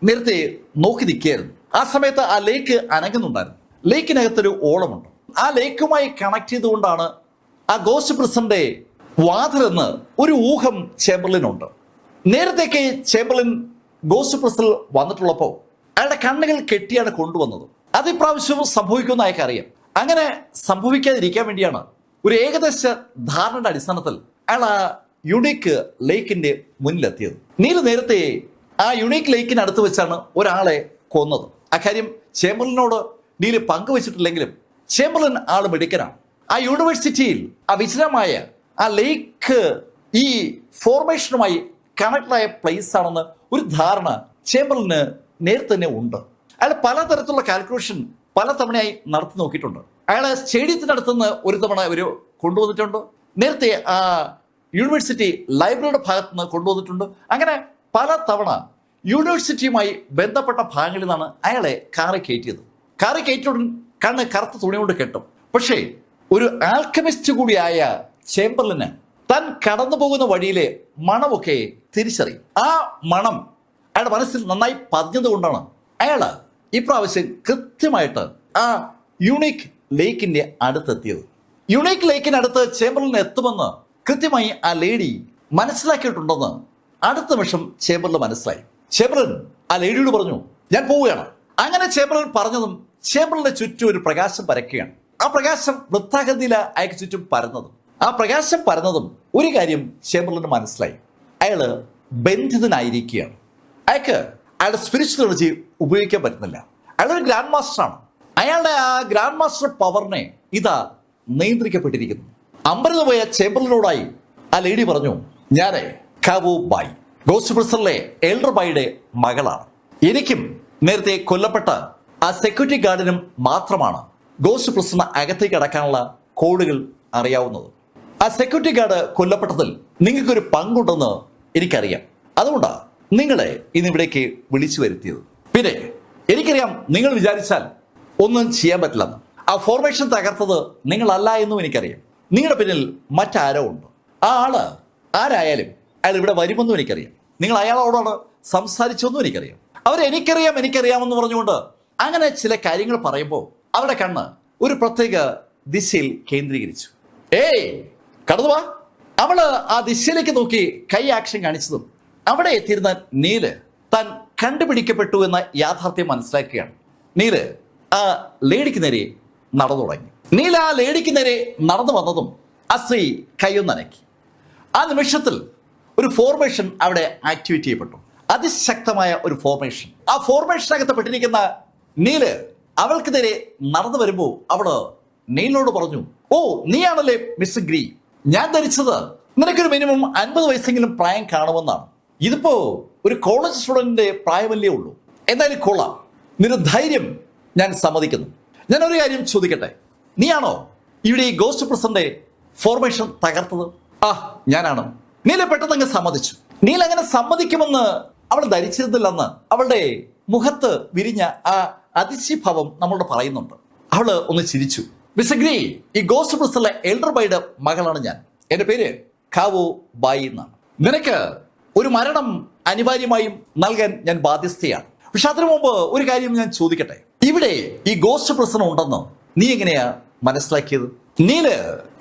നേരത്തെ നോക്കി നിൽക്കുകയായിരുന്നു. ആ സമയത്ത് ആ ലേക്ക് അനങ്ങുന്നുണ്ടായിരുന്നു. ലേക്കിനകത്തൊരു ഓളമുണ്ട്. ആ ലേക്കുമായി കണക്ട് ചെയ്തുകൊണ്ടാണ് ആ ഗോസ്റ്റ് പ്രസിന്റെ വാതിലെന്ന് ഒരു ഊഹം ചേംബർലിനുണ്ട്. നേരത്തേക്ക് ചേംബർലിൻ ഗോസ്റ്റ് പ്രസിൽ വന്നിട്ടുള്ളപ്പോൾ അയാളുടെ കണ്ണുകൾ കെട്ടിയാണ് കൊണ്ടുവന്നത്. അത് ഇപ്രാവശ്യവും സംഭവിക്കുമെന്ന് അയാൾക്ക് അറിയാം. അങ്ങനെ സംഭവിക്കാതിരിക്കാൻ വേണ്ടിയാണ് ഒരു ഏകദേശ ധാരണയുടെ അടിസ്ഥാനത്തിൽ അയാൾ ആ യുണീക്ക് ലേക്കിന്റെ മുന്നിലെത്തിയത്. നീൽ നേരത്തെ ആ യുണീക്ക് ലേക്കിനടുത്ത് വെച്ചാണ് ഒരാളെ കൊന്നത്. അക്കാര്യം ചേംബർലിനോട് നീൽ പങ്കുവച്ചിട്ടില്ലെങ്കിലും ചേംബർലിൻ ആള് മിടുക്കനാണ്. ആ യൂണിവേഴ്സിറ്റിയിൽ ആ വിശദമായ ആ ലേക്ക് ഈ ഫോർമേഷനുമായി കണക്റ്റഡായ പ്ലേസ് ആണെന്ന് ഒരു ധാരണ ചേംബർലിന് നേരത്തെ തന്നെ ഉണ്ട്. അയാൾ പലതരത്തിലുള്ള കാൽക്കുലേഷൻ പലതവണയായി നടത്തി നോക്കിയിട്ടുണ്ട്. അയാളെ സ്റ്റേഡിയത്തിനടുത്തുനിന്ന് ഒരു തവണ ഒരു കൊണ്ടുവന്നിട്ടുണ്ട്. നേരത്തെ ആ യൂണിവേഴ്സിറ്റി ലൈബ്രറിയുടെ ഭാഗത്തു നിന്ന് കൊണ്ടുവന്നിട്ടുണ്ട്. അങ്ങനെ പല തവണ യൂണിവേഴ്സിറ്റിയുമായി ബന്ധപ്പെട്ട ഭാഗങ്ങളിൽ നിന്നാണ് അയാളെ കാറി കയറ്റിയത്. കാറി കയറ്റിയോടൻ കണ്ണ് കറുത്ത തുണി കൊണ്ട് കെട്ടും. പക്ഷേ ഒരു ആൽക്കമിസ്റ്റ് കൂടിയായ ചേംബർലിന് താൻ കടന്നു പോകുന്ന വഴിയിലെ മണമൊക്കെ തിരിച്ചറിയും. ആ മണം അയാളുടെ മനസ്സിൽ നന്നായി പതിഞ്ഞതുകൊണ്ടാണ് അയാൾ ഇപ്രാവശ്യം കൃത്യമായിട്ട് ആ യുണീക്ക് ലേക്കിന്റെ അടുത്തെത്തിയത്. യുണീക്ക് ലേക്കിനടുത്ത് ചേംബർലിന് എത്തുമെന്ന് കൃത്യമായി ആ ലേഡി മനസ്സിലാക്കിയിട്ടുണ്ടെന്ന് അടുത്ത നിമിഷം ചേംബർലിന് മനസ്സിലായി. ചേംബർലിൻ ആ ലേഡിയോട് പറഞ്ഞു, ഞാൻ പോവുകയാണ്. അങ്ങനെ ചേംബർലിൻ പറഞ്ഞതും ചേംബർലിന്റെ ചുറ്റും ഒരു പ്രകാശം പരക്കുകയാണ്. ആ പ്രകാശം വൃത്താകൃതിയില അയാൾക്ക് ചുറ്റും പരന്നതും ആ പ്രകാശം പരന്നതും ഒരു കാര്യം ചേംബർലിന് മനസ്സിലായി. അയാള് ബന്ധിതനായിരിക്കുകയാണ്. അയാൾക്ക് അയാളുടെ സ്പിരിച്വൽ എനർജി ഉപയോഗിക്കാൻ പറ്റുന്നില്ല. അയാളൊരു ഗ്രാൻഡ് മാസ്റ്ററാണ്. അയാളുടെ ആ ഗ്രാൻഡ് മാസ്റ്റർ പവറിനെ ഇതാ നിയന്ത്രിക്കപ്പെട്ടിരിക്കുന്നു. അമ്പരന്ന് പോയ ചേംബർലിനോടായി ആ ലേഡി പറഞ്ഞു, ഞാനേ കാവു ബായ് ഗോസ്റ്റ് പ്രസിലെ എൽഡർ ബായിയുടെ മകളാണ്. എനിക്കും നേരത്തെ കൊല്ലപ്പെട്ട ആ സെക്യൂരിറ്റി ഗാർഡിനും മാത്രമാണ് ഗോസ്റ്റ് പ്രസിന് അകത്തേക്ക് അടക്കാനുള്ള കോഡുകൾ അറിയാവുന്നത്. ആ സെക്യൂരിറ്റി ഗാർഡ് കൊല്ലപ്പെട്ടതിൽ നിങ്ങൾക്കൊരു പങ്കുണ്ടെന്ന് എനിക്കറിയാം. അതുകൊണ്ടാണ് നിങ്ങളെ ഇന്നിവിടേക്ക് വിളിച്ചു വരുത്തിയത്. പിന്നെ എനിക്കറിയാം നിങ്ങൾ വിചാരിച്ചാൽ ഒന്നും ചെയ്യാൻ പറ്റില്ലെന്ന്. ആ ഫോർമേഷൻ തകർത്തത് നിങ്ങളല്ല എന്നും എനിക്കറിയാം. നിങ്ങളുടെ പിന്നിൽ മറ്റാരോ ഉണ്ട്. ആ ആള് ആരായാലും അയാൾ ഇവിടെ വരുമെന്നും എനിക്കറിയാം. നിങ്ങൾ അയാളോടാണ് സംസാരിച്ചെന്നും എനിക്കറിയാം. എനിക്കറിയാമെന്ന് പറഞ്ഞുകൊണ്ട് അങ്ങനെ ചില കാര്യങ്ങൾ പറയുമ്പോൾ അവരുടെ കണ്ണ് ഒരു പ്രത്യേക ദിശയിൽ കേന്ദ്രീകരിച്ചു. ഏയ് കടന്നു വാ. അവള് ആ ദിശയിലേക്ക് നോക്കി കൈ ആക്ഷൻ കാണിച്ചതും അവിടെ എത്തിയിരുന്ന നീല് താൻ കണ്ടുപിടിക്കപ്പെട്ടു എന്ന യാഥാർത്ഥ്യം മനസ്സിലാക്കുകയാണ്. നീല് ആ ലേഡിക്ക് നേരെ നടന്നു തുടങ്ങി. നീല ആ ലേഡിക്ക് നേരെ നടന്നു വന്നതും ആ സ്ത്രീ കൈയൊന്നനക്കി. ആ നിമിഷത്തിൽ ഒരു ഫോർമേഷൻ അവിടെ ആക്ടിവേറ്റ് ചെയ്യപ്പെട്ടു. അതിശക്തമായ ഒരു ഫോർമേഷൻ. ആ ഫോർമേഷനകത്ത് പെട്ടിരിക്കുന്ന നീല് അവൾക്ക് നേരെ നടന്നു വരുമ്പോൾ അവള് നീലിനോട് പറഞ്ഞു, ഓ നീയാണല്ലേ മിസ് ഗ്രീ. ഞാൻ ധരിച്ചത് നിനക്കൊരു മിനിമം 50 വയസ്സെങ്കിലും പ്രായം കാണുമെന്നാണ്. ഇതിപ്പോ ഒരു കോളേജ് സ്റ്റുഡന്റിന്റെ പ്രായമല്ലേ ഉള്ളൂ. എന്തായാലും കൊള്ളാം, നിന്റെ ധൈര്യം ഞാൻ സമ്മതിക്കുന്നു. ഞാൻ ഒരു കാര്യം ചോദിക്കട്ടെ, നീയാണോ ഇവിടെ ഈ ഗോസ്റ്റ് പ്രസിന്റെ ഫോർമേഷൻ തകർത്തത്? ആ ഞാനാണ്. നീല പെട്ടെന്ന് അങ്ങ് സമ്മതിച്ചു. നീല അങ്ങനെ സമ്മതിക്കുമെന്ന് അവൾ ധരിച്ചിരുന്നില്ലെന്ന് അവളുടെ മുഖത്ത് വിരിഞ്ഞ ആ അതിശയഭാവം നമ്മളോട് പറയുന്നുണ്ട്. അവള് ഒന്ന് ചിരിച്ചു. മിസ് ഗ്രീ, ഈ ഗോസ്റ്റ് പ്രസിലെ എൽഡർ ബായിയുടെ മകളാണ് ഞാൻ. എന്റെ പേര് കാവു ബായി എന്നാണ്. നിനക്ക് ഒരു മരണം അനിവാര്യമായും നൽകാൻ ഞാൻ ബാധ്യസ്ഥയാണ്. പക്ഷെ അതിനു മുമ്പ് ഒരു കാര്യം ഞാൻ ചോദിക്കട്ടെ, ഇവിടെ ഈ ഗോസ്റ്റ് പ്രശ്നം ഉണ്ടെന്ന് നീ എങ്ങനെയാ മനസ്സിലാക്കിയത്? നീല്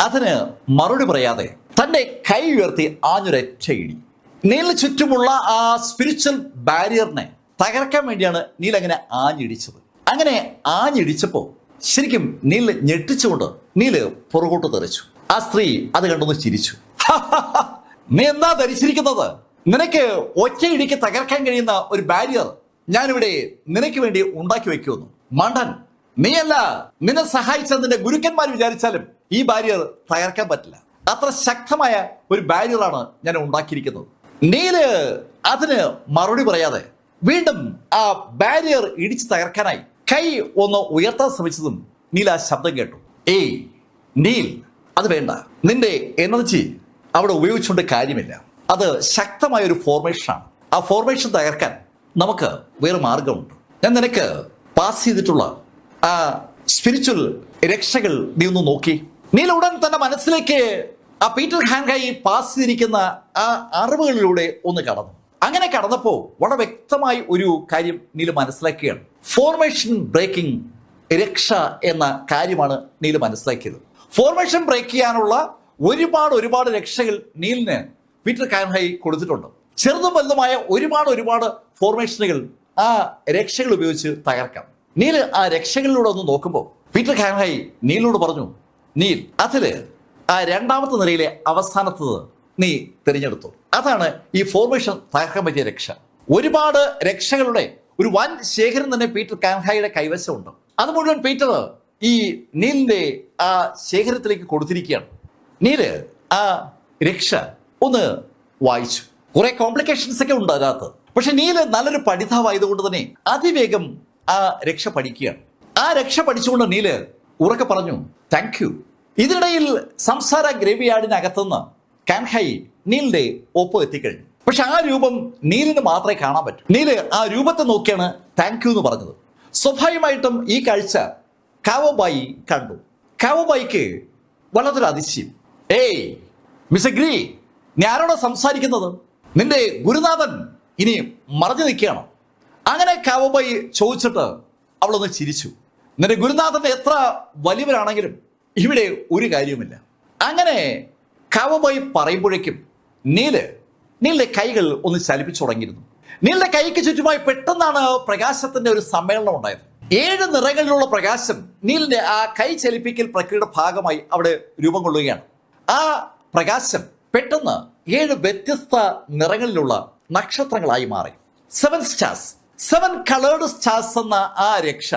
അതിന് മറുപടി പറയാതെ തന്റെ കൈ ഉയർത്തി ആഞ്ഞൊരൊറ്റ ഇടി. നീലിന് ചുറ്റുമുള്ള ആ സ്പിരിച്വൽ ബാരിയറിനെ തകർക്കാൻ വേണ്ടിയാണ് നീൽ അങ്ങനെ ആഞ്ഞിടിച്ചത്. അങ്ങനെ ആഞ്ഞിടിച്ചപ്പോ ശരിക്കും നീല് ഞെട്ടിച്ചുകൊണ്ട് നീല് പുറകോട്ട് തെറിച്ചു. ആ സ്ത്രീ അത് കണ്ടൊന്ന് ചിരിച്ചു. നീ എന്താ ധരിച്ചിരിക്കുന്നത്? നിനക്ക് ഒറ്റ ഇടിക്ക് തകർക്കാൻ കഴിയുന്ന ഒരു ബാരിയർ ഞാനിവിടെ നിനക്ക് വേണ്ടി ഉണ്ടാക്കി വെക്കുമെന്നു. മണ്ടൻ, നീയല്ല, നിന്നെ സഹായിച്ച നിന്റെ ഗുരുക്കന്മാർ വിചാരിച്ചാലും ഈ ബാരിയർ തകർക്കാൻ പറ്റില്ല. അത്ര ശക്തമായ ഒരു ബാരിയറാണ് ഞാൻ ഉണ്ടാക്കിയിരിക്കുന്നത്. നീല് അതിന് മറുപടി പറയാതെ വീണ്ടും ആ ബാരിയർ ഇടിച്ച് തകർക്കാനായി കൈ ഒന്ന് ഉയർത്താൻ ശ്രമിച്ചതും നീൽ ആ ശബ്ദം കേട്ടു. ഏയ് നീൽ, അത് വേണ്ട. നിന്റെ എനർജി അവിടെ ഉപയോഗിച്ചുകൊണ്ട് കാര്യമില്ല. അത് ശക്തമായ ഒരു ഫോർമേഷനാണ്. ആ ഫോർമേഷൻ തകർക്കാൻ നമുക്ക് വേറെ മാർഗമുണ്ട്. ഞാൻ നിനക്ക് പാസ് ചെയ്തിട്ടുള്ള ആ സ്പിരിച്വൽ രക്ഷകൾ നീ ഒന്ന് നോക്കി. നീല ഉടൻ തന്നെ മനസ്സിലേക്ക് ആ പീറ്റർ ഹാൻഗായി പാസ് ചെയ്തിരിക്കുന്ന ആ അറിവുകളിലൂടെ ഒന്ന് കടന്നു. അങ്ങനെ കടന്നപ്പോൾ വളരെ വ്യക്തമായി ഒരു കാര്യം നീല മനസ്സിലാക്കുകയാണ്. ഫോർമേഷൻ ബ്രേക്കിംഗ് രക്ഷ എന്ന കാര്യമാണ് നീല മനസ്സിലാക്കിയത്. ഫോർമേഷൻ ബ്രേക്ക് ചെയ്യാനുള്ള ഒരുപാട് രക്ഷകൾ നീലിന് പീറ്റർ ഹാൻഗായി കൊടുത്തിട്ടുണ്ട്. ചെറുതും വലുതുമായ ഒരുപാട് ഫോർമേഷനുകൾ ആ രക്ഷകൾ ഉപയോഗിച്ച് തകർക്കാം. നീൽ ആ രക്ഷകളിലൂടെ ഒന്ന് നോക്കുമ്പോൾ പീറ്റർ ഹാൻഗായി നീലിനോട് പറഞ്ഞു, നീൽ അതില് ആ രണ്ടാമത്തെ നിരയിലെ അവസാനത്തത് നീ തിരഞ്ഞെടുത്തു. അതാണ് ഈ ഫോർമേഷൻ തകർക്കാൻ പറ്റിയ രക്ഷ. ഒരുപാട് രക്ഷകളുടെ ഒരു വൻ ശേഖരം തന്നെ പീറ്റർ ഹാൻഗായിയുടെ കൈവശമുണ്ട്. അത് മുഴുവൻ പീറ്റർ ഈ നീലിന്റെ ആ ശേഖരത്തിലേക്ക് കൊടുത്തിരിക്കുകയാണ്. നീല് ആ രക്ഷ ഒന്ന് വായിച്ചു. കുറെ കോംപ്ലിക്കേഷൻസ് ഒക്കെ ഉണ്ട് അതിനകത്ത്. പക്ഷെ നീല് നല്ലൊരു പഠിതാവായതുകൊണ്ട് തന്നെ അതിവേഗം ആ രക്ഷ പഠിക്കുകയാണ്. ആ രക്ഷ പഠിച്ചുകൊണ്ട് നീല് ഉറക്കെ പറഞ്ഞു, താങ്ക് യു. ഇതിനിടയിൽ സംസാര ഗ്രേവിയാർഡിനകത്തുനിന്ന് ഹാൻഗായി നീലിന്റെ ഒപ്പം എത്തിക്കഴിഞ്ഞു. പക്ഷെ ആ രൂപം നീലിന് മാത്രമേ കാണാൻ പറ്റൂ. നീല് ആ രൂപത്തെ നോക്കിയാണ് താങ്ക് യു എന്ന് പറഞ്ഞത്. സ്വാഭാവികമായിട്ടും ഈ കാഴ്ച കാവോബായി കണ്ടു. കാവോബായിക്ക് വല്ലാത്തൊരു അതിശയം. ഏയ് മിസ്റ്റർ ഗ്രീ, നീ ആരോടാ സംസാരിക്കുന്നത്? നിന്റെ ഗുരുനാഥൻ ഇനി മറഞ്ഞു നിൽക്കുകയാണോ? അങ്ങനെ കാവോബായി ചോദിച്ചിട്ട് അവളൊന്ന് ചിരിച്ചു. നിന്റെ ഗുരുനാഥൻ എത്ര വലിയവരാണെങ്കിലും ഇവിടെ ഒരു കാര്യവുമില്ല. അങ്ങനെ കാവോബായി പറയുമ്പോഴേക്കും നീലിന്റെ കൈകൾ ഒന്ന് ചലിപ്പിച്ചു തുടങ്ങിയിരുന്നു. നീലിന്റെ കൈക്ക് ചുറ്റുമായി പെട്ടെന്നാണ് പ്രകാശത്തിന്റെ ഒരു സമ്മേളനം ഉണ്ടായത്. 7 നിറങ്ങളിലുള്ള പ്രകാശം നീലിന്റെ ആ കൈ ചലിപ്പിക്കൽ പ്രക്രിയയുടെ ഭാഗമായി അവിടെ രൂപം കൊള്ളുകയാണ്. ആ പ്രകാശം പെട്ടെന്ന് 7 വ്യത്യസ്ത നിറങ്ങളിലുള്ള നക്ഷത്രങ്ങളായി മാറി. 7 സ്റ്റാർസ്, 7 കളേർഡ് സ്റ്റാർസ് എന്ന ആ രക്ഷ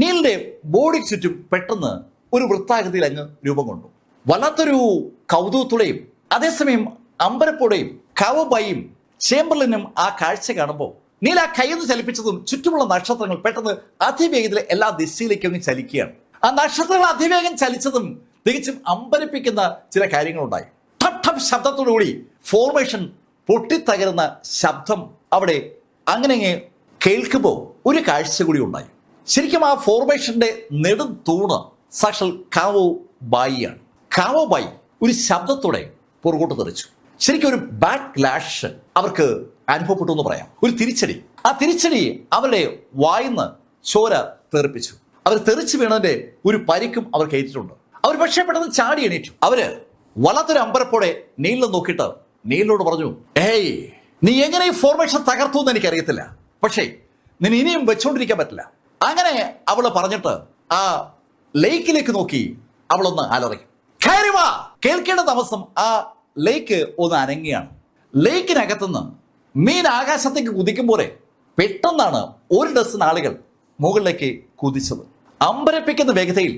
നീലിന്റെ ബോഡിക്ക് ചുറ്റും പെട്ടെന്ന് ഒരു വൃത്താകൃതിയിൽ അങ്ങ് രൂപം കൊണ്ടു. വല്ലാത്തൊരു കൗതുകത്തോടെയും അതേസമയം അമ്പരപ്പോടെയും കാവോബായും ചേംബർലിനും ആ കാഴ്ച കാണുമ്പോൾ നീല ആ കൈയൊന്ന് ചലിപ്പിച്ചതും ചുറ്റുമുള്ള നക്ഷത്രങ്ങൾ പെട്ടെന്ന് അതിവേഗത്തിൽ എല്ലാ ദിശയിലേക്കും അങ്ങ് ചലിക്കുകയാണ്. ആ നക്ഷത്രങ്ങൾ അതിവേഗം ചലിച്ചതും തികച്ചും അമ്പരപ്പിക്കുന്ന ചില കാര്യങ്ങളുണ്ടായി. ടപ് ടപ് ശബ്ദത്തോടുകൂടി ഫോർമേഷൻ പൊട്ടിത്തകരുന്ന ശബ്ദം അവിടെ അങ്ങനെ കേൾക്കുമ്പോൾ ഒരു കാഴ്ച കൂടി ഉണ്ടായി. ശരിക്കും ആ ഫോർമേഷന്റെ നെടും തൂണ് സാക്ഷാൽ കാവോബായിയാണ്. കാവോബായി ഒരു ശബ്ദത്തോടെ പുറകോട്ട് തെറിച്ചു. ശരിക്കും ഒരു ബാക്ക് ലാഷ് അവർക്ക് അനുഭവപ്പെട്ടു എന്ന് പറയാം. ഒരു തിരിച്ചടി. ആ തിരിച്ചടി അവരുടെ വായിന്ന് ചോര തെറിപ്പിച്ചു. അവർ തെറിച്ചു വീണതിന്റെ ഒരു പരിക്കും അവർക്ക് ഏറ്റിട്ടുണ്ട്. അവർ പക്ഷേ പെട്ടെന്ന് ചാടി എണീറ്റു. അവര് വല്ലാത്തൊരു അമ്പരപ്പോടെ നീലിനെ നോക്കിയിട്ട് നീലിനോട് പറഞ്ഞു, ഏയ് നീ എങ്ങനെ ഈ ഫോർമേഷൻ തകർത്തു എന്ന് എനിക്കറിയത്തില്ല, പക്ഷേ നിന്നെ ഇനിയും വെച്ചോണ്ടിരിക്കാൻ പറ്റില്ല. അങ്ങനെ അവള് പറഞ്ഞിട്ട് ആ ലേക്കിലേക്ക് നോക്കി അവളൊന്ന് അലറി. കയറി വാ. കേൾക്കേണ്ട താമസം ആ ലേക്ക് ഒന്ന് അനങ്ങിയാണ്. ലേക്കിനകത്തുനിന്ന് മീൻ ആകാശത്തേക്ക് കുതിക്കുമ്പോലെ പെട്ടെന്നാണ് 1 ഡസൻ ആളുകൾ മുകളിലേക്ക് കുതിച്ചത്. അമ്പരപ്പിക്കുന്ന വേഗതയിൽ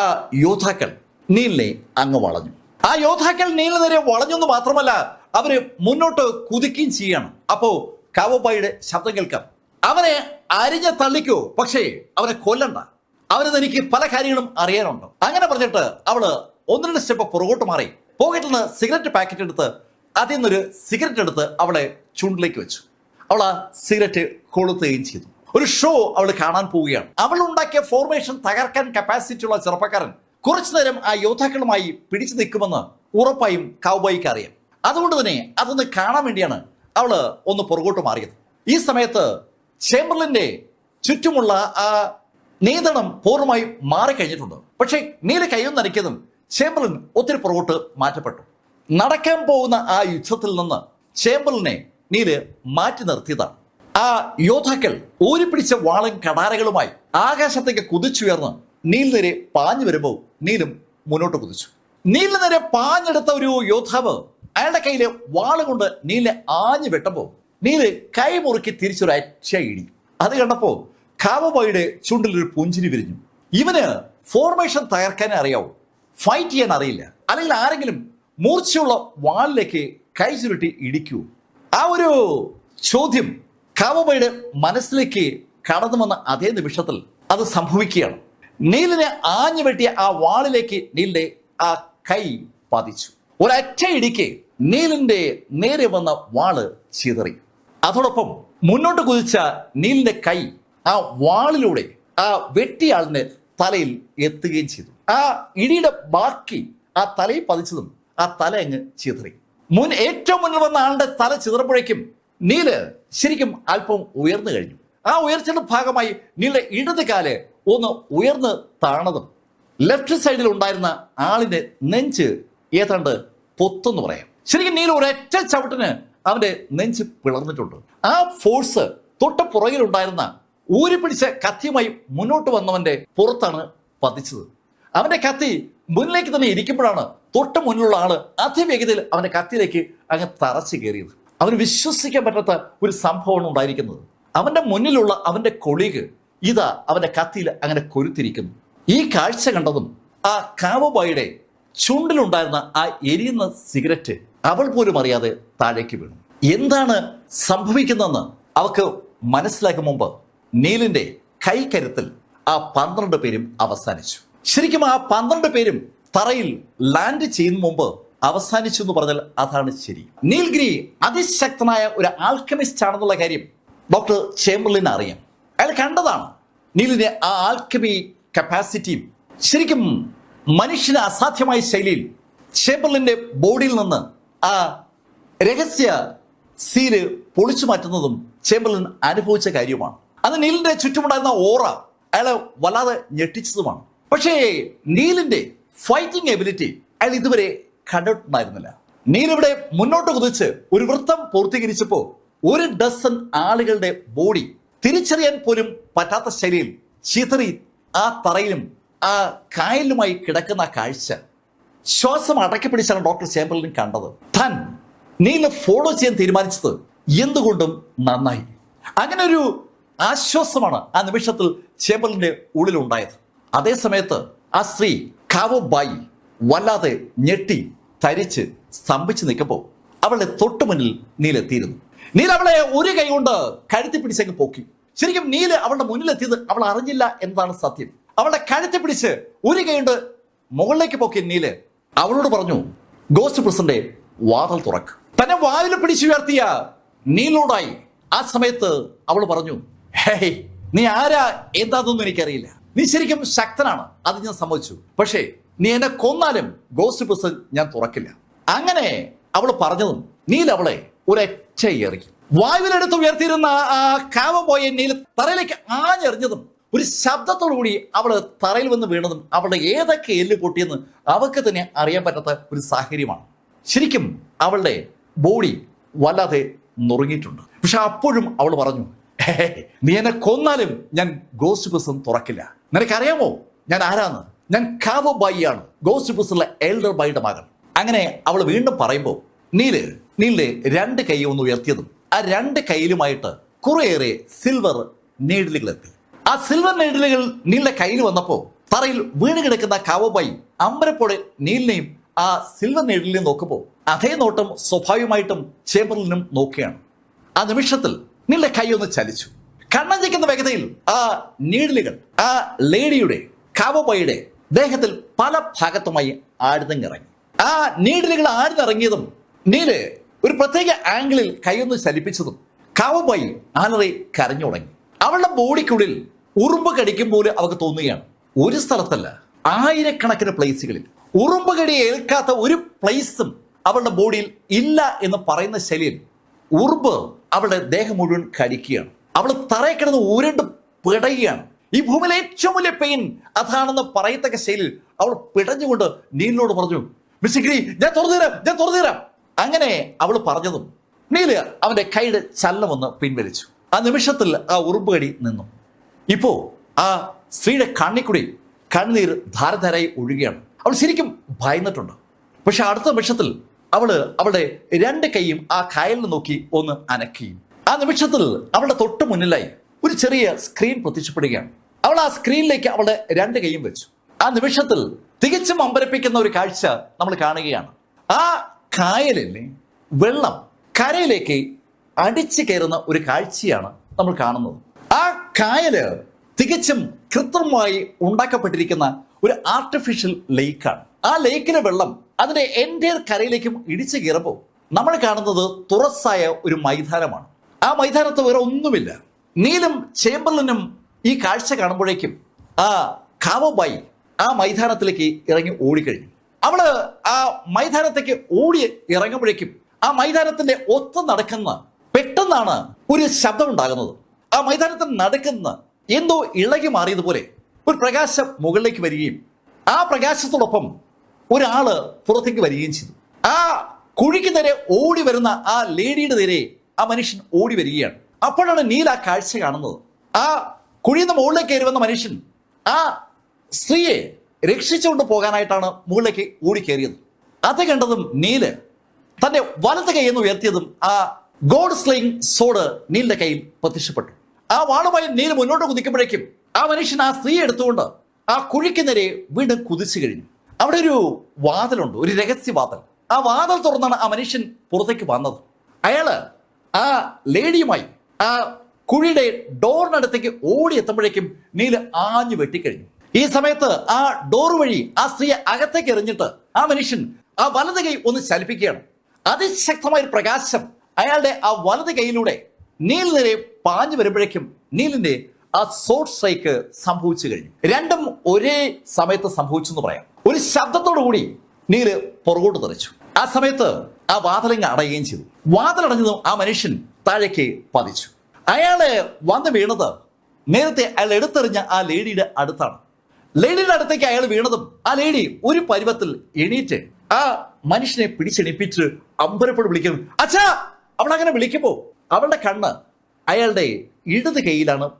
ആ യോദ്ധാക്കൾ നീലിനെ അങ്ങ് വളഞ്ഞു. ആ യോദ്ധാക്കൾ നീലിന് നേരെ വളഞ്ഞെന്ന് മാത്രമല്ല, അവര് മുന്നോട്ട് കുതിക്കുകയും ചെയ്യാണ്. അപ്പോ കാവോബായിയുടെ ശബ്ദം കേൾക്കാം, അവനെ അരിഞ്ഞ തള്ളിക്കോ, പക്ഷേ അവനെ കൊല്ലണ്ട, അവന് എനിക്ക് പല കാര്യങ്ങളും അറിയാനുണ്ട്. അങ്ങനെ പറഞ്ഞിട്ട് അവള് 1-2 സ്റ്റെപ്പ് പുറകോട്ട് മാറി പോക്കറ്റിൽ നിന്ന് സിഗരറ്റ് പാക്കറ്റ് എടുത്ത് അതിൽ നിന്നൊരു സിഗരറ്റ് എടുത്ത് അവളെ ചൂണ്ടിലേക്ക് വെച്ചു. അവൾ ആ സിഗരറ്റ് കൊളുത്തുകയും ചെയ്തു. ഒരു ഷോ അവൾ കാണാൻ പോവുകയാണ്. അവൾ ഉണ്ടാക്കിയ ഫോർമേഷൻ തകർക്കാൻ കപ്പാസിറ്റി ഉള്ള ചെറുപ്പക്കാരൻ കുറച്ചു നേരം ആ യോദ്ധാക്കളുമായി പിടിച്ചു നിൽക്കുമെന്ന് ഉറപ്പായും കാവോബായിക്ക് അറിയാം. അതുകൊണ്ട് തന്നെ അതൊന്ന് കാണാൻ വേണ്ടിയാണ് അവള് ഒന്ന് പുറകോട്ട് മാറിയത്. ഈ സമയത്ത് ചേംബർലിന്റെ ചുറ്റുമുള്ള ആ നിയന്ത്രണം പൂർണ്ണമായി മാറിക്കഴിഞ്ഞിട്ടുണ്ട്. പക്ഷേ നീല കൈയൊന്ന് നനയ്ക്കതും ചേംബർലിൻ ഒത്തിരി പുറകോട്ട് മാറ്റപ്പെട്ടു. നടക്കാൻ പോകുന്ന ആ യുദ്ധത്തിൽ നിന്ന് ചേംബർലിനെ നീല് മാറ്റി നിർത്തിയതാണ്. ആ യോദ്ധാക്കൾ ഊരിപ്പിടിച്ച വാളും കടാരകളുമായി ആകാശത്തേക്ക് കുതിച്ചുയർന്ന് നീൽ നേരെ പാഞ്ഞു വരുമ്പോൾ നീലും മുന്നോട്ട് കുതിച്ചു. നീലിന് നേരെ പാഞ്ഞെടുത്ത ഒരു യോദ്ധാവ് അയാളുടെ കയ്യിലെ വാള് കൊണ്ട് നീലിനെ ആഞ്ഞു വെട്ടുമ്പോൾ നീല് കൈ മുറുക്കി തിരിച്ചൊരു അറ്റ ഇടി. അത് കണ്ടപ്പോൾ കാവോബായിയുടെ ചുണ്ടിൽ ഒരു പുഞ്ചിരി വിരിഞ്ഞു. ഇവന് ഫോർമേഷൻ തകർക്കാനേ അറിയാവൂ, ഫൈറ്റ് ചെയ്യാൻ അറിയില്ല. അല്ലെങ്കിൽ ആരെങ്കിലും മൂർച്ചയുള്ള വാളിലേക്ക് കൈ ചുരുട്ടി ഇടിക്കൂ? ആ ഒരു ചോദ്യം കാവോബായിയുടെ മനസ്സിലേക്ക് കടന്നു വന്ന അതേ നിമിഷത്തിൽ അത് സംഭവിക്കുകയാണ്. നീലിനെ ആഞ്ഞു വെട്ടിയ ആ വാളിലേക്ക് നീലിന്റെ ആ കൈ പതിച്ചു. ഒരൊറ്റ ഇടിക്ക് നീലിന്റെ നേരെ വന്ന വാള് ചിതറി. അതോടൊപ്പം മുന്നോട്ട് കുതിച്ച നീലിന്റെ കൈ ആ വാളിലൂടെ ആ വെട്ടിയാളിന്റെ തലയിൽ എത്തുകയും ചെയ്തു. ആ ഇടിയുടെ ബാക്കി ആ തലയിൽ പതിച്ചതും ആ തല അങ്ങ് ചിതറി. ഏറ്റവും മുന്നിൽ വന്ന ആളുടെ തല ചിതറപ്പോഴേക്കും നീല് ശരിക്കും അല്പം ഉയർന്നു കഴിഞ്ഞു. ആ ഉയർച്ചയുടെ ഭാഗമായി നീലിന്റെ ഇടത് കാല് ഒന്ന് ഉയർന്ന് താണതും ലെഫ്റ്റ് സൈഡിൽ ഉണ്ടായിരുന്ന ആളിന്റെ നെഞ്ച് ഏതാണ്ട് പൊത്തെന്ന് പറയാം. ശരിക്കും നീല ഒരൊറ്റ ചവിട്ടിന് അവന്റെ നെഞ്ച് പിളർന്നിട്ടുണ്ട്. ആ ഫോഴ്സ് തൊട്ട് പുറകിലുണ്ടായിരുന്ന ഊരിപ്പിടിച്ച കത്തിയുമായി മുന്നോട്ട് വന്നവന്റെ പുറത്താണ് പതിച്ചത്. അവന്റെ കത്തി മുന്നിലേക്ക് തന്നെ ഇരിക്കുമ്പോഴാണ് തൊട്ട് മുന്നിലുള്ള ആള് അതിവേഗതയിൽ അവന്റെ കത്തിയിലേക്ക് അങ്ങ് തറച്ചു കയറിയത്. അവന് വിശ്വസിക്കാൻ പറ്റാത്ത ഒരു സംഭവമാണ് ഉണ്ടായിരിക്കുന്നത്. അവന്റെ മുന്നിലുള്ള അവന്റെ കൊളീഗ് ഇതാ അവന്റെ കത്തിയിൽ അങ്ങനെ കൊരുത്തിരിക്കുന്നു. ഈ കാഴ്ച കണ്ടതും ആ കാവബോയുടെ ചുണ്ടിലുണ്ടായിരുന്ന ആ എരിയുന്ന സിഗരറ്റ് അവൾ പോലും അറിയാതെ താഴേക്ക് വീണു. എന്താണ് സംഭവിക്കുന്നതെന്ന് അവൾക്ക് മനസ്സിലാക്കും മുമ്പ് നീലിന്റെ കൈക്കരുത്തിൽ ആ 12 പേരും അവസാനിച്ചു. ശരിക്കും ആ 12 പേരും തറയിൽ ലാൻഡ് ചെയ്യുന്ന മുമ്പ് അവസാനിച്ചു എന്ന് പറഞ്ഞാൽ അതാണ് ശരി. നീൽഗിരി അതിശക്തനായ ഒരു ആൽക്കമിസ്റ്റ് ആണെന്നുള്ള കാര്യം ഡോക്ടർ ചേംബർലിന് അറിയാം. അയാൾ കണ്ടതാണ് നീലിന്റെ ആ ആൽക്കമി കപ്പാസിറ്റിയും. ശരിക്കും മനുഷ്യന് അസാധ്യമായ ശൈലിയിൽ ചേംബർലിന്റെ ബോഡിയിൽ നിന്ന് ആ രഹസ്യ സീല് പൊളിച്ചു മാറ്റുന്നതും ചേംബർലിൻ അനുഭവിച്ച കാര്യമാണ്. അത് നീലിന്റെ ചുറ്റുമുണ്ടായിരുന്ന ഓറ അയാളെ വല്ലാതെ ഞെട്ടിച്ചതുമാണ്. പക്ഷേ നീലിന്റെ ഫൈറ്റിംഗ് എബിലിറ്റി അയാൾ ഇതുവരെ കണ്ടിട്ടുണ്ടായിരുന്നില്ല. നീൽ ഇവിടെ മുന്നോട്ട് കുതിച്ച് ഒരു വൃത്തം പൂർത്തീകരിച്ചപ്പോൾ 1 ഡസൻ ആളുകളുടെ ബോഡി തിരിച്ചറിയാൻ പോലും പറ്റാത്ത ശൈലിയിൽ ചിതറി ആ തറയിലും ആ കായലിലുമായി കിടക്കുന്ന കാഴ്ച ശ്വാസം അടക്കി പിടിച്ചാണ് ഡോക്ടർ ചേംബർലിൻ കണ്ടത്. താൻ നീല ഫോളോ ചെയ്യാൻ തീരുമാനിച്ചത് എന്തുകൊണ്ടും നന്നായി. അങ്ങനെ ഒരു ആശ്വാസമാണ് ആ നിമിഷത്തിൽ ചേംബർലിന്റെ ഉള്ളിലുണ്ടായത്. അതേ സമയത്ത് ആ സ്ത്രീ കാവോബായി വല്ലാതെ ഞെട്ടി തരിച്ച് സ്തംഭിച്ച് നിൽക്കുമ്പോൾ അവളുടെ തൊട്ടു മുന്നിൽ നീലെത്തിയിരുന്നു. നീൽ അവളെ ഒരു കൈ കൊണ്ട് കഴുത്തി പിടിച്ചങ്ങ് പോക്കി. ശരിക്കും നീല് അവളുടെ മുന്നിലെത്തിയത് അവൾ അറിഞ്ഞില്ല എന്നതാണ് സത്യം. അവളുടെ കഴുത്തി പിടിച്ച് ഒരു കൈ കൊണ്ട് മുകളിലേക്ക് പോക്കി നീല് അവളോട് പറഞ്ഞു, ഗോസ്റ്റ് പ്രസിന്റെ വാതിൽ തുറക്ക്. തന്നെ വാതിൽ പിടിച്ചുയർത്തിയ നീലോടായി ആ സമയത്ത് അവൾ പറഞ്ഞു, ഹേയ്, നീ ആരാ എന്താണെന്നൊന്നും എനിക്കറിയില്ല. നീ ശരിക്കും ശക്തനാണ്, അത് ഞാൻ സമ്മതിച്ചു. പക്ഷേ നീ എന്നെ കൊന്നാലും ഗോസ്റ്റ് പ്രസൻ ഞാൻ തുറക്കില്ല. അങ്ങനെ അവൾ പറഞ്ഞതും നീൽ അവളെ ഒരൊറ്റ എറി. വായുവിലെടുത്ത് ഉയർത്തിയിരുന്ന ആ കാവബോയെ നീൽ തറയിലേക്ക് ആഞ്ഞെറിഞ്ഞതും ഒരു ശബ്ദത്തോടു കൂടി അവള് തറയിൽ വന്ന് വീണതും അവളുടെ ഏതൊക്കെ എല്ല് പൊട്ടിയെന്ന് അവൾക്ക് തന്നെ അറിയാൻ പറ്റാത്ത ഒരു സാഹചര്യമാണ്. ശരിക്കും അവളുടെ ബോഡി വല്ലാതെ നുറുങ്ങിയിട്ടുണ്ട്. പക്ഷെ അപ്പോഴും അവൾ പറഞ്ഞു, നീ എന്നെ കൊന്നാലും ഞാൻ ഗോസ്റ്റ് പ്രസൻ തുറക്കില്ല. നിനക്കറിയാമോ ഞാൻ ആരാന്ന്? ഞാൻ കാവോബായിയാണ്, ഗോസ്റ്റ് പ്രസിലെ എൽഡർ ബായിയുടെ മകൻ. അങ്ങനെ അവൾ വീണ്ടും പറയുമ്പോൾ നീലിന്റെ 2 കൈ ഒന്ന് ഉയർത്തിയതും ആ 2 കൈയിലുമായിട്ട് കുറേയേറെ സിൽവർ നീഡിലുകൾ എത്തി. ആ സിൽവർ നീഡിലുകൾ നീലിന്റെ കയ്യിൽ വന്നപ്പോൾ തറയിൽ വീണ് കിടക്കുന്ന കാവോബായി അമ്പരപ്പോടെ നീലിനെയും ആ സിൽവർ നീഡിലിനെയും നോക്കുമ്പോൾ അതേ നോട്ടം സ്വാഭാവികമായിട്ടും ചേംബർലിനും നോക്കുകയാണ്. ആ നിമിഷത്തിൽ നീലിന്റെ കൈ ഒന്ന് ചലിച്ചു. കണ്ണഞ്ചിക്കുന്ന വേഗതയിൽ ആ നീഡിലുകൾ ആ ലേഡിയുടെ കാവോബായിയുടെ ദേഹത്തിൽ പല ഭാഗത്തുമായി ആഴ്ന്നിറങ്ങി. ആ നീഡിലുകൾ ആഴ്ന്നിറങ്ങിയതും നീല് ഒരു പ്രത്യേക ആംഗിളിൽ കൈയൊന്ന് ചലിപ്പിച്ചതും കാവോബായി ആലറി കരഞ്ഞു തുടങ്ങി. അവളുടെ ബോഡിക്കുള്ളിൽ ഉറുമ്പ് കടിക്കും പോലെ അവൾക്ക് തോന്നുകയാണ്. ഒരു സ്ഥലത്തല്ല, ആയിരക്കണക്കിന് പ്ലേസുകളിൽ ഉറുമ്പ് കടി ഏൽക്കാത്ത ഒരു പ്ലേസും അവളുടെ ബോഡിയിൽ ഇല്ല എന്ന് പറയുന്ന ശൈലിയിൽ ഉറുമ്പ് അവളുടെ ദേഹം മുഴുവൻ കടിക്കുകയാണ്. അവൾ തറയിൽ കിടന്ന് ഉരുണ്ട് പിടയുകയാണ്. ഈ ഭൂമിയിലെ ഏറ്റവും വലിയ പെയിൻ അതാണെന്ന് പറയത്തക്ക ശൈലിയിൽ അവൾ പിടഞ്ഞുകൊണ്ട് നീലിനോട് പറഞ്ഞു, മിസ്സിഗ്രി, ഞാൻ തുറന്നു തരാം. അങ്ങനെ അവൾ പറഞ്ഞതും നീല് അവന്റെ കൈയുടെ ചലനമൊന്ന് പിൻവലിച്ചു. ആ നിമിഷത്തിൽ ആ ഉറുമ്പ് കടി നിന്നു. ഇപ്പോ ആ സ്ത്രീയുടെ കണ്ണിക്കൂടി കണ്ണുനീർ ധാരധാരായി ഒഴുകുകയാണ്. അവൾ ശരിക്കും ഭയന്നിട്ടുണ്ട്. പക്ഷെ അടുത്ത നിമിഷത്തിൽ അവളുടെ 2 കൈയും ആ കായലിനെ നോക്കി ഒന്ന് അനക്കുകയും ആ നിമിഷത്തിൽ അവളുടെ തൊട്ട് മുന്നിലായി ഒരു ചെറിയ സ്ക്രീൻ പ്രത്യക്ഷപ്പെടുകയാണ്. അവൾ ആ സ്ക്രീനിലേക്ക് അവളുടെ 2 കൈയും വെച്ചു. ആ നിമിഷത്തിൽ തികച്ചും അമ്പരപ്പിക്കുന്ന ഒരു കാഴ്ച നമ്മൾ കാണുകയാണ്. ആ കായലിലെ വെള്ളം കരയിലേക്ക് അടിച്ചു കയറുന്ന ഒരു കാഴ്ചയാണ് നമ്മൾ കാണുന്നത്. ആ കായല് തികച്ചും കൃത്രിമമായി ഉണ്ടാക്കപ്പെട്ടിരിക്കുന്ന ഒരു ആർട്ടിഫിഷ്യൽ ലേക്കാണ്. ആ ലേക്കിലെ വെള്ളം അതിന്റെ എൻ്റെ കരയിലേക്കും ഇടിച്ചു കയറുമ്പോൾ നമ്മൾ കാണുന്നത് തുറസ്സായ ഒരു മൈതാനമാണ്. ആ മൈതാനത്ത് വേറെ ഒന്നുമില്ല. നീലും ചേംബർലനും ഈ കാഴ്ച കാണുമ്പോഴേക്കും ആ കാവബായി ആ മൈതാനത്തിലേക്ക് ഇറങ്ങി ഓടിക്കഴിഞ്ഞു. അവള് ആ മൈതാനത്തേക്ക് ഓടി ഇറങ്ങുമ്പോഴേക്കും ആ മൈതാനത്തിന്റെ ഒത്ത് നടക്കുന്ന പെട്ടെന്നാണ് ഒരു ശബ്ദം ഉണ്ടാകുന്നത്. ആ മൈതാനത്തിന് നടക്കുന്ന എന്തോ ഇളകി മാറിയതുപോലെ ഒരു പ്രകാശം മുകളിലേക്ക് വരികയും ആ പ്രകാശത്തോടൊപ്പം ഒരാള് പുറത്തേക്ക് വരികയും ചെയ്തു. ആ കുഴിക്ക് നേരെ ഓടി വരുന്ന ആ ലേഡിയുടെ നേരെ ആ മനുഷ്യൻ ഓടി വരികയാണ്. അപ്പോഴാണ് നീൽ ആ കാഴ്ച കാണുന്നത്. ആ കുഴിന്ന് മുകളിലേക്ക് കയറി വന്ന മനുഷ്യൻ ആ സ്ത്രീയെ രക്ഷിച്ചുകൊണ്ട് പോകാനായിട്ടാണ് മുകളിലേക്ക് ഓടിക്കേറിയത്. അത് കണ്ടതും നീല് തന്റെ വലത് കൈ എന്ന് ഉയർത്തിയതും ആ ഗോഡ് സ്ലേയിങ് സോഡ് നീലിന്റെ കയ്യിൽ പ്രത്യക്ഷപ്പെട്ടു. ആ വാളുമായി നീല് മുന്നോട്ട് കുതിക്കുമ്പോഴേക്കും ആ മനുഷ്യൻ ആ സ്ത്രീയെ എടുത്തുകൊണ്ട് ആ കുഴിക്ക് നേരെ വീണ്ടും കുതിച്ചു കഴിഞ്ഞു. അവിടെ ഒരു വാതിലുണ്ട്, ഒരു രഹസ്യവാതിൽ. ആ വാതിൽ തുറന്നാണ് ആ മനുഷ്യൻ പുറത്തേക്ക് വന്നത്. അയാള് ആ ലേഡിയുമായി ആ കുഴിയുടെ ഡോറിനടുത്തേക്ക് ഓടി എത്തുമ്പോഴേക്കും നീല് ആഞ്ഞു വെട്ടിക്കഴിഞ്ഞു. ഈ സമയത്ത് ആ ഡോർ വഴി ആ സ്ത്രീയെ അകത്തേക്ക് എറിഞ്ഞിട്ട് ആ മനുഷ്യൻ ആ വലത് കൈ ഒന്ന് ചലിപ്പിക്കുകയാണ്. അതിശക്തമായ ഒരു പ്രകാശം അയാളുടെ ആ വലത് കൈയിലൂടെ നീൽ നേരെ പാഞ്ഞു വരുമ്പോഴേക്കും നീലിന്റെ ആ സോർട്ട് സ്ട്രൈക്ക് സംഭവിച്ചു കഴിഞ്ഞു. രണ്ടും ഒരേ സമയത്ത് സംഭവിച്ചു എന്ന് പറയാം. ഒരു ശബ്ദത്തോടു കൂടി നീല് പുറകോട്ട് തെറിച്ചു. ആ സമയത്ത് ആ വാതിലങ്ങ് അടയുകയും ചെയ്തു. വാതിലടഞ്ഞതും ആ മനുഷ്യൻ താഴേക്ക് പതിച്ചു. അയാളെ വന്ന് വീണത് നേരത്തെ അയാൾ എടുത്തെറിഞ്ഞ ആ ലേഡിയുടെ അടുത്താണ്. ലേഡിയുടെ അടുത്തേക്ക് അയാൾ വീണതും ആ ലേഡി ഒരു പരുവത്തിൽ എണീറ്റ് ആ മനുഷ്യനെ പിടിച്ചെണിപ്പിച്ച് അമ്പരപ്പോട് വിളിക്കുന്നു, അച്ഛാ. അവൾ അങ്ങനെ വിളിക്കുമ്പോൾ അവളുടെ കണ്ണ് അയാളുടെ ഇടത് കൈയിലാണ്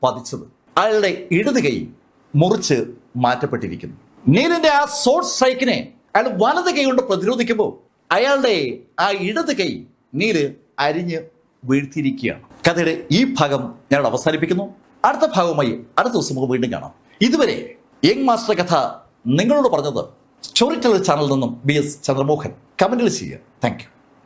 പതിച്ചത്. അയാളുടെ ഇടത് കൈ മുറിച്ച് മാറ്റപ്പെട്ടിരിക്കുന്നു. നീലിന്റെ ആ സോർട്ട് സ്ട്രൈക്കിനെ അയാൾ വലത് കൈ കൊണ്ട് പ്രതിരോധിക്കുമ്പോൾ അയാളുടെ ആ ഇടത് കൈ നീല് അരിഞ്ഞ് വീഴ്ത്തിയിരിക്കുകയാണ്. കഥയുടെ ഈ ഭാഗം ഞാൻ അവസാനിപ്പിക്കുന്നു. അടുത്ത ഭാഗവുമായി അടുത്ത ദിവസം നമുക്ക് വീണ്ടും കാണാം. ഇതുവരെ യങ് മാസ്റ്റർ കഥ നിങ്ങളോട് പറഞ്ഞത് സ്റ്റോറി ടെല്ലർ ചാനലിൽ നിന്നും BS ചന്ദ്രമോഹൻ. കമന്റിൽ ചെയ്യുക. Thank you.